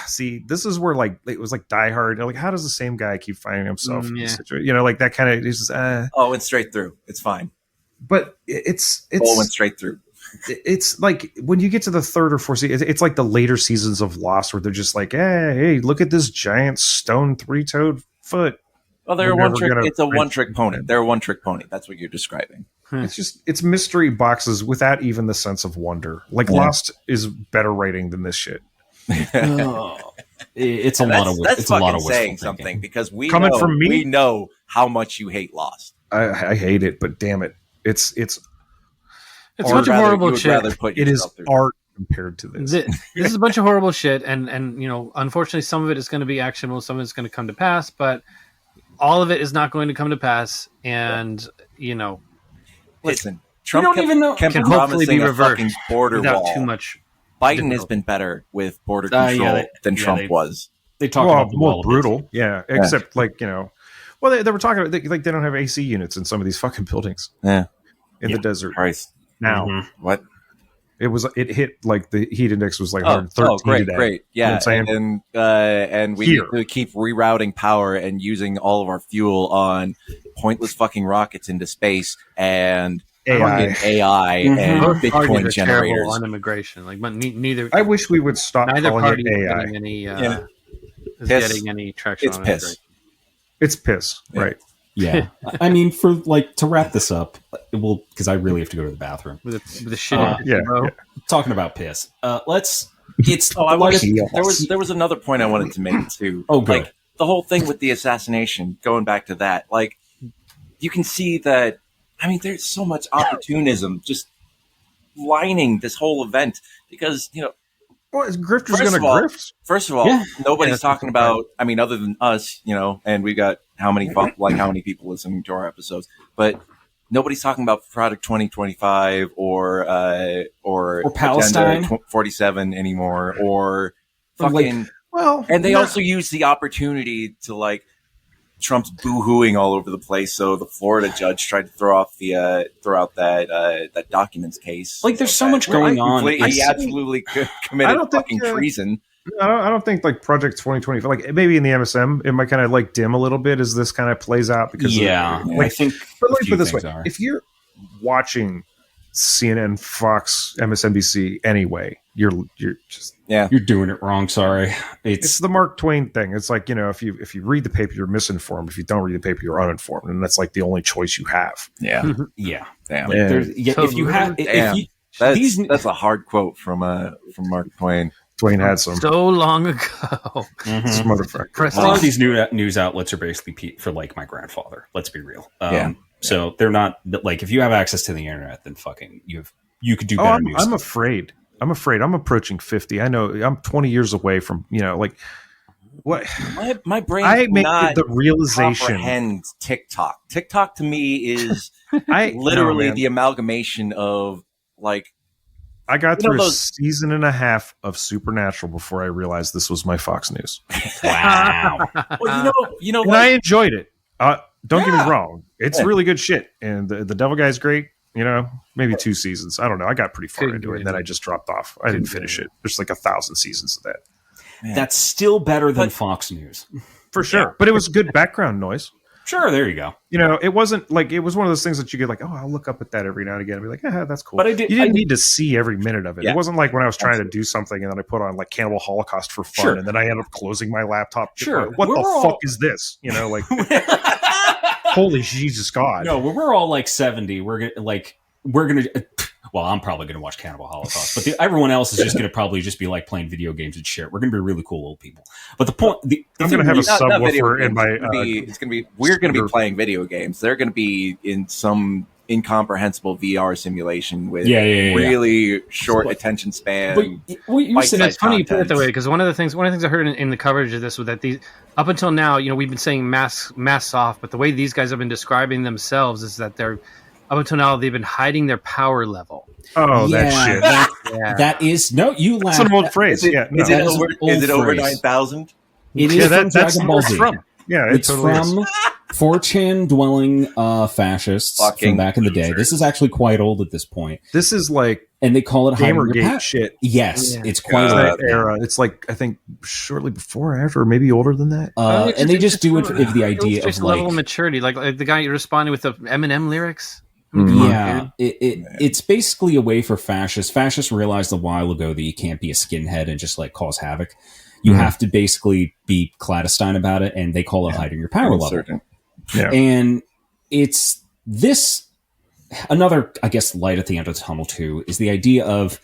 Speaker 4: see, this is where like it was like Die Hard. Like, how does the same guy keep finding himself in this situation? Like that kind of.
Speaker 9: went straight through. It's fine.
Speaker 4: But it's
Speaker 9: All went straight through.
Speaker 4: it's like when you get to the third or fourth season, it's like the later seasons of Lost where they're just like, hey, look at this giant stone three-toed foot.
Speaker 9: Well, it's a one-trick pony. They're a one-trick pony. That's what you're describing.
Speaker 4: It's mystery boxes without even the sense of wonder. Like Lost is better writing than this shit.
Speaker 8: It's a lot of
Speaker 9: that's fucking saying something because we know how much you hate Lost.
Speaker 4: I hate it, but damn it, it's
Speaker 7: a bunch of horrible shit.
Speaker 4: It is art compared to this.
Speaker 7: This is a bunch of horrible shit, and unfortunately, some of it is going to be actionable, some of it's going to come to pass, but all of it is not going to come to pass. And
Speaker 9: listen, Trump can hopefully be reversed border without
Speaker 7: too much.
Speaker 9: Biden has been better with border control than Trump was.
Speaker 8: They talk about
Speaker 4: more brutal, except they were talking about they don't have AC units in some of these fucking buildings.
Speaker 9: Yeah,
Speaker 4: in the desert.
Speaker 9: Christ.
Speaker 4: Now,
Speaker 9: what?
Speaker 4: It hit like the heat index was like 113.
Speaker 9: Oh, great, yeah.
Speaker 4: You know
Speaker 9: and we need to keep rerouting power and using all of our fuel on pointless fucking rockets into space and AI and Bitcoin generators
Speaker 7: on immigration. Like, but neither.
Speaker 4: I wish we would stop
Speaker 7: neither
Speaker 4: calling
Speaker 7: party
Speaker 4: it AI.
Speaker 7: is getting any traction.
Speaker 9: It's piss.
Speaker 4: It's piss, right?
Speaker 8: Yeah, I mean, to wrap this up, because I really have to go to the bathroom.
Speaker 7: With the shit.
Speaker 8: Talking about piss. There
Speaker 9: was another point I wanted to make too.
Speaker 8: Oh, good.
Speaker 9: Like the whole thing with the assassination. Going back to that, like you can see that. I mean, there's so much opportunism just lining this whole event because
Speaker 4: grifters going to grift.
Speaker 9: First of all, nobody's talking about. I mean, other than us, and we got how many people listening to our episodes, but nobody's talking about Product 2025 or
Speaker 8: Palestine
Speaker 9: 47 anymore or fucking. And they also use the opportunity to Trump's boo-hooing all over the place. So the Florida judge tried to throw out that documents case.
Speaker 8: There's so much going on.
Speaker 9: He absolutely committed fucking treason.
Speaker 4: I don't think Project 2025, maybe in the MSM, it might kind of dim a little bit as this kind of plays out because
Speaker 8: I think.
Speaker 4: But let me put it this way: if you're watching CNN, Fox, MSNBC anyway, you're just
Speaker 8: you're doing it wrong. Sorry,
Speaker 4: it's the Mark Twain thing. It's like if you read the paper, you're misinformed. If you don't read the paper, you're uninformed, and that's the only choice you have.
Speaker 9: Yeah,
Speaker 8: yeah.
Speaker 9: Damn. That's a hard quote from Mark Twain.
Speaker 4: Twain had some
Speaker 7: so long ago.
Speaker 4: This motherfucker.
Speaker 8: A lot of these news outlets are basically for my grandfather. Let's be real. So they're not if you have access to the internet, then fucking you could do better news.
Speaker 4: I'm afraid. I'm approaching 50. I know I'm 20 years away from what
Speaker 9: my brain.
Speaker 4: I make the realization.
Speaker 9: Comprehend TikTok. TikTok to me is literally the amalgamation of
Speaker 4: I got through a season and a half of Supernatural before I realized this was my Fox News.
Speaker 8: Wow.
Speaker 9: Well,
Speaker 4: and I enjoyed it. Don't get me wrong; it's really good shit, and the Devil Guy's great. Maybe 2 seasons. I don't know. I got pretty far into it, and then I just dropped off. I didn't finish it. There's 1,000 seasons of that.
Speaker 9: Man.
Speaker 8: That's still better than Fox News,
Speaker 4: for sure. But it was good background noise.
Speaker 8: Sure, there you go.
Speaker 4: It wasn't it was one of those things that you get I'll look up at that every now and again and be like, yeah, that's cool.
Speaker 8: But
Speaker 4: you didn't need to see every minute of it.
Speaker 9: Yeah.
Speaker 4: It wasn't like when I was trying to do something and then I put on Cannibal Holocaust for fun and then I ended up closing my laptop.
Speaker 8: Sure.
Speaker 4: What the fuck is this? Holy Jesus God.
Speaker 8: No, when we're all 70, we're gonna well, I'm probably going to watch Cannibal Holocaust, but everyone else is just going to probably just be playing video games and shit. We're going to be really cool old people. But the point,
Speaker 4: I'm going to have a subwoofer in my.
Speaker 9: We're going to be playing video games. They're going to be in some incomprehensible VR simulation with really short attention span.
Speaker 7: You said it's funny you put it that way because one of the things I heard in the coverage of this was that up until now, we've been saying masks off, but the way these guys have been describing themselves is that they're. Up until now, they've been hiding their power level.
Speaker 4: Oh, that shit.
Speaker 8: That is you laugh.
Speaker 4: That's an old phrase.
Speaker 9: Is it over 9,000?
Speaker 8: It is from
Speaker 4: that's
Speaker 8: Dragon Ball Z.
Speaker 4: It's
Speaker 8: totally from 4chan dwelling fascists from back in the day. This is actually quite old at this point.
Speaker 4: This is
Speaker 8: and they call it
Speaker 4: Gamergate shit.
Speaker 8: Yes, it's quite old.
Speaker 4: That era. It's I think shortly before or after, or maybe older than that.
Speaker 8: And they just do it for the idea of
Speaker 7: level of maturity, like the guy responding with the Eminem lyrics.
Speaker 8: Yeah, it's basically a way for fascists. Fascists realized a while ago that you can't be a skinhead and just like cause havoc. You have to basically be clandestine about it, and they call it hiding your power level.
Speaker 4: Yeah.
Speaker 8: And it's this another, I guess, light at the end of the tunnel too is the idea of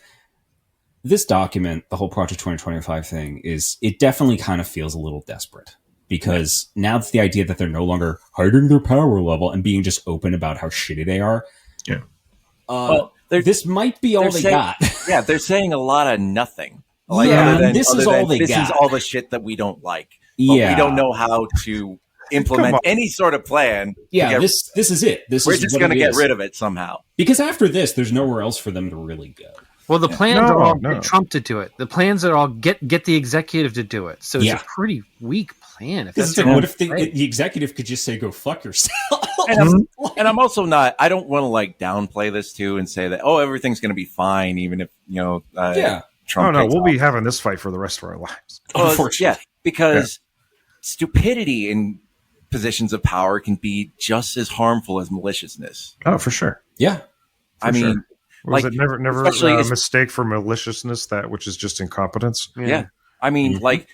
Speaker 8: this document, the whole Project 2025 thing. Is it definitely kind of feels a little desperate because now it's the idea that they're no longer hiding their power level and being just open about how shitty they are.
Speaker 4: Yeah.
Speaker 8: This might be all they got.
Speaker 9: Yeah, they're saying a lot of nothing.
Speaker 8: This is all they got.
Speaker 9: This is all the shit that we don't like. But we don't know how to implement any sort of plan.
Speaker 8: Yeah, this is it.
Speaker 9: We're just going to get rid of it somehow.
Speaker 8: Because after this, there's nowhere else for them to really go.
Speaker 7: Well, the plans are all get Trump to do it. The plans are all get the executive to do it. So it's a pretty weak plan. If that's
Speaker 8: what if the executive could just say, "Go fuck yourself"?
Speaker 9: And I'm also not. I don't want to like downplay this too and say that everything's going to be fine, even if Trump.
Speaker 4: We'll be having this fight for the rest of our lives.
Speaker 9: Unfortunately, because stupidity in positions of power can be just as harmful as maliciousness.
Speaker 4: Oh, for sure.
Speaker 8: Yeah,
Speaker 9: I mean,
Speaker 4: was it never a mistake for maliciousness, that which is just incompetence?
Speaker 9: Yeah. I mean, like,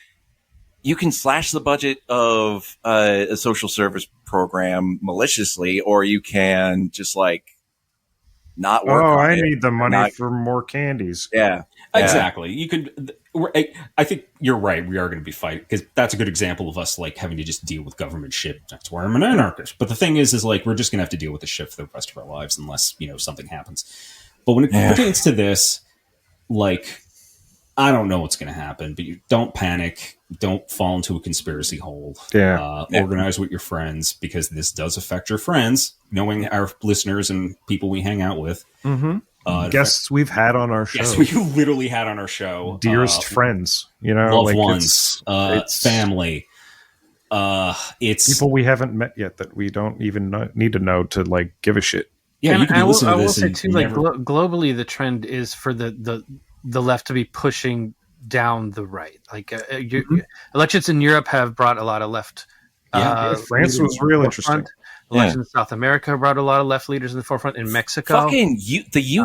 Speaker 9: you can slash the budget of a social service program maliciously, or you can just like not work.
Speaker 4: I need the money for more candies.
Speaker 9: Yeah.
Speaker 8: Exactly. You could. I think you're right. We are going to be fighting because that's a good example of us like having to just deal with government shit. That's why I'm an anarchist. But the thing is like we're just going to have to deal with the shit for the rest of our lives unless something happens. But when it pertains to this, like I don't know what's going to happen. But you don't panic. Don't fall into a conspiracy hole. Organize with your friends because this does affect your friends. Knowing our listeners and people we hang out with. Mm-hmm.
Speaker 4: Guests we've had on our show.
Speaker 8: Yes, we literally had on our show.
Speaker 4: Dearest friends,
Speaker 8: loved ones, it's family. It's
Speaker 4: people we haven't met yet that we don't even need to know to like give a shit.
Speaker 8: Yeah,
Speaker 7: and
Speaker 8: you can listen to this.
Speaker 7: I will say too, like globally, the trend is for the left to be pushing down the right. Like elections in Europe have brought a lot of left.
Speaker 4: France was real interesting.
Speaker 7: Elections in South America brought a lot of left leaders in the forefront. In Mexico,
Speaker 9: fucking the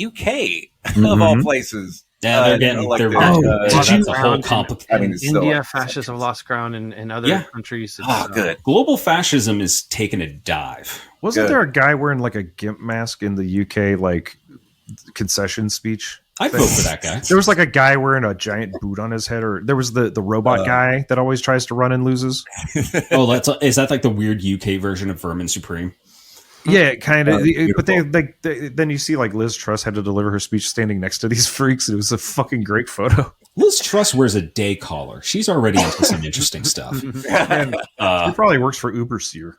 Speaker 9: UK of all places.
Speaker 8: Yeah, they're getting. That's a whole complicated.
Speaker 7: India, fascists have lost ground in other countries.
Speaker 9: Good.
Speaker 8: Global fascism is taking a dive.
Speaker 4: Wasn't there a guy wearing like a gimp mask in the UK like concession speech?
Speaker 8: I'd vote for that guy.
Speaker 4: There was like a guy wearing a giant boot on his head, or there was the robot guy that always tries to run and loses.
Speaker 8: Is that like the weird UK version of Vermin Supreme?
Speaker 4: Yeah, kind of. But then you see like Liz Truss had to deliver her speech standing next to these freaks. It was a fucking great photo.
Speaker 8: Liz Truss wears a day collar. She's already into some interesting stuff.
Speaker 4: And she probably works for Uberseer.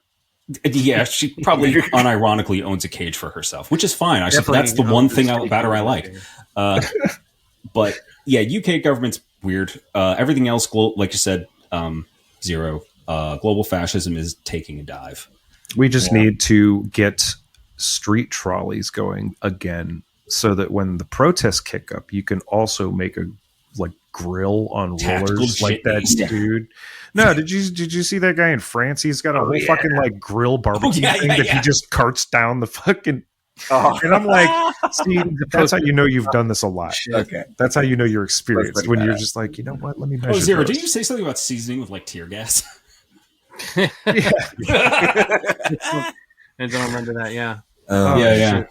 Speaker 8: Yeah, she probably unironically owns a cage for herself, which is fine. I suppose that's the one thing about her I like. But yeah, UK government's weird. Everything else, like you said, zero. Global fascism is taking a dive.
Speaker 4: We just need to get street trolleys going again, so that when the protests kick up, you can also make a like grill on rollers like that dude. No, did you see that guy in France? He's got a whole fucking like grill barbecue thing that he just carts down the fucking. And I'm like, see, that's how you know you've done this a lot.
Speaker 9: Okay,
Speaker 4: that's how you know you're experienced when you're just like, you know what? Let me measure.
Speaker 8: Zero, did you say something about seasoning with like tear gas?
Speaker 7: I don't remember that. Yeah.
Speaker 4: Shit.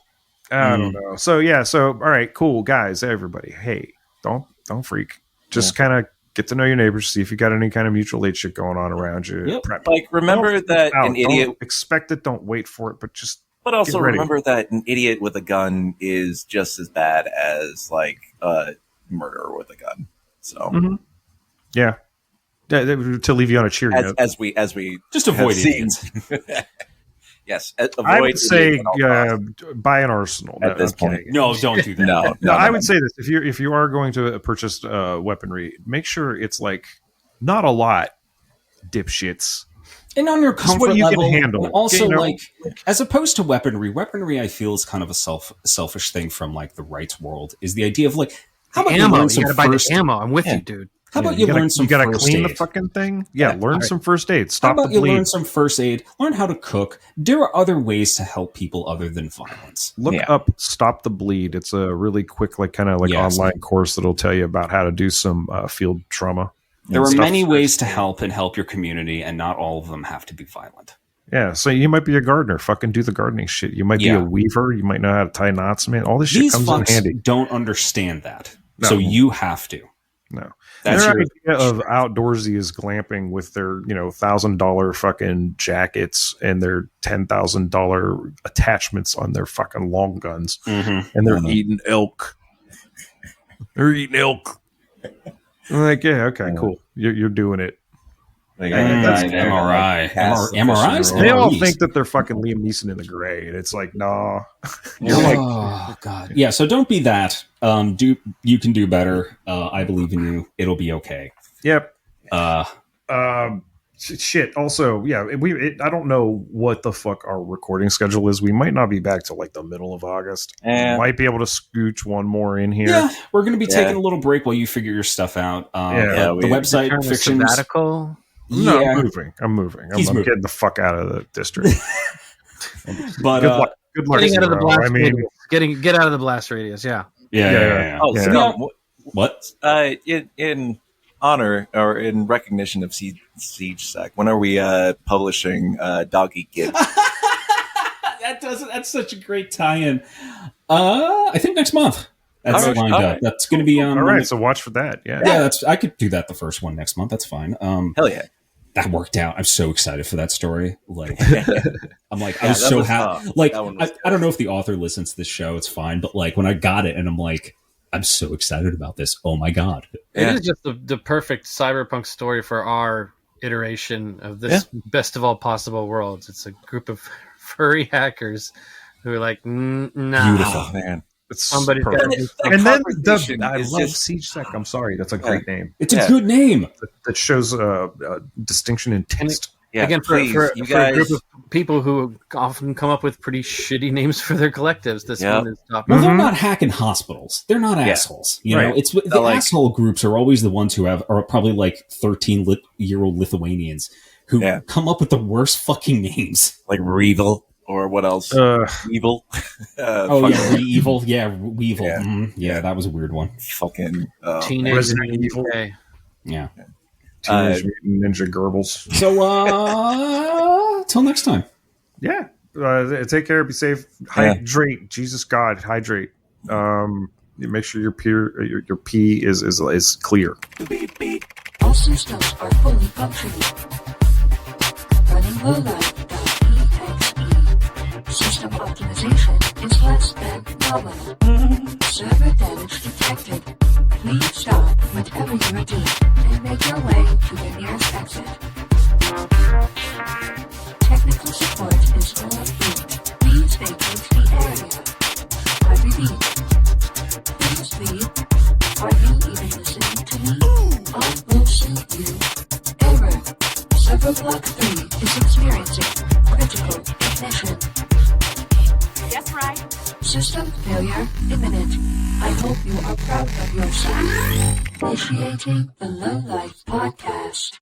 Speaker 4: I don't know. So all right, cool guys, everybody. Hey, don't freak. Just kind of get to know your neighbors. See if you got any kind of mutual aid shit going on around you.
Speaker 9: Yep. Like remember that an idiot.
Speaker 4: Don't expect it. Don't wait for it. But
Speaker 9: also remember that an idiot with a gun is just as bad as like a murderer with a gun. So
Speaker 4: yeah. To leave you on a cheery note,
Speaker 9: as we
Speaker 8: just avoid idiots.
Speaker 9: Yes,
Speaker 4: I would say buy an arsenal
Speaker 9: at this point.
Speaker 8: No, don't do that.
Speaker 4: No, I would say this: if you are going to purchase weaponry, make sure it's like not a lot, dipshits,
Speaker 8: and on your comfort level.
Speaker 4: Can handle.
Speaker 8: And also, like as opposed to weaponry I feel is kind of a selfish thing from like the rights world. Is the idea of like how about
Speaker 7: ammo? You gotta buy the ammo. I'm with you, dude.
Speaker 8: How about you learn some
Speaker 4: You gotta
Speaker 8: first
Speaker 4: clean
Speaker 8: aid?
Speaker 4: the fucking thing. Yeah, learn some first aid.
Speaker 8: How
Speaker 4: Stop the
Speaker 8: about you
Speaker 4: bleed.
Speaker 8: learn some first aid? Learn how to cook. There are other ways to help people other than violence.
Speaker 4: Look up "Stop the Bleed." It's a really quick, online course that'll tell you about how to do some field trauma.
Speaker 8: There are many ways to help and help your community, and not all of them have to be violent.
Speaker 4: Yeah, so you might be a gardener. Fucking do the gardening shit. You might be a weaver. You might know how to tie knots, man. All this shit comes in handy.
Speaker 8: These fucks don't understand that,
Speaker 4: No.
Speaker 8: so you have to.
Speaker 4: No,
Speaker 8: That's
Speaker 4: their
Speaker 8: your
Speaker 4: idea of outdoorsy is glamping with their $1,000 fucking jackets and their $10,000 attachments on their fucking long guns, and they're eating elk. They're eating elk. I'm like, yeah, okay, cool. You're doing it.
Speaker 8: That's MRIs.
Speaker 4: They all think that they're fucking Liam Neeson in The Gray, and it's like, nah. You're
Speaker 8: oh god, yeah. So don't be that. You can do better. I believe in you. It'll be okay.
Speaker 4: Yep. Shit. Also, yeah. I don't know what the fuck our recording schedule is. We might not be back till like the middle of August. We might be able to scooch one more in here.
Speaker 8: Yeah, we're going to be taking a little break while you figure your stuff out. The website Fictions.
Speaker 7: Sabbatical.
Speaker 4: No, I'm moving. I'm getting the fuck out of the district.
Speaker 8: But
Speaker 4: good luck.
Speaker 7: Getting out of the blast radius. Get out of the blast radius. Yeah.
Speaker 8: Yeah.
Speaker 9: Oh, so
Speaker 8: what?
Speaker 9: In honor or in recognition of SeigedSec, when are we publishing Doggy Gibbs?
Speaker 8: That's such a great tie-in. I think next month. That's lined up. That's going to be on.
Speaker 4: All right, so watch for that.
Speaker 8: Yeah. I could do that the first one next month. That's fine.
Speaker 9: Hell yeah.
Speaker 8: That worked out. I'm so excited for that story. Like, I'm like, I was so happy. Like, I don't know if the author listens to this show. It's fine. But like, when I got it, and I'm like, I'm so excited about this. Oh my god!
Speaker 7: It is just the perfect cyberpunk story for our iteration of this best of all possible worlds. It's a group of furry hackers who are like, nah.
Speaker 8: Beautiful,
Speaker 9: man.
Speaker 7: Somebody's got to do something.
Speaker 4: And then I love SeigedSec. I'm sorry, that's a great name.
Speaker 8: It's a good name
Speaker 4: that shows distinction in taste.
Speaker 7: Again, for a group of people who often come up with pretty shitty names for their collectives, this one is top.
Speaker 8: Well, they're not hacking hospitals. They're not assholes. You know, it's the asshole groups are always the ones who are probably like 13-year-old Lithuanians who come up with the worst fucking names,
Speaker 9: like Revel. Or what else? Evil.
Speaker 8: Evil. Yeah, Weevil. Yeah, that was a weird one.
Speaker 9: Fucking
Speaker 7: Teenage Evil.
Speaker 8: Yeah.
Speaker 4: Teenage Mutant Ninja Goebbels.
Speaker 8: So, till next time.
Speaker 4: Yeah. Take care. Be safe. Hydrate. Jesus God, hydrate. Make sure your pee is clear.
Speaker 10: All systems are fully functioning. Running low light. System optimization is less than nominal. Server damage detected. Please stop whatever you are doing and make your way to the nearest exit. Technical support is on route. Please vacate the area. I repeat. Please leave. Are you even listening to me? I will see you. Error. Server block 3 is experiencing critical ignition.
Speaker 1: That's right.
Speaker 10: System failure imminent. I hope you are proud of yourself. Initiating the Low Life Podcast.